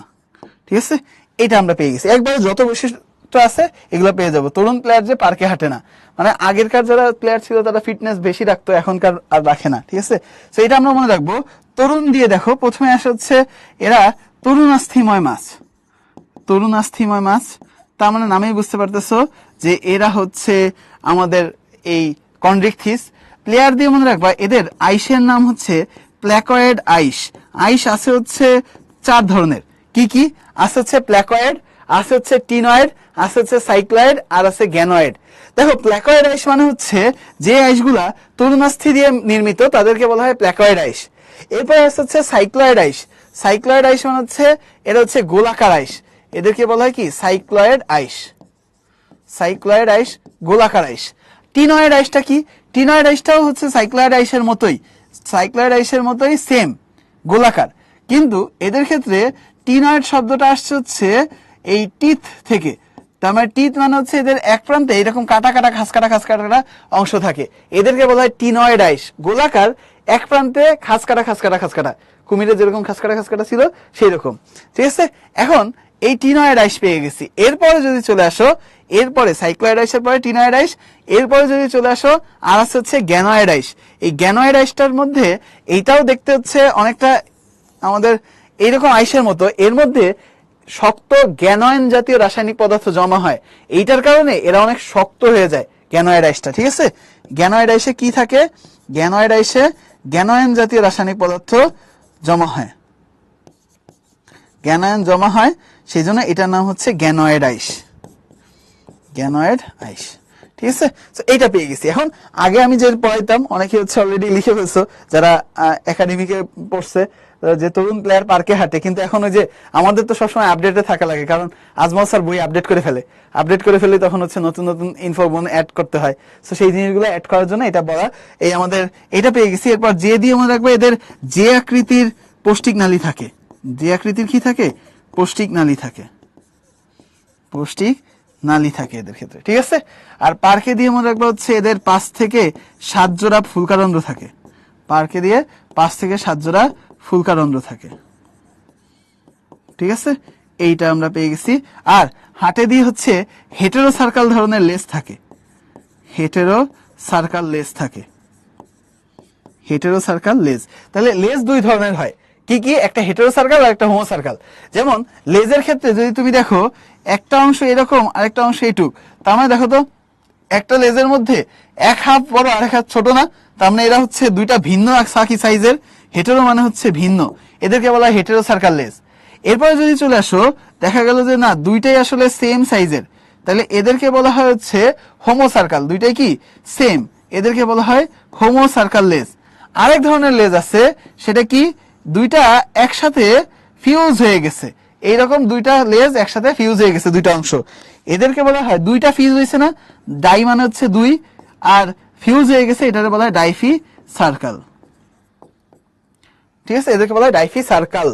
ঠিক আছে। এটা আমরা পেয়ে গেছি, একবারে যত বৈশিষ্ট্য আছে এগুলো পেয়ে যাবো। তরুণ প্লেয়ার যে পার্কে হাঁটে না, মানে আগেরকার যারা প্লেয়ার ছিল তারা ফিটনেস বেশি রাখতো, এখনকার আর রাখে না, ঠিক আছে। তো এটা আমরা মনে রাখবো। তরুণ দিয়ে দেখো প্রথমে আসে হচ্ছে এরা তরুণাস্থিময় মাছ। তরুণাস্থিময় মাছ তার মানে নামেই বুঝতে পারতেছো যে এরা হচ্ছে আমাদের এই কন্ড্রিকথিস। প্লেয়ার দিয়ে মনে রাখবা এদের আইসের নাম হচ্ছে প্ল্যাকয়েড আইস। আইস আছে হচ্ছে 4 ধরনের। কি কি আছে হচ্ছে, প্ল্যাকয়েড আছে, হচ্ছে টিনয়েড আছে, হচ্ছে সাইক্লয়েড আর আছে গ্যানয়েড। দেখো প্ল্যাকয়েড আইস মানে হচ্ছে যে আইসগুলা তরুণাস্থি দিয়ে নির্মিত তাদেরকে বলা হয় প্ল্যাকয়েড আইস। এরপর আছে হচ্ছে সাইক্লয়েড আইস। সাইক্লয়েড আইস মানে হচ্ছে এটা হচ্ছে গোলাকার আইস, এদেরকে বলা হয় কি সাইক্লয়েড আইস। সাইক্লয়েড আইস, গোলাকার আইস। টিনয়েড আইসটা কি, টিনয়েড আইসটাও হচ্ছে সাইক্লয়েড আইসের মতোই, সাইক্লয়েড আইসের মতোই সেম গোলাকার, কিন্তু এদের ক্ষেত্রে টিনয়েড শব্দটা আসছে হচ্ছে এই টিথ থেকে। তার মানে টিথ মানে হচ্ছে এদের এক প্রান্তে এরকম কাটা কাটা খাস কাটা অংশ থাকে, এদেরকে বলা হয় টিনয়েড আইস। গোলাকার, এক প্রান্তে খাস কাটা, কুমিরে যেরকম খাস কাটা ছিল সেই রকম, ঠিক আছে। এখন এই টিনয়েড আইস পেয়ে গেছি। এরপরে যদি চলে আসো, এরপরে সাইক্লয়েড আইসের পরে টিনয়েড আইস, এরপরে যদি চলে আসো আর আছে হচ্ছে গ্যানয়েড আইস। এই গ্যানয়েড আইসটার মধ্যে এইটাও দেখতে হচ্ছে অনেকটা আমাদের এইরকম আইসের মতো, এর মধ্যে শক্ত গ্যানয়েন জাতীয় রাসায়নিক পদার্থ জমা হয়, এইটার কারণে এরা অনেক শক্ত হয়ে যায় গ্যানয়েড আইসটা, ঠিক আছে। গ্যানয়েড আইসে কি থাকে, গ্যানয়েড আইসে গ্যানয়েন জাতীয় রাসায়নিক পদার্থ জমা হয়, গ্যানয়েন জমা হয়, সেই জন্য এটার নাম হচ্ছে গ্যানয়েড আইস। গ্যানয়েড আইস, ঠিক আছে। তো এইটা পেয়ে গেছি। এখন আগে আমি যে পড়াইতাম অনেকে হচ্ছে অলরেডি লিখে ফেলছো যারা একাডেমিকে পড়ছে, যে তরুণ প্লেয়ার পার্কে হাঁটে, কিন্তু এখন ওই যে আমাদের তো সবসময় আপডেটে থাকা লাগে, কারণ আজমল স্যার বই আপডেট করে ফেলে তখন হচ্ছে নতুন নতুন ইনফরমেশন অ্যাড করতে হয়। তো সেই জিনিসগুলো অ্যাড করার জন্য এটা বলা, এই আমাদের এটা পেয়ে গেছি। এরপর যে দিয়ে মনে রাখবো এদের যে আকৃতির পৌষ্টিক নালী থাকে, যে আকৃতির কি থাকে, পৌষ্টিক নালী থাকে, পৌষ্টিক নালী থাকে এদের ক্ষেত্রে, ঠিক আছে। আর পার্কে দিয়ে মনে রাখবো হচ্ছে এদের 5 থেকে 7 জোড়া ফুলকারন্ধ্র থাকে, পার্কে দিয়ে 5 থেকে 7 জোড়া ফুলকারন্ধ্র থাকে, ঠিক আছে। এইটা আমরা পেয়ে গেছি। আর হাটে দিয়ে হচ্ছে হেটেরো সার্কাল ধরনের লেজ থাকে, হেটেরো সার্কাল লেজ থাকে, হেটেরো সার্কাল লেজ। তাহলে লেজ 2 ধরনের হয়, কি কি, একটা হেটেরো সার্কাল আর একটা হোমো সার্কাল। যেমন লেজের ক্ষেত্রে যদি তুমি দেখো একটা অংশ এরকম আর একটা অংশ এইটুক, তার মানে দেখো তো একটা লেজের মধ্যে এক হাত বড় আর এক হাত ছোট না, তার মানে এরা হচ্ছে 2টা ভিন্ন একই সাইজের। হেটেরো মানে হচ্ছে ভিন্ন, এদেরকে বলা হয় হেটেরো সার্কাল লেজ। এরপরে যদি চলে আসো দেখা গেল যে না 2টাই আসলে সেম সাইজের, তাহলে এদেরকে বলা হয় হচ্ছে হোমো সার্কাল। 2টাই কি সেম, এদেরকে বলা হয় হোমো সার্কাল লেজ। আরেক ধরনের লেজ আছে, সেটা কি, 2টা একসাথে ফিউজ হয়ে গেছে, এইরকম 2টা লেজ একসাথে ফিউজ হয়ে গেছে, 2টা অংশ, এদেরকে বলা হয় 2টা ফিউজ হয়েছে না, ডাই মানে হচ্ছে 2 আর ফিউজ হয়ে গেছে, এটাকে বলা হয় ডাইফি সার্কাল, ঠিক আছে। এদেরকে বলা হয় ডাইফি সার্কাল,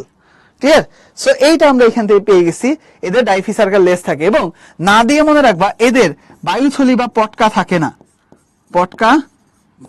ক্লিয়ার? সো এইটা আমরা এখান থেকে পেয়ে গেছি, এদের ডাইফি সার্কাল লেজ থাকে এবং না দিয়ে মনে রাখবা এদের বায়ুথলি বা পটকা থাকে না, পটকা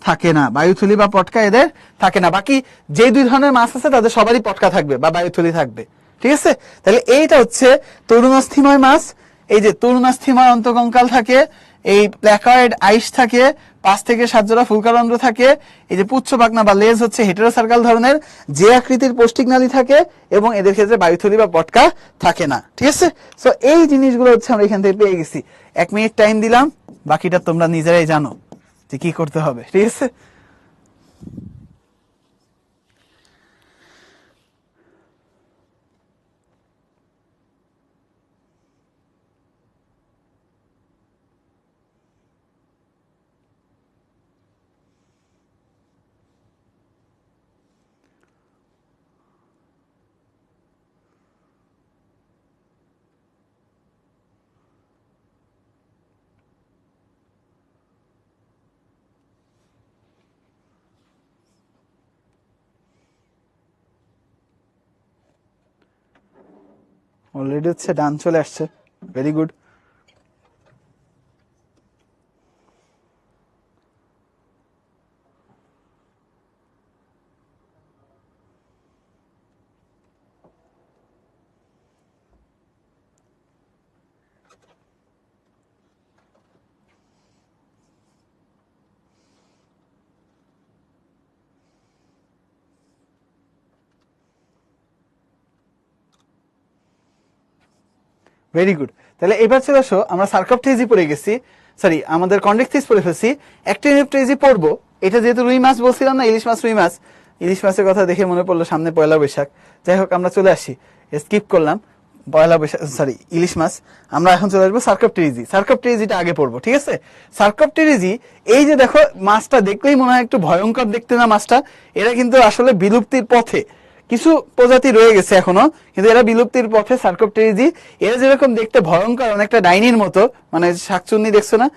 থাকে না, বায়ুথলি বা পটকা এদের থাকে না। বাকি যে দুই ধরনের মাছ আছে তাদের সবারই পটকা থাকবে বা বায়ুথলি থাকবে, ঠিক আছে? তাহলে এইটা হচ্ছে তরুণাস্থিময় মাছ। এই যে তরুণাস্থিময় অন্তকঙ্কাল থাকে, এই প্ল্যাকয়েড আইস থাকে, 5 থেকে 7 জোড়া ফুলকারন্ধ্র থাকে, এই যে পুচ্ছ পাখনা বা লেজ হচ্ছে হেটেরোসার্কাল ধরনের, যে আকৃতির পৌষ্টিক নালী থাকে এবং এদের ক্ষেত্রে বায়ুথলি বা পটকা থাকে না, ঠিক আছে? সো এই জিনিসগুলো হচ্ছে আমরা এখান থেকে পেয়ে গেছি। 1 মিনিট টাইম দিলাম, বাকিটা তোমরা নিজেরাই জানো যে কি করতে হবে, ঠিক আছে? অলরেডি হচ্ছে ডান চলে আসছে, ভেরি গুড। Very good. তাহলে এবার চলে আসো, আমরা সার্কোপটেরিজি পড়ে গেছি, সরি আমাদের কন্ডেক্সিস পড়ে ফেলছি, অ্যাক্টিনোপটেরিজি পড়বো। এটা যেহেতু রুই মাছ বলছিলাম না, ইলিশ মাছ রুই মাছ, ইলিশ মাছের কথা দেখে মনে পড়লো সামনে পয়লা বৈশাখ। যাই হোক আমরা চলে আসি, স্কিপ করলাম পয়লা বৈশাখ, সরি ইলিশ মাছ। আমরা এখন চলে আসবো সার্কোপটেরিজি। সার্কোপটেরিজিটা আগে পড়বো, ঠিক আছে? সার্কোপটেরিজি, এই যে দেখো মাছটা দেখলেই মনে হয় একটু ভয়ঙ্কর দেখতে না মাছটা, এরা কিন্তু আসলে বিলুপ্তির পথে। কিছু প্রজাতি রয়ে গেছে এখনো, কিন্তু এরা বিলুপ্তির পথে। সার্কোপটেরিজি এরা যেরকম দেখতে ভয়ঙ্কর, অনেকটা ডাইনির মতো, মানে শাকচুন্নি দেখছো না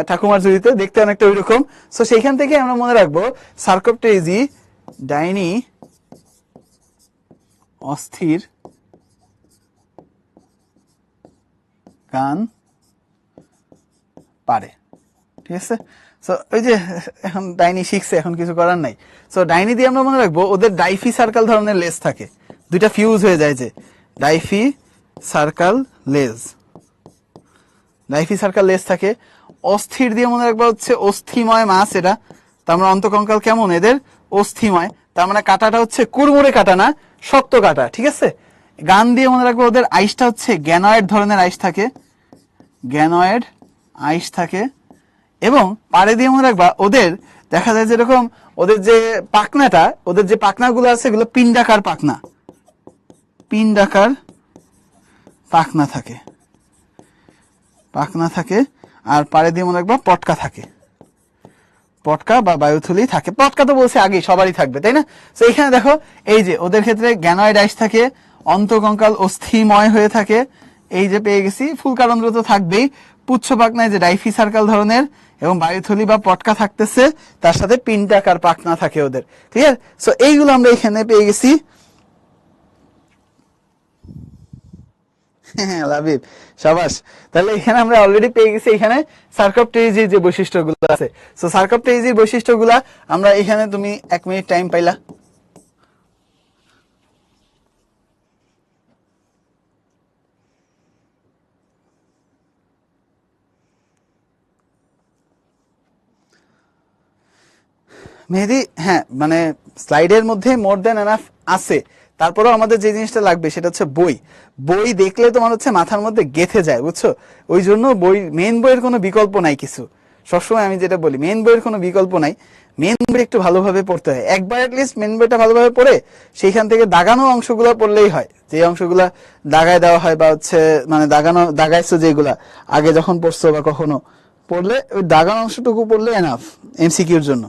ঠাকুমার ঝুড়িতে, দেখতে অনেকটা ওই রকম। সো সেইখান থেকে আমরা মনে রাখবো সার্কোপটেরিজি ডাইনি, অস্থির, গান পারে, ঠিক আছে? সো ওই যে এখন ডাইনি শিখছে, এখন কিছু করার নাই। সো ডাইনি দিয়ে আমরা মনে রাখবো ওদের ডাইফি সার্কাল ধরনের লেজ থাকে, দুইটা ফিউজ হয়ে যায়, যে ডাইফি সার্কাল লেজ, ডাইফি সার্কাল লেজ থাকে। অস্থির দিয়ে মনে রাখবো হচ্ছে অস্থিময় মাছ এরা, তার মানে অন্তকঙ্কাল কেমন এদের, অস্থিময়, তার মানে কাটাটা হচ্ছে কুড়মুড়ে কাটা না, শক্ত কাটা, ঠিক আছে? গান দিয়ে মনে রাখবো ওদের আইসটা হচ্ছে গ্যানয়েড ধরনের আইস থাকে, গ্যানয়েড আইস থাকে। এবং পাড়ে দিয়ে মনে রাখবা ওদের দেখা যায় যেরকম ওদের যে পাখনাটা, ওদের যে পাখনাগুলো আছে এগুলো পিণ্ডাকার পাখনা, পিণ্ডাকার পাখনা থাকে, পাখনা থাকে। আর পাড়ে দিয়ে মনে রাখবা পটকা থাকে, পটকা বা বায়ুথলি থাকে। পটকা তো বলছে আগে সবারই থাকবে, তাই না? তো এখানে দেখো এই যে ওদের ক্ষেত্রে গ্যানয়েড আইস থাকে, অন্তকঙ্কাল অস্থিময় হয়ে থাকে, এই যে পেয়ে গেছি। ফুলকারন্ধ্র তো থাকবেই, পুচ্ছ পাখনায় যে ডাইফি সার্কাল ধরনের, এবং বায়ুথলি বা পটকা থাকতেছে, তার সাথে পিণ্ডাকার পাখনা থাকে ওদের, ক্লিয়ার? সো এইগুলো আমরা এখানে পেয়ে গেছি। হ্যাঁ লাভিব, সাবাস। তাহলে এখানে আমরা অলরেডি পেয়ে গেছি এখানে সার্কোপটেরিজির যে বৈশিষ্ট্যগুলো আছে। সো সার্কোপটেরিজির বৈশিষ্ট্যগুলা আমরা এখানে, তুমি 1 মিনিট টাইম পাইলা। মেহেদি, হ্যাঁ মানে স্লাইডের মধ্যে মোর দেন এনাফ আছে, তারপরেও আমাদের যে জিনিসটা লাগবে সেটা হচ্ছে বই। বই দেখলে তোমার হচ্ছে মাথার মধ্যে গেঁথে যায়, বুঝছো? ওই জন্য বই, মেন বইয়ের কোনো বিকল্প নাই কিছু। সবসময় আমি যেটা বলি, মেন বইয়ের কোনো বিকল্প নাই, মেন বই একটু ভালোভাবে পড়তে হয়। একবার অ্যাটলিস্ট মেন বইটা ভালোভাবে পড়ে সেইখান থেকে দাগানো অংশগুলো পড়লেই হয়, যে অংশগুলা দাগায় দেওয়া হয় বা হচ্ছে মানে দাগাইছো যেগুলা আগে যখন পড়ছো বা কখনো পড়লে, ওই দাগানো অংশটুকু পড়লে এনাফ এমসিকিউর জন্য।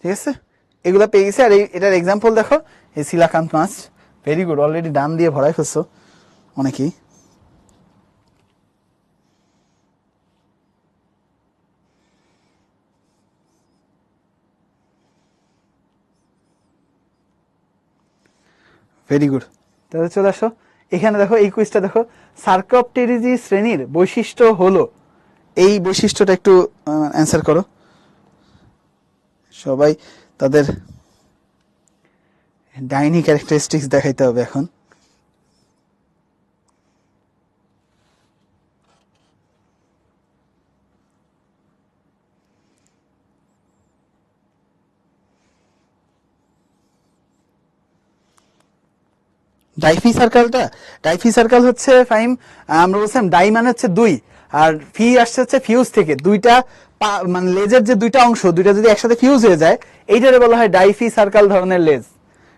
ঠিক আছে, এগুলা পেয়ে গেছে। আর এটার এক্সাম্পল দেখো, এই সিলাকান্ত মাছ, ভেরি গুড, অলরেডি ডান দিয়ে ভরাই ফেলছো অনেকেই। Very good. তাহলে চলে আসো এখানে, দেখো এই কুইজটা দেখো, সার্কোপটেরিজি শ্রেণীর বৈশিষ্ট্য হলো, এই বৈশিষ্ট্যটা একটু অ্যান্সার করো সবাই। তাদের ডাইনি ক্যারেক্টারিস্টিক্স দেখাইতে হবে এখন। ডাইফি সার্কেল হচ্ছে ফাইম, আমরা বলছিলাম ডাই মানে হচ্ছে 2, আর ফি আসছে হচ্ছে ফিউজ থেকে, দুইটা মানে লেজের যে দুইটা অংশ, দুইটা যদি একসাথে ফিউজ হয়ে যায় এইটারে বলা হয় ডাইফি সার্কেল ধরনের লেজ,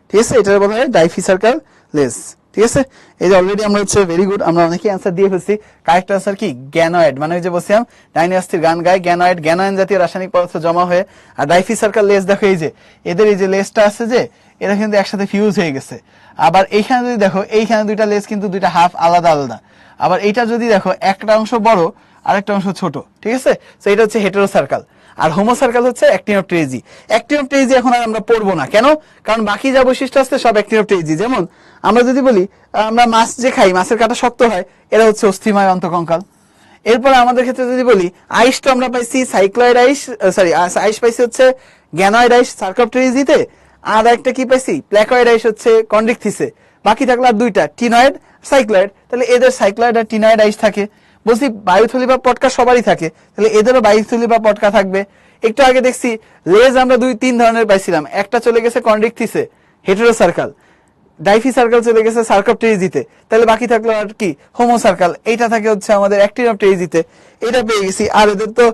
ঠিক আছে, এটারে বলা হয় ডাইফি সার্কেল লেজ, ঠিক আছে। এই যে অলরেডি আমরা হচ্ছে ভেরি গুড, আমরা অনেকেই অ্যান্সার দিয়ে ফেলছি। কারেক্ট অ্যান্সার কি গ্যানয়েড, মানে ওই যে বলছিলাম ডাইনি অস্থির গান গায়, গ্যানয়েড গ্যানোয়েন জাতীয় রাসায়নিক পদার্থ জমা হয়ে। আর ডাইফি সার্কেল লেজ দেখো, এই যে এদের এই যে লেজটা আছে যে এরা কিন্তু একসাথে ফিউজ হয়ে গেছে। আবার এইখানে যদি দেখো, এইখানে দুইটা লেজ কিন্তু দুইটা হাফ আলাদা আলাদা। আবার এইটা যদি দেখো, একটা অংশ বড় আরেকটা অংশ ছোট, ঠিক আছে। তো এটা হচ্ছে হেটেরো সার্কেল। আর হোমো সার্কেল হচ্ছে অ্যাক্টিনোপটেরিজি। অ্যাক্টিনোপটেরিজি এখন আর আমরা পড়বো না, কেন? কারণ বাকি যা বৈশিষ্ট্য আছে সব অ্যাক্টিনোপটেরিজি। যেমন আমরা যদি বলি আমরা মাছ যে খাই, মাছের কাঁটা শক্ত হয়, এরা হচ্ছে অস্থিময় অন্তকঙ্কাল। এরপরে আমাদের ক্ষেত্রে যদি বলি, আইস তো আমরা পাইছি সাইক্লয়েড আইস, সরি আইস পাইছি হচ্ছে গ্যানয়েড আইস সার্কোপটেরিজিতে, আর একটা কি পাইছি প্ল্যাকয়েড আইস হচ্ছে কন্ড্রিকথিসে। বাকি থাকলো আর দুইটা, টিনয়েড সাইক্লয়েড। তাহলে এদের সাইক্লয়েড আর টিনয়েড আইস থাকে। বলছি বায়ুথলি বা পটকা সবারই থাকে, তাহলে এদেরও বায়ুথলি বা পটকা থাকবে। একটু আগে দেখছি লেজ আমরা 2-3 ধরনের পাইছিলাম, একটা চলে গেছে কন্ড্রিকথিসে হেটেরো সার্কেল, ডাইফি সার্কেল চলে গেছে সার্কোপটেরিজিতে, তাহলে বাকি থাকলো আর কি হোমো সার্কেল, এইটা থাকে হচ্ছে আমাদের অ্যাক্টিনোপটেরিজিতে, এটা পেয়ে গেছি। আর এদের তো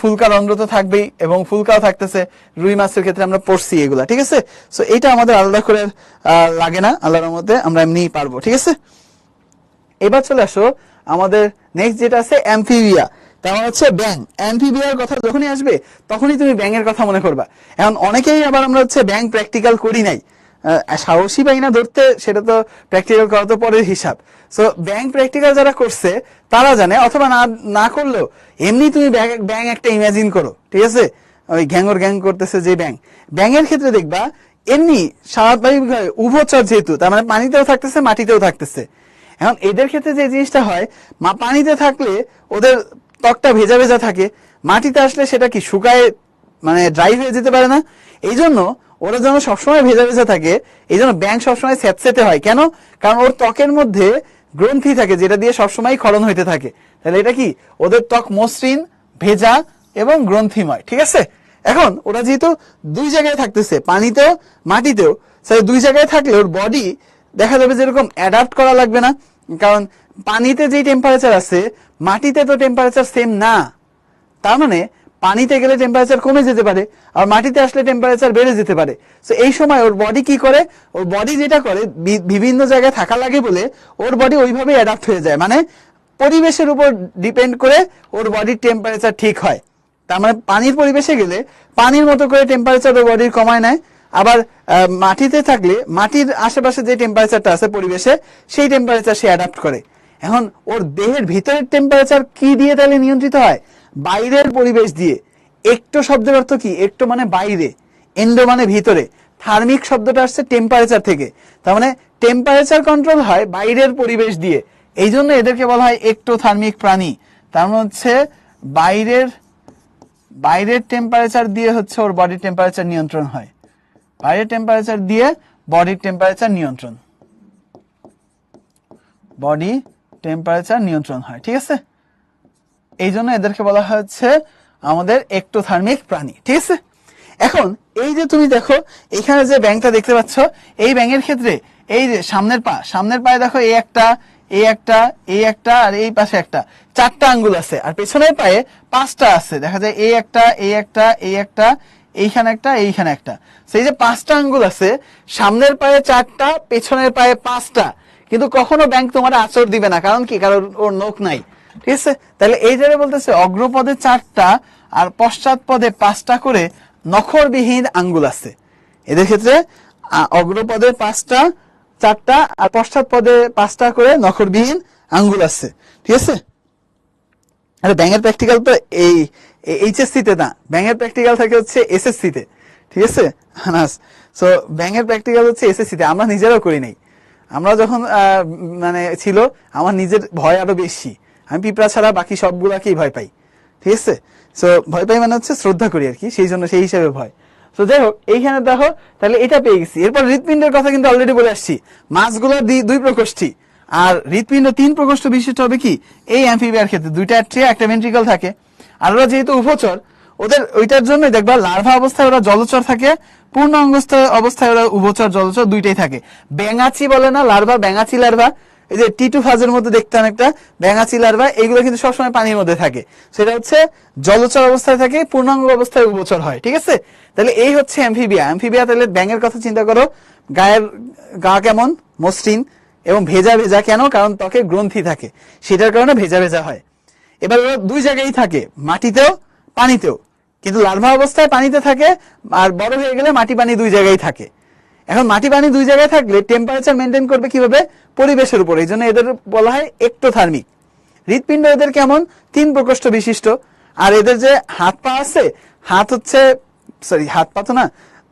ফুলকা রন্ধ্র তো থাকবেই, এবং ফুলকাও থাকতেছে, রুই মাছের ক্ষেত্রে আমরা পড়ছি এগুলা, ঠিক আছে। সো এইটা আমাদের আলাদা করে লাগে না, আল্লাহর মধ্যে আমরা এমনিই পারবো, ঠিক আছে। এবার চলে আসো আমাদের নেক্সট যেটা আছে অ্যামফিবিয়া, তেমন হচ্ছে ব্যাং। অ্যামফিবিয়ার কথা যখনই আসবে তখনই তুমি ব্যাঙের কথা মনে করবা। এখন অনেকেই আবার আমরা হচ্ছে ব্যাং প্র্যাকটিক্যাল করি নাই, সাহসী পাই না ধরতে, সেটা তো প্র্যাকটিক্যাল করা তো পরের হিসাব। সো ব্যাং প্র্যাকটিক্যাল যারা করছে তারা জানে, অথবা না করলেও এমনি তুমি ব্যাং একটা ইমাজিন করো, ঠিক আছে, ওই গ্যাঙ্গর গ্যাং করতেছে যে ব্যাঙের ক্ষেত্রে দেখবা এমনি স্বাভাবিকভাবে উভচর, যেহেতু তার মানে পানিতেও থাকতেছে মাটিতেও থাকতেছে। এখন এদের ক্ষেত্রে যে জিনিসটা হয়, পানিতে থাকলে ওদের ত্বকটা ভেজা ভেজা থাকে, মাটিতে আসলে সেটা কি শুকায়, মানে ড্রাই হয়ে যেতে পারে না। এই জন্য ওরা যেন সবসময় ভেজা ভেজা থাকে, এই জন্য ব্যাঙ সবসময় স্যাঁতসেঁতে হয়। কেন? কারণ ওর ত্বকের মধ্যে গ্রন্থি থাকে যেটা দিয়ে সবসময় ক্ষরণ হইতে থাকে। তাহলে এটা কি, ওদের ত্বক মসৃণ, ভেজা এবং গ্রন্থিময়, ঠিক আছে। এখন ওরা যেহেতু 2 জায়গায় থাকতেছে, পানিতেও মাটিতেও, সেই 2 জায়গায় থাকলে ওর বডি দেখা যাবে যেরকম অ্যাডাপ্ট করা লাগবে না, কারণ পানিতে যে টেম্পারেচার আছে মাটিতে তো টেম্পারেচার সেম না। তার মানে পানিতে গেলে টেম্পারেচার কমে যেতে পারে, আর মাটিতে আসলে টেম্পারেচার বেড়ে যেতে পারে। তো এই সময় ওর বডি কি করে, ওর বডি যেটা করে বিভিন্ন জায়গায় থাকা লাগে বলে ওর বডি ওইভাবে অ্যাডাপ্ট হয়ে যায়, মানে পরিবেশের উপর ডিপেন্ড করে ওর বডির টেম্পারেচার ঠিক হয়। তার মানে পানির পরিবেশে গেলে পানির মতো করে টেম্পারেচার ওর বডির কমায় নেয়, আবার মাটিতে থাকলে মাটির আশেপাশে যে টেম্পারেচারটা আছে পরিবেশে, সেই টেম্পারেচার সে অ্যাডাপ্ট করে। এখন ওর দেহের ভিতরের টেম্পারেচার কি দিয়ে তাহলে নিয়ন্ত্রিত হয়? বাইরের পরিবেশ দিয়ে। একটো শব্দের অর্থ কি? একটো মানে বাইরে, এন্ডো মানে ভিতরে, থার্মিক শব্দটা আসছে টেম্পারেচার থেকে। তার মানে টেম্পারেচার কন্ট্রোল হয় বাইরের পরিবেশ দিয়ে, এই জন্য এদেরকে বলা হয় একটোথার্মিক প্রাণী। তার মানে হচ্ছে বাইরের টেম্পারেচার দিয়ে হচ্ছে ওর বডির টেম্পারেচার নিয়ন্ত্রণ হয়, বাইরের টেম্পারেচার দিয়ে বডির টেম্পারেচার নিয়ন্ত্রণ, বডি টেম্পারেচার নিয়ন্ত্রণ হয়, ঠিক আছে। এই জন্য এদেরকে বলা হচ্ছে আমাদের একটোথার্মিক প্রাণী, ঠিক আছে। এখন এই যে তুমি দেখো এখানে যে ব্যাঙটা দেখতে পাচ্ছ, এই ব্যাঙের ক্ষেত্রে এই যে সামনের পায়ে দেখো এই একটা আর এই পাশে একটা, 4টা আঙ্গুল আছে, আর পেছনের পায়ে 5টা আছে। দেখা যায় এই একটা, এইখানে একটা। সেই যে 5টা আঙ্গুল আছে, সামনের পায়ে 4টা, পেছনের পায়ে 5টা, কিন্তু কখনো ব্যাঙ তোমার আঁচড় দিবে না। কারণ কি? কারণ ওর নখ নাই, ঠিক আছে। তাহলে এই জায়গায় বলতেছে অগ্রপদে 4টা আর পশ্চাৎ পদে 5টা করে নখরবিহীন আঙ্গুল আছে। এদের ক্ষেত্রে অগ্রপদে 4টা আর পশ্চাৎ পদে 5টা করে নখরবিহীন আঙ্গুল আছে, ঠিক আছে। আরে ব্যাঙের প্র্যাকটিক্যাল তো এই এইচএসসি তে না, ব্যাঙের প্র্যাকটিক্যাল থাকে হচ্ছে এসএসসি তে, ঠিক আছে আনাস। সো ব্যাঙের প্র্যাকটিক্যাল হচ্ছে এসএসসিতে, আমরা নিজেরাও করি নাই। আমরা যখন মানে ছিল, আমার নিজের ভয় আরো বেশি, আমি পিঁপড়া ছাড়া বাকি সবগুলাকেই ভয় পাই। ঠিক আছে, সো ভয় পাই মানে হচ্ছে শ্রদ্ধা করি আর কি, সেই জন্য সেই হিসাবে ভয়। তো যাই হোক, এইখানে দেখো তাহলে এটা পেয়ে গেছি। এরপর হৃৎপিণ্ডের কথা কিন্তু অলরেডি বলে আসছি, মাছগুলোর দুই প্রকোষ্ঠী, আর হৃৎপিণ্ড 3 প্রকোষ্ঠ বিশিষ্ট হবে কি এই অ্যামফিবিয়ার ক্ষেত্রে, 2টা ট্রে একটা ভেন্ট্রিকল থাকে। আর ওরা যেহেতু উভচর, ওদের ওইটার জন্য দেখবা লার্ভা অবস্থায় ওরা জলচর থাকে, পূর্ণ অবস্থায় ওরা উভচর জলচর দুইটাই থাকে। ব্যাঙাচি বলে না লার্ভা, ব্যাঙাচি লার্ভা, এই যে টিটু ফাজের মধ্যে দেখতে অনেকটা ব্যাঙাচি লার্ভা, এগুলো কিন্তু সবসময় পানির মধ্যে থাকে। সেটা হচ্ছে জলচর অবস্থায় থাকে, পূর্ণাঙ্গ অবস্থায় উভচর হয়। ঠিক আছে, তাহলে এই হচ্ছে অ্যামফিবিয়া। অ্যামফিবিয়া তাহলে ব্যাঙের কথা চিন্তা করো, গায়ের গা কেমন মসৃণ এবং ভেজা ভেজা, কেন? কারণ ত্বকে গ্রন্থি থাকে, সেটার কারণে ভেজা ভেজা হয়। এবার ওরা 2 জায়গায় থাকে, মাটিতেও পানিতেও, কিন্তু লার্ভা অবস্থায় পানিতে থাকে, আর বড় হয়ে গেলে মাটি পানি 2 জায়গায় থাকে। এখন মাটি পানি 2 জায়গায় থাকলে টেম্পারেচার মেনটেন করবে কিভাবে? পরিবেশের উপর। এই জন্য এদের বলা হয় এক্টোথার্মিক। হৃৎপিণ্ড এদের কেমন? 3 প্রকোষ্ঠ বিশিষ্ট। আর এদের যে হাত পা আছে, হাত হচ্ছে হাত পা তো না,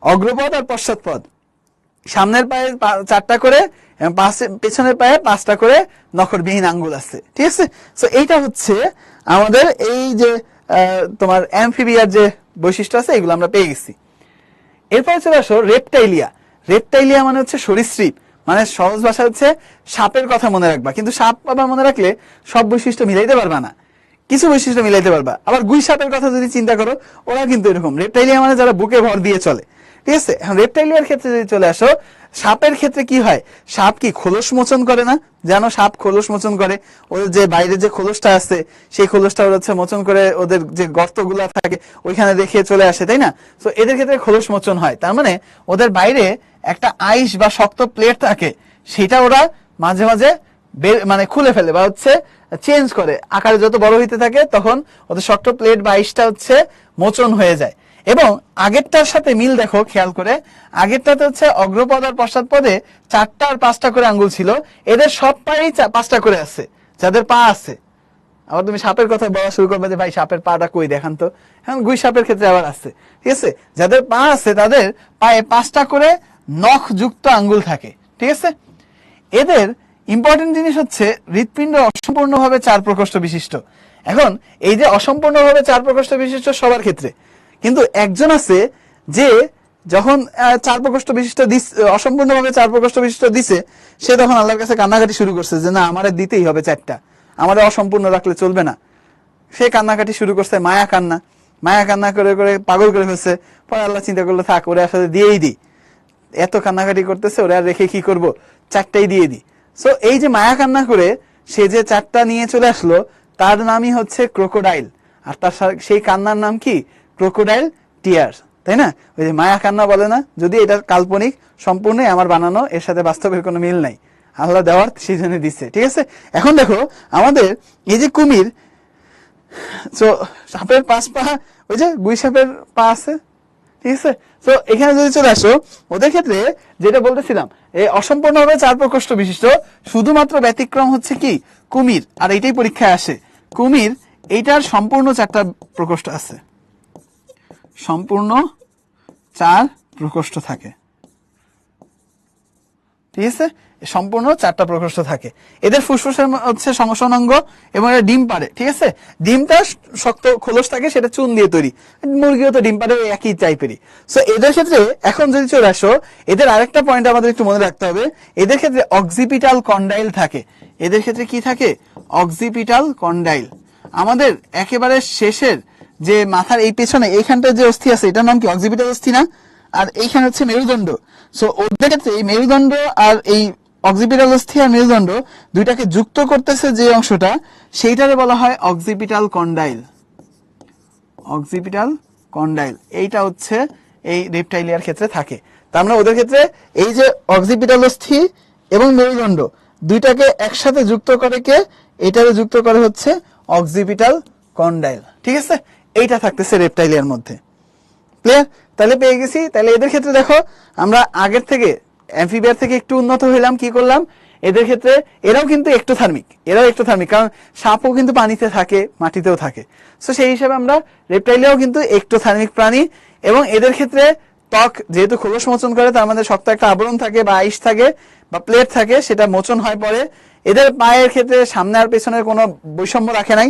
অগ্রপদ আর পশ্চাৎপদ। সামনের পায়ে 4টা করে, পেছনের পায়ে 5টা করে নখরবিহীন আঙ্গুল আছে। ঠিক আছে, সো এইটা হচ্ছে আমাদের এই যে তোমার অ্যামফিবিয়ার যে বৈশিষ্ট্য আছে, এগুলো আমরা পেয়ে গেছি। এরপরে চলে আসো রেপটাইলিয়া। রেপটাইলিয়া মানে হচ্ছে সরীসৃপ, মানে সহজ ভাষা হচ্ছে সাপের কথা মনে রাখবা, কিন্তু সাপ আবার মনে রাখলে সব বৈশিষ্ট্য মিলাইতে পারবা না, কিছু বৈশিষ্ট্য মিলাইতে পারবা। আবার গুই সাপের কথা যদি চিন্তা করো, ওরা কিন্তু এরকম। রেপটাইলিয়া মানে যারা বুকে ভর দিয়ে চলে। ঠিক আছে, এখন রেপটাইলিয়ার ক্ষেত্রে যদি চলে আসো, সাপের ক্ষেত্রে কি হয়? সাপ কি খোলস মোচন করে না? জানো সাপ খোলস মোচন করে, ওদের যে বাইরে যে খোলসটা আছে, সেই খোলসটা ওরা হচ্ছে মোচন করে, ওদের যে গর্তগুলা থাকে ওইখানে রেখে চলে আসে, তাই না? তো এদের ক্ষেত্রে খোলস মোচন হয়, তার মানে ওদের বাইরে একটা আইস বা শক্ত প্লেট থাকে, সেটা ওরা মাঝে মাঝে মানে খুলে ফেলে বা হচ্ছে চেঞ্জ করে, আকারে যত বড় হইতে থাকে তখন ওদের শক্ত প্লেট বা আইসটা হচ্ছে মোচন হয়ে যায়। এবং আগেরটার সাথে মিল দেখো খেয়াল করে, আগেরটাতে হচ্ছে অগ্রপদ আর পশ্চাৎপদে 4টা আর 5টা করে আঙ্গুল ছিল, এদের সব পায়েই 5টা করে আছে যাদের পা আছে। আবার তুমি সাপের কথা বলা শুরু করবে যে ভাই সাপের পাটা কই দেখান তো, এখন গুই সাপের ক্ষেত্রে আবার আছে। ঠিক আছে, যাদের পা আছে তাদের পায়ে 5টা করে নখ যুক্ত আঙ্গুল থাকে। ঠিক আছে, এদের ইম্পর্টেন্ট জিনিস হচ্ছে হৃৎপিণ্ড অসম্পূর্ণভাবে 4 প্রকোষ্ঠ বিশিষ্ট। এখন এই যে অসম্পূর্ণভাবে 4 প্রকোষ্ঠ বিশিষ্ট সবার ক্ষেত্রে, কিন্তু একজন আছে যে যখন 4 প্রকোষ্ঠ বিশিষ্ট অসম্পূর্ণভাবে 4 প্রকোষ্ঠ বিশিষ্ট দিছে, সে তখন আল্লাহর কাছে কান্নাকাটি শুরু করছে যে না, আমারে দিতেই হবে 4টা, আমারে অসম্পূর্ণ রাখলে চলবে না। সে কান্নাকাটি শুরু করছে, মায়া কান্না করে করে পাগল করে ফেলছে। পরে আল্লাহ চিন্তা করলো থাক, ওরে আসলে দিয়েই দিই, এত কান্নাকাটি করতেছে, ওরে আর রেখে কি করব, 4টাই দিয়ে দিই। সো এই যে মায়া কান্না করে সে যে 4টা নিয়ে চলে আসলো, তার নামই হচ্ছে ক্রোকোডাইল। আর তার সেই কান্নার নাম কি? ক্রোকোডাইল টিয়ার্স, তাই না? ওই যে মায়া কান্না বলে না, যদি এটা কাল্পনিক, সম্পূর্ণ আমার বানানো, এর সাথে বাস্তবের কোনো মিল নাই, আল্লাহ দেওয়ার সেই জন্য দিচ্ছে। ঠিক আছে, এখন দেখো আমাদের এই যে কুমির, তো সাপের 5 পা, ওই যে গুই সাপের পা আছে। ঠিক আছে, তো এখানে যদি চলে আসো, ওদের ক্ষেত্রে যেটা বলতেছিলাম, এই অসম্পূর্ণভাবে 4 প্রকোষ্ঠ বিশিষ্ট, শুধুমাত্র ব্যতিক্রম হচ্ছে কি কুমির, আর এইটাই পরীক্ষায় আসে। কুমির এইটার সম্পূর্ণ 4টা প্রকোষ্ঠ আছে, সম্পূর্ণ 4 প্রকোষ্ঠ থাকে। ঠিক আছে, সম্পূর্ণ 4টা প্রকোষ্ঠ থাকে। এদের ফুসফুসের হচ্ছে সংশ্লেষণাঙ্গ এবং এরা ডিম পারে। ঠিক আছে, ডিমটা শক্ত খোলস থাকে, সেটা চুন দিয়ে তৈরি। মুরগিও তো ডিম পারে, একই টাইপেরই। সো এদের ক্ষেত্রে এখন যদি চলে আসো, এদের আরেকটা পয়েন্ট আমাদের একটু মনে রাখতে হবে, এদের ক্ষেত্রে অক্সিপিটাল কন্ডাইল থাকে। এদের ক্ষেত্রে কি থাকে? Occipital condyle. আমাদের একেবারে শেষের যে মাথার এই পেছনে এইখানটা যে অস্থি আছে, এটার নাম কি? অক্সিপিটাল অস্থি না? আর এইখানে হচ্ছে মেরুদণ্ড। সো ওদের ক্ষেত্রে এই মেরুদণ্ড আর এই অক্সিপিটাল অস্থি আর মেরুদণ্ড দুইটাকে যুক্ত করতেছে যে অংশটা, সেইটারে বলা হয় অক্সিপিটাল কন্ডাইল। অক্সিপিটাল কন্ডাইল এইটা হচ্ছে এই রেপটাইলিয়ার ক্ষেত্রে থাকে। তার মানে ওদের ক্ষেত্রে এই যে অক্সিপিটাল অস্থি এবং মেরুদণ্ড দুইটাকে একসাথে যুক্ত করে কে? এটারে যুক্ত করে হচ্ছে অক্সিপিটাল কন্ডাইল। ঠিক আছে, এইটা থাকতেছে রেপটাইলিয়ার মধ্যে। ক্লিয়ার? তাহলে পেয়ে গেছি। তাহলে এদের ক্ষেত্রে দেখো আমরা আগের থেকে অ্যামফিবিয়ার থেকে একটু উন্নত হইলাম, কি করলাম? এদের ক্ষেত্রে এরাও কিন্তু এক্টোথার্মিক, কারণ সাপও কিন্তু পানিতে থাকে, মাটিতেও থাকে। সো সেই হিসাবে আমরা রেপটাইলিয়াও কিন্তু এক্টোথার্মিক প্রাণী, এবং এদের ক্ষেত্রে ত্বক যেহেতু খোলস মোচন করে, তার মানে শক্ত একটা আবরণ থাকে বা আইস থাকে বা প্লেট থাকে, সেটা মোচন হয় পরে। এদের পায়ের ক্ষেত্রে সামনে আর পেছনের কোনো বৈষম্য রাখে নাই,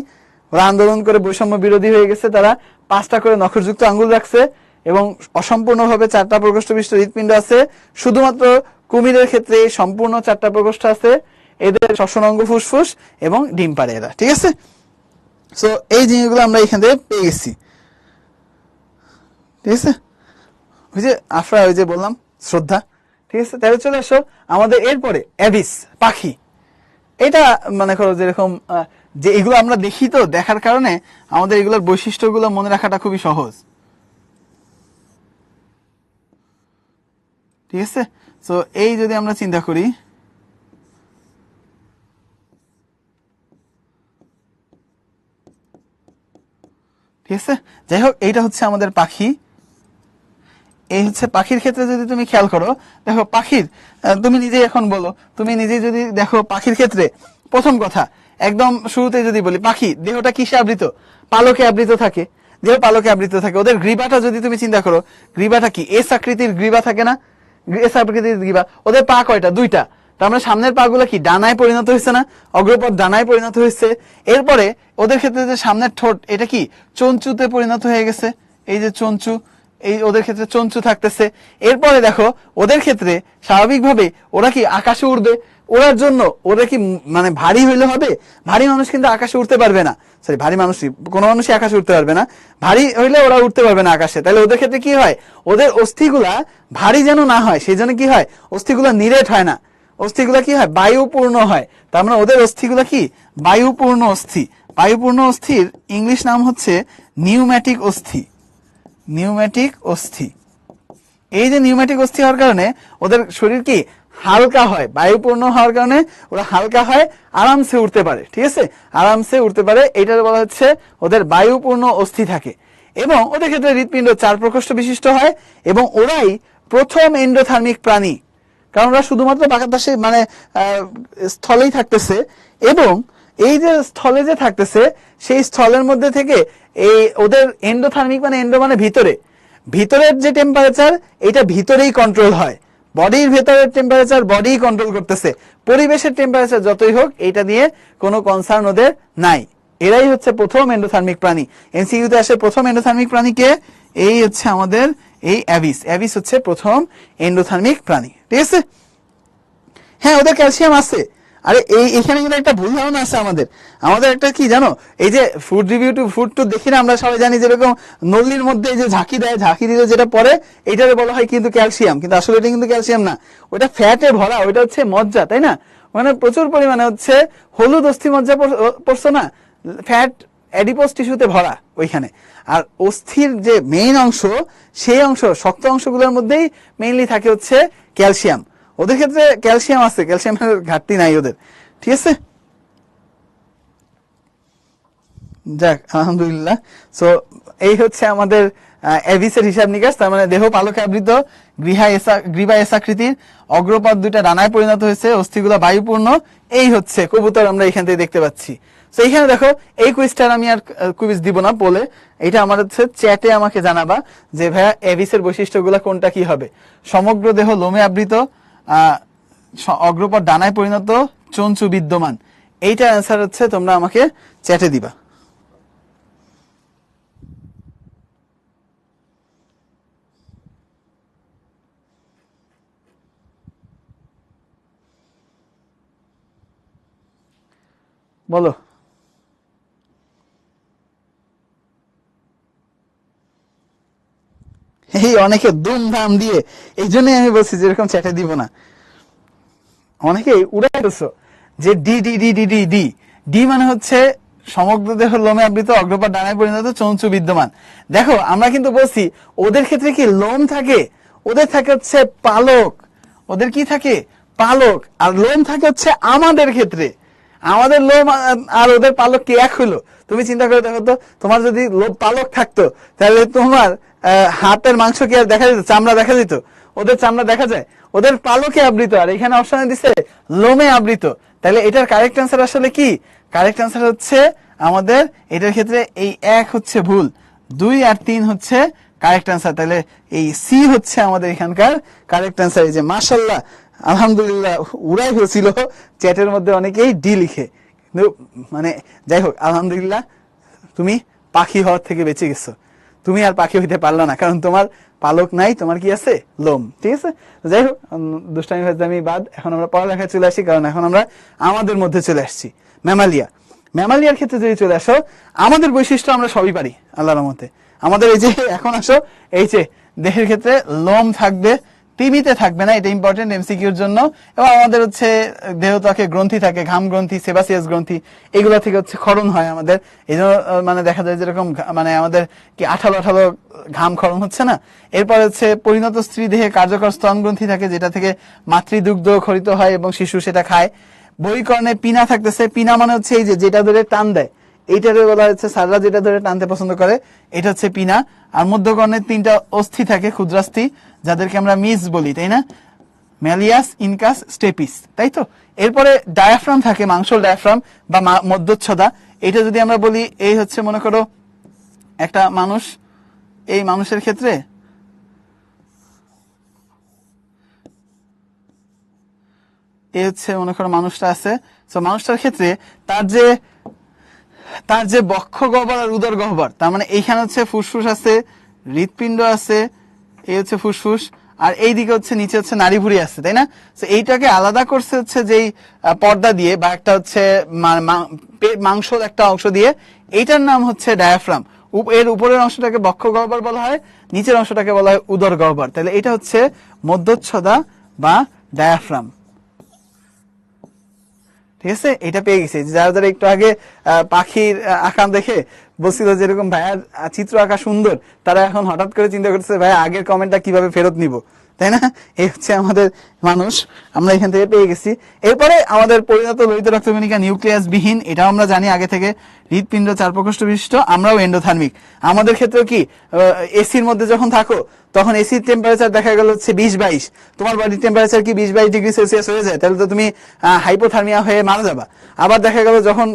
ওরা আন্দোলন করে বৈষম্য বিরোধী হয়ে গেছে। তারা 5টা করে নখরযুক্ত আঙ্গুল রাখছে এবং অসম্পূর্ণভাবে 4টা প্রকোষ্ঠ বিশিষ্ট হৃৎপিণ্ড আছে। শুধুমাত্র কুমিরের ক্ষেত্রে সম্পূর্ণ 4টা প্রকোষ্ঠ আছে। এদের শ্বসন অঙ্গ ফুসফুস এবং ডিম পাড়ে এরা, ঠিক আছে। সো এই জিনিসগুলো আমরা এখান থেকে পেয়ে গেছি, ঠিক আছে। ওই যে আফরা, ওই যে বললাম শ্রদ্ধা, ঠিক আছে। তাহলে চলে আসো আমাদের এরপরে অ্যাবিস, পাখি। এটা মনে করো যেরকম যে এগুলো আমরা দেখি, তো দেখার কারণে আমাদের এগুলোর বৈশিষ্ট্যগুলো মনে রাখাটা খুবই সহজ, ঠিক আছে। তো এই যদি আমরা চিন্তা করি, ঠিক আছে। যাই হোক, এইটা হচ্ছে আমাদের পাখি। এই হচ্ছে পাখির ক্ষেত্রে যদি তুমি খেয়াল করো, দেখো পাখির, তুমি নিজেই এখন বলো, তুমি নিজেই যদি দেখো পাখির ক্ষেত্রে, প্রথম কথা একদম শুরুতে যদি বলি, পাখি দেহটা কিসে আবৃত? পালকে আবৃত থাকে। দেহ পালকে আবৃত থাকে। ওদের গ্রীবাটা যদি তুমি চিন্তা করো, গ্রীবাটা কি এস আকৃতির গ্রীবা থাকে না? এস আকৃতির গ্রীবা। ওদের পা কয়টা? 2টা। তার মানে সামনের পা গুলো কি ডানায় পরিণত হয়েছে না? অগ্রপথ ডানায় পরিণত হয়েছে। এরপরে ওদের ক্ষেত্রে যে সামনের ঠোঁট, এটা কি চঞ্চুতে পরিণত হয়ে গেছে। এই যে চঞ্চু, এই ওদের ক্ষেত্রে চঞ্চু থাকতেছে। এরপরে দেখো ওদের ক্ষেত্রে স্বাভাবিকভাবে ওরা কি আকাশে উড়বে। ওড়ার জন্য ওরা কি মানে ভারী হইলে হবে? ভারী মানুষ কিন্তু আকাশে উঠতে পারবে না। সরি, ভারী মানুষই, কোনো মানুষই আকাশে উঠতে পারবে না। ভারী হইলে ওরা উঠতে পারবে না আকাশে। তাহলে ওদের ক্ষেত্রে কি হয়? ওদের অস্থিগুলা ভারী যেন না হয়, সেই জন্য কি হয়? অস্থিগুলা নিরেট হয় না, অস্থিগুলা কি হয়? বায়ুপূর্ণ হয়। তার মানে ওদের অস্থিগুলা কি বায়ুপূর্ণ অস্থি। বায়ুপূর্ণ অস্থির ইংলিশ নাম হচ্ছে নিউম্যাটিক অস্থি। নিউম্যাটিক অস্থি। এই যে নিউম্যাটিক অস্থি হওয়ার কারণে ওদের শরীর কি হালকা হয়, বায়ুপূর্ণ হওয়ার কারণে ওরা হালকা হয়, আরামসে উঠতে পারে, ঠিক আছে। আরামসে উঠতে পারে, এইটা বলা হচ্ছে ওদের বায়ুপূর্ণ অস্থি থাকে। এবং ওদের ক্ষেত্রে হৃৎপিণ্ড 4 প্রকোষ্ঠ বিশিষ্ট হয় এবং ওরাই প্রথম এন্ডোথার্মিক প্রাণী, কারণ ওরা শুধুমাত্র বাতাসে মানে স্থলেই থাকতেছে। এবং এই যে স্থলে যে থাকতেছে, সেই স্থলের মধ্যে থেকে এই ওদের এন্ডোথার্মিক মানে এন্ডো মানে ভিতরে, ভিতরের যে টেম্পারেচার, এটা ভিতরেই কন্ট্রোল হয়। বডির ভেতরের টেম্পারেচার বডি কন্ট্রোল করতেছে। পরিবেশের টেম্পারেচার যতই হোক, এটা নিয়ে কোনো কনসার্ন ওদের নাই। এরাই হচ্ছে প্রথম এন্ডোথার্মিক প্রাণী। এমসিকিউতে আসে প্রথম এন্ডোথার্মিক প্রাণী কে? এই হচ্ছে আমাদের এই অ্যাবিস। অ্যাবিস হচ্ছে প্রথম এন্ডোথার্মিক প্রাণী, ঠিক আছে। হ্যাঁ, ওদের ক্যালসিয়াম আছে। আরে এখানে কিন্তু একটা ভুল ধারণা আছে আমাদের। আমাদের একটা কি জানো, এই যে food review to food to দেখি না আমরা সবাই জানি, যেরকম নল্লির মধ্যে যে ঝাঁকি দেয়, ঝাঁকি দিলে যেটা পরে, এটারে বলা হয় কিন্তু ক্যালসিয়াম। কিন্তু আসলে এটা কিন্তু ক্যালসিয়াম না, ওটা ফ্যাটে ভরা, ওটা হচ্ছে মজ্জা, তাই না? মানে প্রচুর পরিমাণে হচ্ছে হলুদ অস্থি মজ্জা পড়ছো না, ফ্যাট অ্যাডিপোজ টিস্যুতে ভরা ওইখানে। আর অস্থির যে মেইন অংশ, সেই অংশ, শক্ত অংশগুলোর মধ্যেই মেইনলি থাকে হচ্ছে ক্যালসিয়াম। ওদের ক্ষেত্রে ক্যালসিয়াম আছে, ক্যালসিয়ামের ঘাটতি নাই ওদের, ঠিক আছে। যাক, আলহামদুলিল্লাহ। সো এই হচ্ছে আমাদের অ্যাবিসের হিসাব নিকাশ। তার মানে দেহ পালকে আবৃত, গ্রীবা এস আকৃতির, অগ্রপথ 2টা ডানায় পরিণত হয়েছে, অস্থিগুলো বায়ুপূর্ণ। এই হচ্ছে কবুতর আমরা এখান থেকে দেখতে পাচ্ছি। তো এইখানে দেখো, এই কুইজটার আমি আর কুইজ দিব না বলে, এটা আমার হচ্ছে চ্যাটে আমাকে জানাবা যে ভাইয়া অ্যাবিসের বৈশিষ্ট্যগুলো কোনটা কি হবে। সমগ্র দেহ লোমে আবৃত, অগ্রপথ ডানায় পরিণত, চঞ্চু বিদ্যমান। এইটার অ্যান্সার হচ্ছে তোমরা আমাকে চ্যাটে দিবা। বলো। এই অনেকে ধুমধাম দিয়ে, এই জন্যই আমি বলছি যেরকম চ্যাটে দিব না। অনেকে উড়াই গেছো যে D D D D D D D মানে হচ্ছে সমগ্র দেহ লোমে আবৃত, অগ্রপথ ডানায় পরিণত, চঞ্চু বিদ্যমান। দেখো আমরা কিন্তু বলছি ওদের ক্ষেত্রে কি লোম থাকে? ওদের থাকে হচ্ছে পালক। ওদের কি থাকে? পালক। আর লোম থাকে হচ্ছে আমাদের ক্ষেত্রে। আমাদের লোম আর ওদের পালক কি এক হলো? তুমি চিন্তা করে দেখো তো, তোমার যদি পালক থাকতো, তাহলে তোমার হাতের মাংস কি আর দেখা যেত? চামড়া দেখা যেত? ওদের চামড়া দেখা যায়? ওদের পালকে আবৃত, আর এখানে অপশনে দিছে লোমে আবৃত। তাহলে এটার কারেক্ট অ্যান্সার আসলে কি? কারেক্ট অ্যান্সার হচ্ছে আমাদের এটার ক্ষেত্রে এই 1 হচ্ছে ভুল, 2 আর 3 হচ্ছে কারেক্ট অ্যান্সার। তাহলে এই সি হচ্ছে আমাদের এখানকার কারেক্ট অ্যান্সার। এই যে মাশাআল্লাহ, আলহামদুলিল্লাহ, উড়াই হয়েছিল চ্যাটের মধ্যে অনেকেই ডি লিখে, কিন্তু মানে যাই হোক আলহামদুলিল্লাহ, তুমি পাখি হওয়ার থেকে বেঁচে গেছো। তুমি আর পাখি হইতে পারলা না, কারণ তোমার পালক নাই, তোমার কি আছে, লোম। ঠিক আছে, যাই হোক দুষ্টামি ফাজলামি বাদ, এখন আমরা পড়ালেখায় চলে আসি, কারণ এখন আমরা আমাদের মধ্যে চলে আসছি। ম্যামালিয়া, ম্যামালিয়ার ক্ষেত্রে যদি চলে আসো, আমাদের বৈশিষ্ট্য আমরা সবই পারি আল্লাহর রহমতে। আমাদের এই যে এখন আসো, এই যে দেহের ক্ষেত্রে লোম থাকবে, টিভিতে থাকবে না, এটা ইম্পর্টেন্ট এমসিকিউর জন্য। এবং আমাদের হচ্ছে দেহত্বকে গ্রন্থি থাকে, ঘাম গ্রন্থি, সেবাসিয়াস গ্রন্থি, এগুলো থেকে হচ্ছে ক্ষরণ হয় আমাদের। এই জন্য মানে দেখা যায় যেরকম মানে আমাদের কি আঠালো আঠালো ঘাম ক্ষরণ হচ্ছে না। এরপর হচ্ছে পরিণত স্ত্রী দেহে কার্যকর স্তন গ্রন্থি থাকে, যেটা থেকে মাতৃদুগ্ধ খরিত হয় এবং শিশু সেটা খায়। বহিকর্ণে পিনা থাকতেছে, পিনা মানে হচ্ছে এই যে যেটা ধরে টান দেয়, এইটারে বলা হচ্ছে স্যাররা যেটা ধরে টানতে পছন্দ করে, এটা হচ্ছে পিনা। আর মধ্যকর্ণের 3টা অস্থি থাকে, ক্ষুদ্রাস্থি, যাদেরকে আমরা মিস বলি, তাই না, ম্যালিয়াস, ইনকাস, স্টেপিস, তাই তো। এরপরে ডায়াফ্রাম থাকে, মাংসল ডায়াফ্রাম বা মধ্যচ্ছদা। এটা যদি আমরা বলি, এই হচ্ছে মনে করো একটা মানুষ, এই মানুষের ক্ষেত্রে এই হচ্ছে মনে করো মানুষটা আছে, তো মানুষটার ক্ষেত্রে তার যে বক্ষ গহ্বর আর উদর গহ্বর, তার মানে এইখানে হচ্ছে ফুসফুস আছে, হৃৎপিণ্ড আছে, এই হচ্ছে ফুসফুস, আর এইদিকে হচ্ছে নিচে হচ্ছে নাড়িভুঁড়ি আছে, তাই না। তো এইটাকে আলাদা করছে হচ্ছে যেই পর্দা দিয়ে, বা একটা হচ্ছে মাংসর একটা অংশ দিয়ে, এইটার নাম হচ্ছে ডায়াফ্রাম। এর উপরের অংশটাকে বক্ষ গহ্বর বলা হয়, নিচের অংশটাকে বলা হয় উদর গহ্বর। তাহলে এটা হচ্ছে মধ্যচ্ছদা বা ডায়াফ্রাম। ঠিক আছে, এটা পেয়ে গেছি। যারা যারা একটু আগে পাখির আকার দেখে বলছিল যেরকম ভাইয়ার চিত্র আঁকা সুন্দর, তারা এখন হঠাৎ করে চিন্তা করতেছে ভাইয়া আগের কমেন্টটা কিভাবে ফেরত নিব, তাই না। এই হচ্ছে আমাদের মানুষ, আমরা এখান থেকে পেয়ে গেছি। এরপরে আমাদের পরিণত লোহিত রক্তকণিকা নিউক্লিয়াস বিহীন, এটাও আমরা জানি আগে থেকে। হৃৎপিণ্ড 4 প্রকোষ্ঠ বিশিষ্ট, আমরাও এন্ডোথার্মিক। আমাদের ক্ষেত্রে কি এসির মধ্যে যখন থাকো, তখন এসির টেম্পারেচার দেখা গেল হচ্ছে 20-22, তোমার বডির টেম্পারেচার কি 20-22 ডিগ্রি সেলসিয়াস হয়ে যায়, তাহলে তো তুমি হাইপোথার্মিয়া হয়ে মারা যাবা। আবার দেখা গেল যখন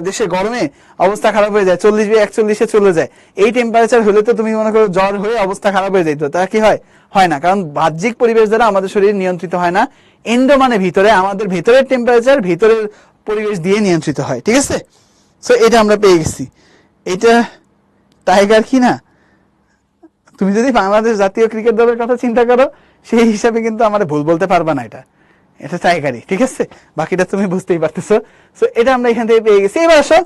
দেশে গরমে অবস্থা খারাপ হয়ে যায়, 40-41 চলে যায়, এই টেম্পারেচার হলে তো তুমি মনে করো জ্বর হয়ে অবস্থা খারাপ হয়ে যাইতো। তা কি হয়? হয় না, কারণ বাহ্যিক পরিবেশ দ্বারা আমাদের শরীর নিয়ন্ত্রিত হয় না। এন্ডো মানে ভিতরে, আমাদের ভিতরের টেম্পারেচার ভিতরের পরিবেশ দিয়ে নিয়ন্ত্রিত হয়। ঠিক আছে, সো এটা আমরা পেয়ে গেছি। এটা টাইগার কি না, তুমি যদি বাংলাদেশ জাতীয় ক্রিকেট দলের কথা চিন্তা করো, সেই হিসাবে কিন্তু আমার ভুল বলতে পারবা না, এটা টাইগারই। ঠিক আছে, বাকিটা তুমি বুঝতেই পারতেছো। সো এটা আমরা এখান থেকে পেয়ে গেছি। এবার আসো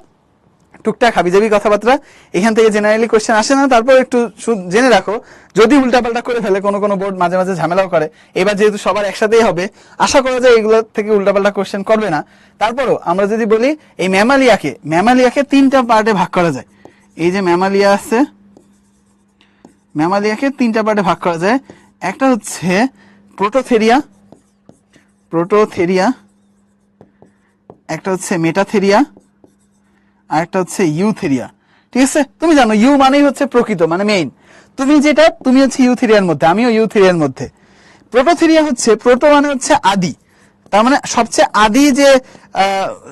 টুকটাক হাবিজাবি কথাবার্তা, এখান থেকে জেনারেলি কোশ্চেন আসে না, তারপর একটু জেনে রাখো, যদি উল্টাপাল্টা করে ফেলে, কোনো বোর্ড মাঝে মাঝে ঝামেলাও করে। এবার যেহেতু সবার একসাথেই হবে, আশা করা যায় এগুলো থেকে উল্টাপাল্টা কোশ্চেন করবে না। তারপরও আমরা যদি বলি, এই ম্যামালিয়াকে 3টা পার্টে ভাগ করা যায়। এই যে ম্যামালিয়া আছে, ম্যামালিয়াকে 3টা পার্টে ভাগ করা যায়। একটা হচ্ছে প্রোটোথেরিয়া, একটা হচ্ছে মেটাথেরিয়া, আর একটা হচ্ছে ইউথেরিয়া। ঠিক আছে, তুমি জানো ইউ মানেই হচ্ছে প্রকৃত, মানে মেইন। তুমি হচ্ছে ইউথেরিয়ার মধ্যে, আমিও ইউথেরিয়ার মধ্যে। প্রোটোথেরিয়া হচ্ছে, প্রোটো মানে হচ্ছে আদি, তার মানে সবচেয়ে আদি যে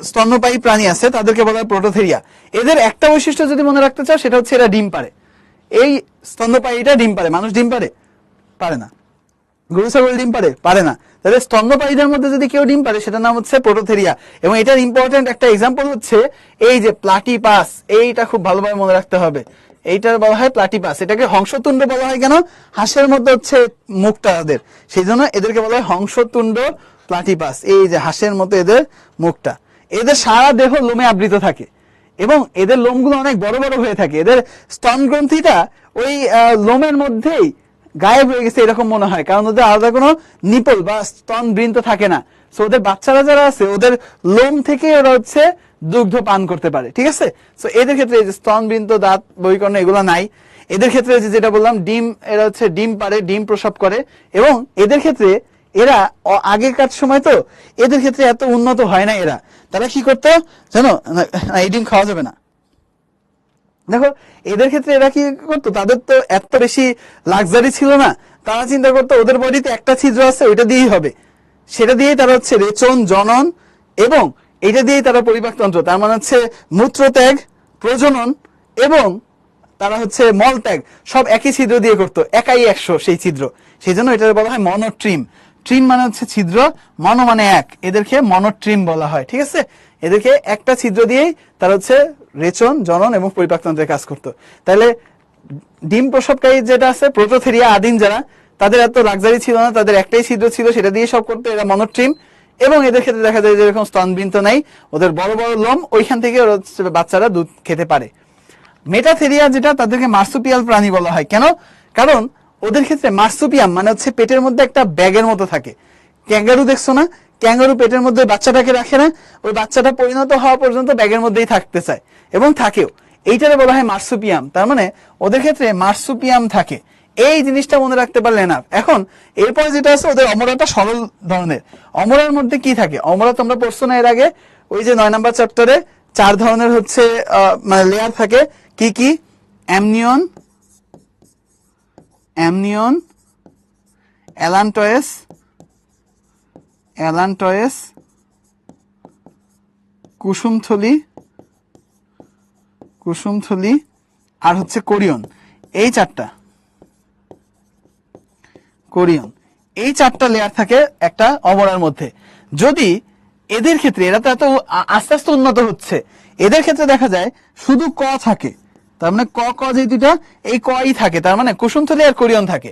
স্তন্যপায়ী প্রাণী আছে তাদেরকে বলা হয় প্রোটোথেরিয়া। এদের একটা বৈশিষ্ট্য যদি মনে রাখতে চাও, সেটা হচ্ছে এরা ডিম পারে। এই স্তন্যপায়ীটা ডিম পারে। মানুষ ডিম পারে না। গরু ছাগল ডিম পারে না। তাহলে স্তন্যপায়ীদের মধ্যে যদি কেউ ডিম পারে, সেটার নাম হচ্ছে প্রোটোথেরিয়া। এবং এটার ইম্পর্টেন্ট একটা এক্সাম্পল হচ্ছে এই যে প্লাটিপাস, এইটা খুব ভালোভাবে মনে রাখতে হবে। এইটার বলা হয় প্লাটিপাস। এটাকে হংসতুণ্ড বলা হয় কেন? হাঁসের মধ্যে হচ্ছে মুখটা এদের, সেই জন্য এদেরকে বলা হয় হংসতুণ্ড প্লাটিপাস। এই যে হাঁসের মতো এদের মুখটা। এদের সারা দেহ লোমে আবৃত থাকে এবং এদের লোমগুলো অনেক বড় বড় হয়ে থাকে। এদের স্তন গ্রন্থিটা ওই লোমের মধ্যেই গায়েব হয়ে গেছে এরকম মনে হয়, কারণ ওদের আলাদা কোনো নিপল বা স্তন বৃন্ত থাকে না। সো ওদের বাচ্চারা যারা আছে, ওদের লোম থেকে ওরা হচ্ছে দুগ্ধ পান করতে পারে। ঠিক আছে, সো এদের ক্ষেত্রে এই যে স্তন বৃন্ত, দাঁত, বহিকর্ণ এগুলো নাই। এদের ক্ষেত্রে যেটা বললাম, ডিম, এরা হচ্ছে ডিম পারে, ডিম প্রসব করে। এবং এদের ক্ষেত্রে এরা আগেকার সময় তো এদের ক্ষেত্রে এত উন্নত হয় না। তারা কি করতো জানো, এই ডিম খাওয়া যাবে না। দেখো এদের ক্ষেত্রে এরা কি করতো, তাদের তো এত বেশি লাক্সারি ছিল না। তারা চিন্তা করতো ওদের বডিতে একটা ছিদ্র আছে, ওইটা দিয়েই হবে, সেটা দিয়েই তারা হচ্ছে রেচন, জনন এবং এটা দিয়েই তারা পরিপাকতন্ত্র, তার মানে হচ্ছে মূত্রত্যাগ, প্রজনন এবং তারা হচ্ছে মল ত্যাগ সব একই ছিদ্র দিয়ে করতো, একাই 100 সেই ছিদ্র, সেই জন্য এটা বলা হয় মনোট্রিম। ট্রিম মানে হচ্ছে ছিদ্র, মনো মানে এক, এদেরকে মনোট্রিম বলা হয়। ঠিক আছে, এদেরকে একটা ছিদ্র দিয়েই তারা হচ্ছে রেচন, জনন এবং পরিপাকতন্ত্রের কাজ করতো। তাহলে ডিম প্রসবকারী যেটা আছে প্রোটোথেরিয়া, আদিম যারা, তাদের এত লাক্সারি ছিল না, তাদের একটাই ছিদ্র ছিল, সেটা দিয়ে সব করতো, এরা মনোট্রিম। এবং এদের ক্ষেত্রে দেখা যায় যেরকম স্তনবৃন্ত নাই, ওদের বড় বড় লোম, ওইখান থেকে ওরা বাচ্চারা দুধ খেতে পারে। মেটাথেরিয়া যেটা, তাদেরকে মার্সুপিয়াল প্রাণী বলা হয়। কেন? কারণ ওদের ক্ষেত্রে মার্সুপিয়াম মানে হচ্ছে পেটের মধ্যে একটা ব্যাগের মতো থাকে। ক্যাঙ্গারু দেখছো না, ক্যাঙ্গারু পেটের মধ্যে বাচ্চাটাকে রাখে না, ওই বাচ্চাটা পরিণত হওয়া পর্যন্ত ব্যাগের মধ্যেই থাকতে চায় এবং থাকেও, এইটারে বলা হয় মার্সুপিয়াম। তার মানে ওদের ক্ষেত্রে মার্সুপিয়াম থাকে, এই জিনিসটা মনে রাখতে পারলে না। এখন এরপরে যেটা আছে, ওদের অমরাটা সরল ধরনের। অমরার মধ্যে কি থাকে? অমরা তোমরা পড়ছো না এর আগে, ওই যে 9 নম্বর চ্যাপ্টারে 4 ধরনের হচ্ছে মানে লেয়ার থাকে। কি কি? অ্যামনিয়ন, অ্যালান্টয়েস, কুসুমথলি আর হচ্ছে কোরিয়ন। এই 4টা কোরিয়ন, এই 4টা লেয়ার থাকে একটা অমরার মধ্যে। যদি এদের ক্ষেত্রে, এরা তো এত আস্তে আস্তে উন্নত হচ্ছে, এদের ক্ষেত্রে দেখা যায় শুধু ক থাকে, তার মানে ক যে দুটা, এই কই থাকে, তার মানে কুসুমথলি আর কোরিয়ন থাকে।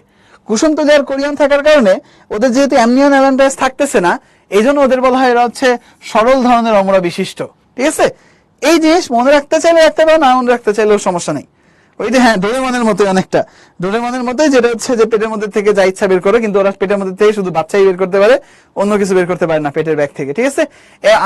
কুসুমথলি আর কোরিয়ন থাকার কারণে ওদের যেহেতু অ্যামনিয়ন অ্যালান্টাস থাকতেছে না, এই জন্য ওদের বলা হয় এরা হচ্ছে সরল ধরনের অমরা বিশিষ্ট। ঠিক আছে, এই জিনিস মনে রাখতে চাইলে রাখতে পারো, না মনে রাখতে চাইলেও সমস্যা নেই। ওই যে হ্যাঁ, ডোরেমনের মতোই, অনেকটা ডোরেমনের মতোই, যেটা হচ্ছে যে পেটের মধ্যে থেকে যা ইচ্ছা বের করে, কিন্তু ওরা পেটের মধ্যে থেকে শুধু বাচ্চাই বের করতে পারে, অন্য কিছু বের করতে পারে না পেটের ব্যাগ থেকে। ঠিক আছে,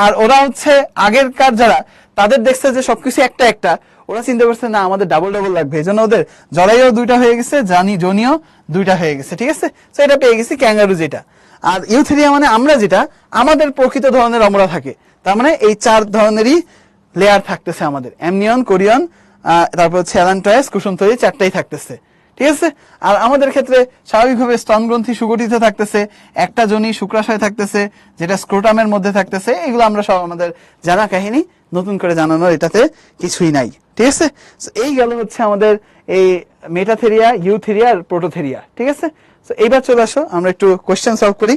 আর ওরা হচ্ছে আগেরকার যারা, তাদের দেখছে যে সবকিছু একটা একটা, ওরা চিন্তা করছে না আমাদের ডাবল ডাবল লাগবে, এই জন্য ওদের জরাইও 2টা হয়ে গেছে, জনিও 2টা হয়ে গেছে। ঠিক আছে, তো এটা পেয়ে গেছি ক্যাঙ্গারু যেটা। আর ইউথেরিয়া মানে আমরা যেটা, আমাদের প্রকৃত ধরনের অমরা থাকে। তার মানে এই 4 ধরনেরই লেয়ার থাকতেছে আমাদের, অ্যামনিয়ন, কোরিয়ন, তারপর হচ্ছে অ্যালান্টয়েস, কুসুমথলি, 4টাই থাকতেছে। ঠিক আছে, আর আমাদের ক্ষেত্রে স্বাভাবিকভাবে স্তন গ্রন্থি সুগঠিত থাকতেছে, একটা যোনি শুক্রাশয় থাকতেছে, যেটা স্ক্রোটামের মধ্যে থাকতেছে। এগুলো আমরা সব আমাদের জানা কাহিনী, নতুন করে জানানোর এটাতে কিছুই নাই। ঠিক আছে, এই গেল হচ্ছে আমাদের এই মেটাথেরিয়া, ইউথেরিয়া আর প্রোটোথেরিয়া। ঠিক আছে, তো এইবার চলে আসো আমরা একটু কোশ্চেন সলভ করি।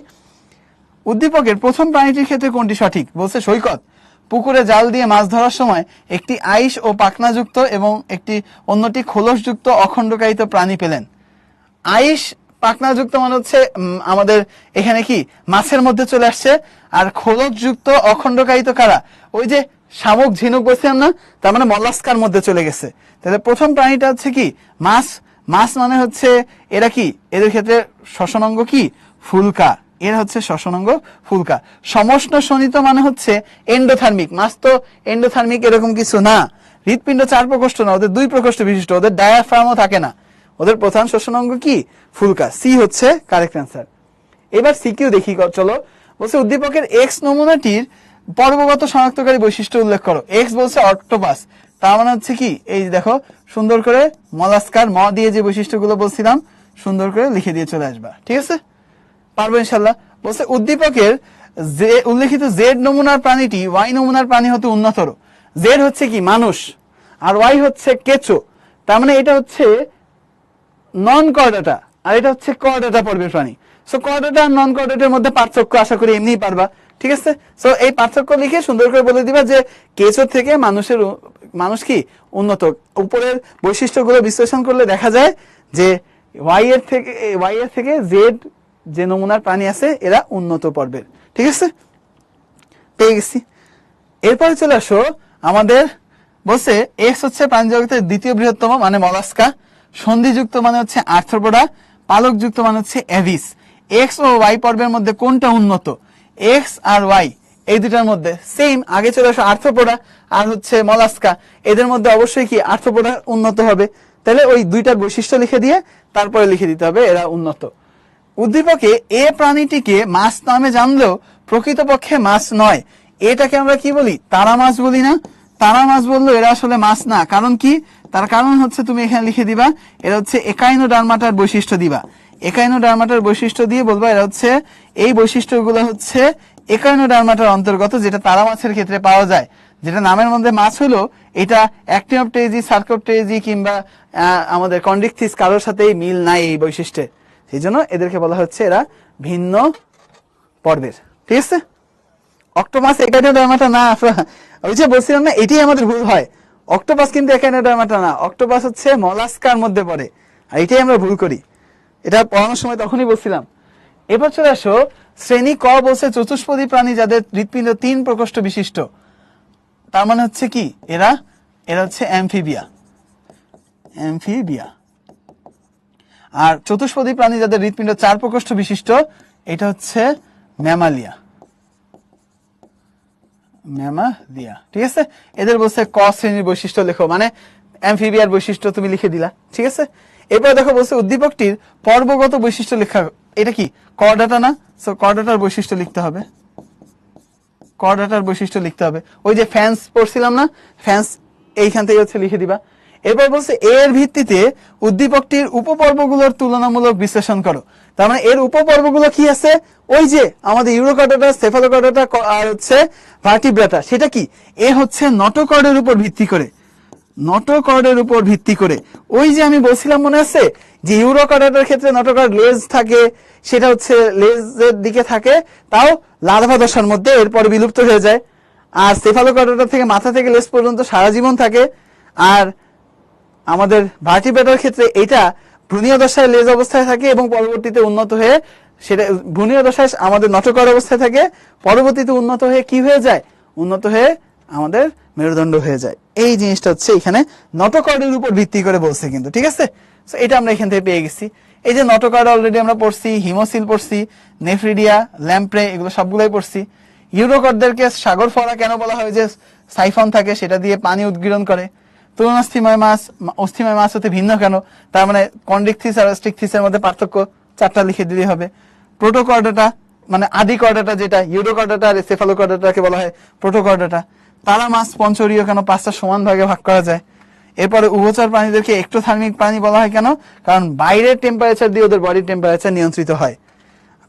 উদ্দীপকের প্রথম প্রাণীটির ক্ষেত্রে কোনটি সঠিক? বলছে সৈকত পুকুরে জাল দিয়ে মাছ ধরার সময় একটি আইস ও পাখনাযুক্ত এবং একটি অন্যটি খোলসযুক্ত অখণ্ডকায়িত প্রাণী পেলেন। আইস পাখনাযুক্ত মানে হচ্ছে আমাদের এখানে কি মাছের মধ্যে চলে আসছে, আর খোলসযুক্ত অখণ্ডকায়িত কারা? ওই যে শামুক, ঝিনুক বলছিলাম না, তার মানে মলাস্কার মধ্যে চলে গেছে। তাহলে প্রথম প্রাণীটা হচ্ছে কি মাছ। মাছ মানে হচ্ছে এরা কি, এদের ক্ষেত্রে শ্বসনাঙ্গ কি ফুলকা, এর হচ্ছে শ্বসনাঙ্গ ফুলকা। সমষ্ণ শোণিত মানে হচ্ছে এন্ডোথার্মিক। মাছ তো এন্ডোথার্মিক এরকম কিছু না, হৃৎপিণ্ড 4 প্রকোষ্ঠ না, ওদের 2 প্রকোষ্ঠ বিশিষ্ট, ওদের ডায়াফ্রামও থাকে না, ওদের প্রধান শ্বসনাঙ্গ কি ফুলকা। সি হচ্ছে কারেক্ট অ্যান্সার। এবার সিকিউ দেখি, চলো। বলছে উদ্দীপকের এক্স নমুনাটির পর্বগত শনাক্তকারী বৈশিষ্ট্য উল্লেখ করো। এক্স বলছে অক্টোপাস, তার মানে হচ্ছে কি, এই দেখো সুন্দর করে মলাস্কার ম দিয়ে যে বৈশিষ্ট্যগুলো বলছিলাম সুন্দর করে লিখে দিয়ে চলে আসবা। ঠিক আছে, পারবো ইনশাল্লাহ। বলছে উদ্দীপকের যে উল্লেখিত জেড নমুনার প্রাণীটি ওয়াই নমুনার প্রাণী হতে উন্নতর। জেড হচ্ছে কি মানুষ, আর ওয়াই হচ্ছে কেঁচো, তার মানে এটা হচ্ছে নন কর্ডাটা, আর এটা হচ্ছে কর্ডাটা পর্বের প্রাণী। সো কর্ডাটা আর নন কর্ডাটার মধ্যে পার্থক্য আশা করি এমনিই পারবা। ঠিক আছে, সো এই পার্থক্য লিখে সুন্দর করে বলে দিবা যে কেঁচো থেকে মানুষ কি উন্নত। উপরের বৈশিষ্ট্যগুলো বিশ্লেষণ করলে দেখা যায় যে ওয়াই এর থেকে জেড যে নমুনার প্রাণী আছে এরা উন্নত পর্বের। ঠিক আছে, পেয়ে গেছি। এরপরে চলে আসো আমাদের, বলছে এক্স হচ্ছে প্রাণী জগতের দ্বিতীয় বৃহত্তম মানে মলাস্কা, সন্ধিযুক্ত মানে হচ্ছে আর্থ্রোপোডা, পালকযুক্ত মানে হচ্ছে অ্যাভিস। এক্স ও ওয়াই পর্বের মধ্যে কোনটা উন্নত? এক্স আর ওয়াই এই দুটার মধ্যে সেম। আগে চলে আসো আর্থ্রোপোডা আর হচ্ছে মলাস্কা, এদের মধ্যে অবশ্যই কি আর্থ্রোপোডা উন্নত হবে। তাহলে ওই দুইটার বৈশিষ্ট্য লিখে দিয়ে তারপরে লিখে দিতে হবে এরা উন্নত। উদ্দীপকে এ প্রাণীটিকে মাছ নামে জানলেও প্রকৃতপক্ষে মাছ নয়, এটাকে আমরা কি বলি? তারা মাছ বলি না? তারা মাছ বললেও এরা আসলে মাছ না। কারণ কি? তার কারণ হচ্ছে তুমি এখানে লিখে দিবা এরা হচ্ছে একাইনোডার্মাটার বৈশিষ্ট্য দিবা। একাইনোডার্মাটার বৈশিষ্ট্য দিয়ে বলবা এরা হচ্ছে, এই বৈশিষ্ট্যগুলো হচ্ছে একাইনোডার্মাটার অন্তর্গত, যেটা তারা মাছের ক্ষেত্রে পাওয়া যায়। যেটা নামের মধ্যে মাছ হলো, এটা অ্যাক্টিনোপটেজি, সার্কোপটেজি কিংবা আমাদের কন্ড্রিকথিস কারোর সাথেই মিল নাই এই বৈশিষ্ট্যে, সেই জন্য এদেরকে বলা হচ্ছে এরা ভিন্ন পর্বের। ঠিক আছে, অক্টোপাস একাইনোডার্মাটা না, ওই যে বলছিলাম না এটাই আমাদের ভুল হয়, অক্টোপাস কিন্তু একাইনোডার্মাটা না, অক্টোপাস হচ্ছে মলাস্কার মধ্যে পড়ে, আর এটাই আমরা ভুল করি। এটা পড়ানোর সময় তখনই বলছিলাম। এবার চলে আসো শ্রেণী ক, বলছে চতুষ্পদী প্রাণী যাদের হৃৎপিণ্ড 3 প্রকোষ্ঠ বিশিষ্ট। তার মানে হচ্ছে কি, এরা হচ্ছে অ্যামফিবিয়া। আর চতুষ্পদী প্রাণী যাদের হৃৎপিণ্ড 4 প্রকোষ্ঠ বিশিষ্ট, এটা হচ্ছে ম্যামালিয়া। ঠিক আছে, এদের বলছে ক শ্রেণীর বৈশিষ্ট্য লেখো, মানে অ্যামফিবিয়ার বৈশিষ্ট্য তুমি লিখে দিলা। ঠিক আছে, এরপর দেখো বলছে উদ্দীপকটির পর্বগত বৈশিষ্ট্য লেখা। এটা কি করডাটা না? সো করডাটার বৈশিষ্ট্য লিখতে হবে, ওই যে ফ্যান্স পড়ছিলাম না, ফ্যান্স এইখান থেকে হচ্ছে লিখে দিবা। এরপর বলছে এর ভিত্তিতে উদ্দীপকটির উপপর্বগুলোর তুলনামূলক বিশ্লেষণ করো। তার মানে এর উপপর্বগুলো কি আছে, ওই যে আমাদের ইউরোকর্ডাটা, সেফালোকর্ডাটা আর হচ্ছে ভার্টিব্রাটা, সেটা কি, এ হচ্ছে নটোকর্ডের উপর ভিত্তি করে, ওই যে আমি বলছিলাম মনে আছে যে ইউরোকর্ডাটার ক্ষেত্রে নটোকর্ড লেজ থাকে, সেটা হচ্ছে লেজের দিকে থাকে, তাও লার্ভা দশার মধ্যে, এরপর বিলুপ্ত হয়ে যায়। আর সেফালোকর্ডাটা থেকে মাথা থেকে লেজ পর্যন্ত সারা জীবন থাকে। আর আমাদের ভার্টিব্রেটার ক্ষেত্রে এটা ভ্রূণীয় দশায় লেজ অবস্থায় থাকে এবং পরবর্তীতে উন্নত হয়ে, সেটা ভ্রূণীয় দশায় আমাদের নটোকর্ড অবস্থায় থাকে, পরবর্তীতে উন্নত হয়ে কি হয়ে যায়, উন্নত হয়ে আমাদের মেরুদণ্ড হয়ে যায়। এই জিনিসটা হচ্ছে এখানে নটোকর্ডের উপর ভিত্তি করে বলছে কিন্তু। ঠিক আছে, তো এটা আমরা এখান থেকে পেয়ে গেছি। এই যে নটোকর্ড অলরেডি আমরা পড়ছি, হিমোসিল পড়ছি, নেফ্রিডিয়া, ল্যাম্প্রে, এগুলো সবগুলোই পড়ছি। ইউরোকর্ডদেরকে সাগর ফলা কেন বলা হয়, যে সাইফন থাকে সেটা দিয়ে পানি উদ্গীরণ করে। তরুণাস্থিময় মাছ, অস্থিময় মাছ হতে ভিন্ন কেন, তার মানে কন্ড্রিকথিস আর স্ট্রিকথিসের মধ্যে পার্থক্য 4টা লিখে দিলেই হবে। প্রোটোকর্ডাটা মানে আদি কর্ডাটা, যেটা ইউরোকর্ডাটা আর সেফালোকর্ডাটাকে বলা হয় প্রোটোকর্ডাটা। তারা মাছ পঞ্চরীয় কেন, 5টা সমান ভাগে ভাগ করা যায়। এরপরে উভচর প্রাণীদেরকে এক্টোথার্মিক প্রাণী বলা হয় কেন, কারণ বাইরের টেম্পারেচার দিয়ে ওদের বডির টেম্পারেচার নিয়ন্ত্রিত হয়।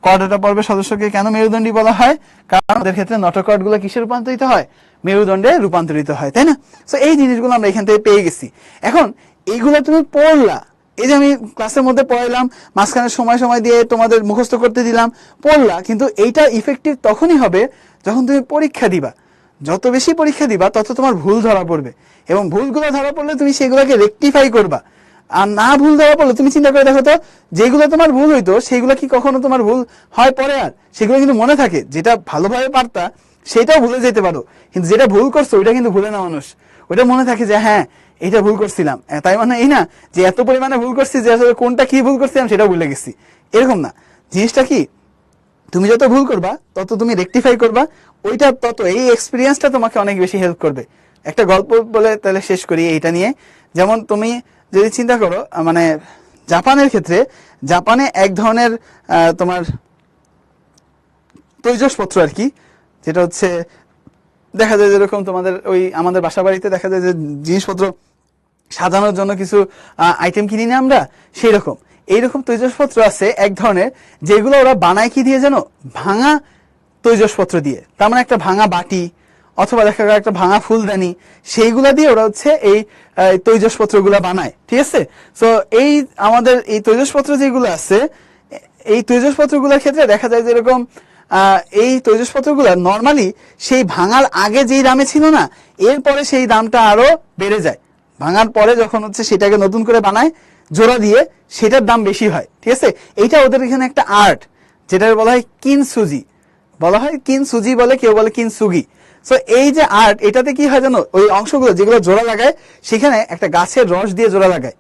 কর্ডাটা পর্বের সদস্যকে কেন মেরুদণ্ডী বলা হয়, কারণ ওদের ক্ষেত্রে নটোকর্ড গুলো কিসে রূপান্তরিত হয়, মেরুদণ্ডে রূপান্তরিত হয়, তাই না? তো এই জিনিসগুলো আমরা এখান থেকে পেয়ে গেছি। এখন এইগুলো তুমি পড়লা, এই যে আমি ক্লাসের মধ্যে পড়াইলাম, মাঝখানে সময় দিয়ে তোমাদের মুখস্থ করতে দিলাম, পড়লা, কিন্তু এইটা ইফেক্টিভ তখনই হবে যখন তুমি পরীক্ষা দিবা। যত বেশি পরীক্ষা দিবা তত তোমার ভুল ধরা পড়বে, এবং ভুলগুলো ধরা পড়লে তুমি সেগুলোকে রেকটিফাই করবা। আর না ভুল ধরা পড়লে তুমি চিন্তা করে দেখো তো, যেগুলো তোমার ভুল হইতো সেগুলো কি কখনো তোমার ভুল হয় পরে? আর সেগুলো কিন্তু মনে থাকে, যেটা ভালোভাবে পারতা সেটাও ভুলে যেতে পারো, কিন্তু যেটা ভুল করছো ওইটা কিন্তু ভুলে না মানুষ, ওইটা মনে থাকে যে হ্যাঁ এটা ভুল করছিলাম। তাই মানে এই না যে এত পরিমাণে ভুল করছি যে আসলে কোনটা কি ভুল করছিলাম সেটা ভুলে গেছি, এরকম না। জিনিসটা কি, তুমি যত ভুল করবা তত তুমি রেকটিফাই করবা, ওইটা তত এই এক্সপিরিয়েন্সটা তোমাকে অনেক বেশি হেল্প করবে। একটা গল্প বলে তাহলে শেষ করি এইটা নিয়ে। যেমন তুমি যদি চিন্তা করো, মানে জাপানের ক্ষেত্রে, জাপানে এক ধরনের তোমার তৈজসপত্র আর কি, যেটা হচ্ছে দেখা যায় যেরকম তোমাদের ওই আমাদের বাসা বাড়িতে দেখা যায় যে জিনিসপত্র সাজানোর জন্য কিছু আইটেম কিনি না আমরা, সেই রকম এইরকম তৈজসপত্র আছে এক ধরনের, যেগুলো ওরা বানায় কি দিয়ে জানো, ভাঙা তৈজসপত্র দিয়ে। তার মানে একটা ভাঙা বাটি অথবা দেখা গেল একটা ভাঙা ফুলদানি, সেইগুলা দিয়ে ওরা হচ্ছে এই তৈজসপত্রগুলা বানায়। ঠিক আছে, তো এই আমাদের এই তৈজসপত্র যেগুলো আছে, এই তৈজসপত্রগুলোর ক্ষেত্রে দেখা যায় যেরকম এই তৈজসপত্রগুলো নর্মালি সেই ভাঙার আগে যেই দামে ছিল না, এরপরে সেই দামটা আরো বেড়ে যায়। ভাঙার পরে যখন হচ্ছে সেটাকে নতুন করে বানায় জোড়া দিয়ে, সেটার দাম বেশি হয়। ঠিক আছে, এইটা ওদের এখানে একটা আর্ট, যেটা বলা হয় কিনসুজি, বলে, কেউ বলে কিনসুগি। সো এই যে আর্ট, এটাতে কি হয় জানো, ওই অংশগুলো যেগুলো জোড়া লাগায় সেখানে একটা গাছের রস দিয়ে জোড়া লাগায়,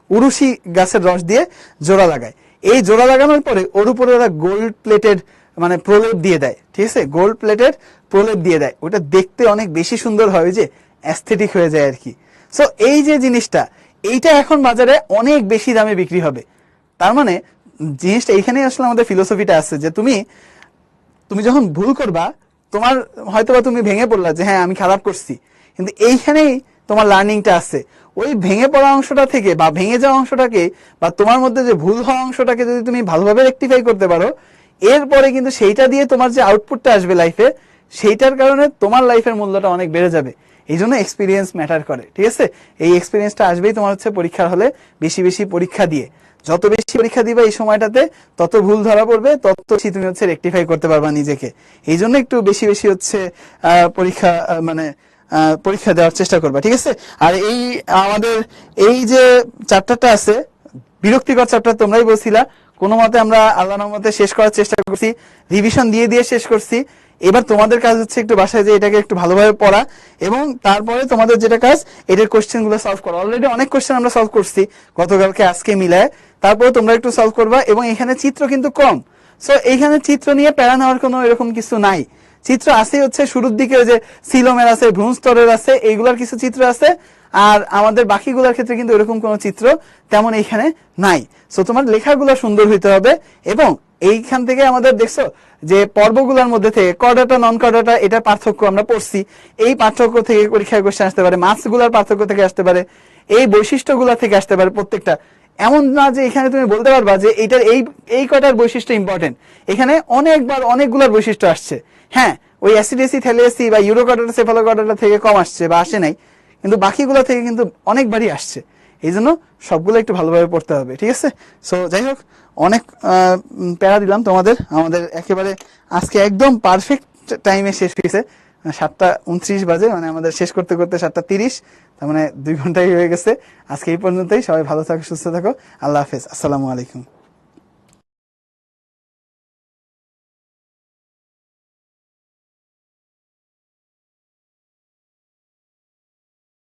উরুশি গাছের রস দিয়ে জোড়া লাগায়। এই জোড়া লাগানোর পরে ওর উপরে ওরা গোল্ড প্লেটেড মানে প্রলেপ দিয়ে দেয়। ঠিক আছে, গোল্ড প্লেটেড প্রলেপ দিয়ে দেয়, ওটা দেখতে অনেক বেশি সুন্দর হয়, যে অ্যাস্থেটিক হয়ে যায় আর কি। সো এই যে জিনিসটা, এইটা এখন বাজারে অনেক বেশি দামে বিক্রি হবে। তার মানে জিনিসটা এইখানে আসলে আমাদের ফিলোসফিটা আছে, যে তুমি যখন ভুল করবা, তোমার হয়তোবা তুমি ভেঙে পড়লা যে হ্যাঁ আমি খারাপ করছি, কিন্তু এইখানেই তোমার লার্নিংটা আছে। ওই ভেঙে পড়া অংশটা থেকে বা ভেঙে যাওয়া অংশটাকে বা তোমার মধ্যে যে ভুল হওয়া অংশটাকে যদি তুমি ভালোভাবে রেকটিফাই করতে পারো, এরপরে কিন্তু সেইটা দিয়ে তোমার যে আউটপুটটা আসবে লাইফে, সেইটার কারণে তোমার লাইফের মূল্যটা অনেক বেড়ে যাবে। এই জন্য এক্সপিরিয়েন্স ম্যাটার করে, ঠিক আছে? এই এক্সপিরিয়েন্সটা আসবেই তোমার হচ্ছে পরীক্ষার হলে বেশি বেশি পরীক্ষা দিয়ে। যত বেশি পরীক্ষা দিবা এই সময়টাতে তত ভুল ধরা পড়বে, তত বেশি তুমি হচ্ছে রেকটিফাই করতে পারবা নিজেকে। এই জন্য একটু বেশি বেশি হচ্ছে পরীক্ষা মানে পরীক্ষা দেওয়ার চেষ্টা করবা, ঠিক আছে? আর এই আমাদের এই যে চ্যাপ্টারটা আছে, বিরক্তিকর চ্যাপ্টার, তোমরাই বলছিলা, কোনো মতে আমরা আল্লাহর রহমতে শেষ করার চেষ্টা করছি, রিভিশন দিয়ে দিয়ে শেষ করছি। এবার তোমাদের কাজ হচ্ছে একটু বাসায় যে এটাকে একটু ভালোভাবে পড়া, এবং তারপরে তোমাদের যেটা কাজ এটার কোশ্চেন গুলো সলভ করা। অলরেডি অনেক কোশ্চেন আমরা সলভ করছি গতকালকে আজকে মিলায়, তারপরে তোমরা একটু সলভ করবা। এবং এখানে চিত্র কিন্তু কম, সো এইখানে চিত্র নিয়ে প্যারা নেওয়ার কোনো এরকম কিছু নাই। চিত্র আছে হচ্ছে শুরুর দিকে, যে সিলোমের আছে, ভ্রূণ স্তরের আছে, এইগুলার কিছু চিত্র আছে। আর আমাদের বাকিগুলোর ক্ষেত্রে কিন্তু এরকম কোনো চিত্র তেমন এইখানে নাই। সো তোমার লেখাগুলো সুন্দর হইতে হবে। এবং এইখান থেকে আমাদের দেখছো যে পর্বগুলোর মধ্যে থেকে কর্ডাটা নন কর্ডাটা এটার পার্থক্য আমরা পড়ছি। এই পার্থক্য থেকে পরীক্ষায় কোশ্চেন আসতে পারে, মার্কস গুলার পার্থক্য থেকে আসতে পারে, এই বৈশিষ্ট্যগুলা থেকে আসতে পারে প্রত্যেকটা। এমন না যে এখানে তুমি বলতে পারবা যে এইটার এই কয়টার বৈশিষ্ট্য ইম্পর্টেন্ট। এখানে অনেকবার অনেকগুলোর বৈশিষ্ট্য আসছে। হ্যাঁ, ওই অ্যাসিডেসি থ্যালিয়াসি বা ইউরোকর্ডাটা সেফালোকর্ডাটা থেকে কম আসছে বা আসে নাই, কিন্তু বাকিগুলো থেকে কিন্তু অনেকবারই আসছে। এই জন্য সবগুলো একটু ভালোভাবে পড়তে হবে, ঠিক আছে? সো যাই হোক, অনেক প্যারা দিলাম তোমাদের। আমাদের একেবারে আজকে একদম পারফেক্ট টাইমে শেষ হয়েছে, 7:29 বাজে, মানে আমাদের শেষ করতে করতে 7:30, তার মানে 2 ঘন্টাই হয়ে গেছে। আজকে এই পর্যন্তই। সবাই ভালো থাকো, সুস্থ থাকো। আল্লাহ হাফেজ, আসসালামু আলাইকুম।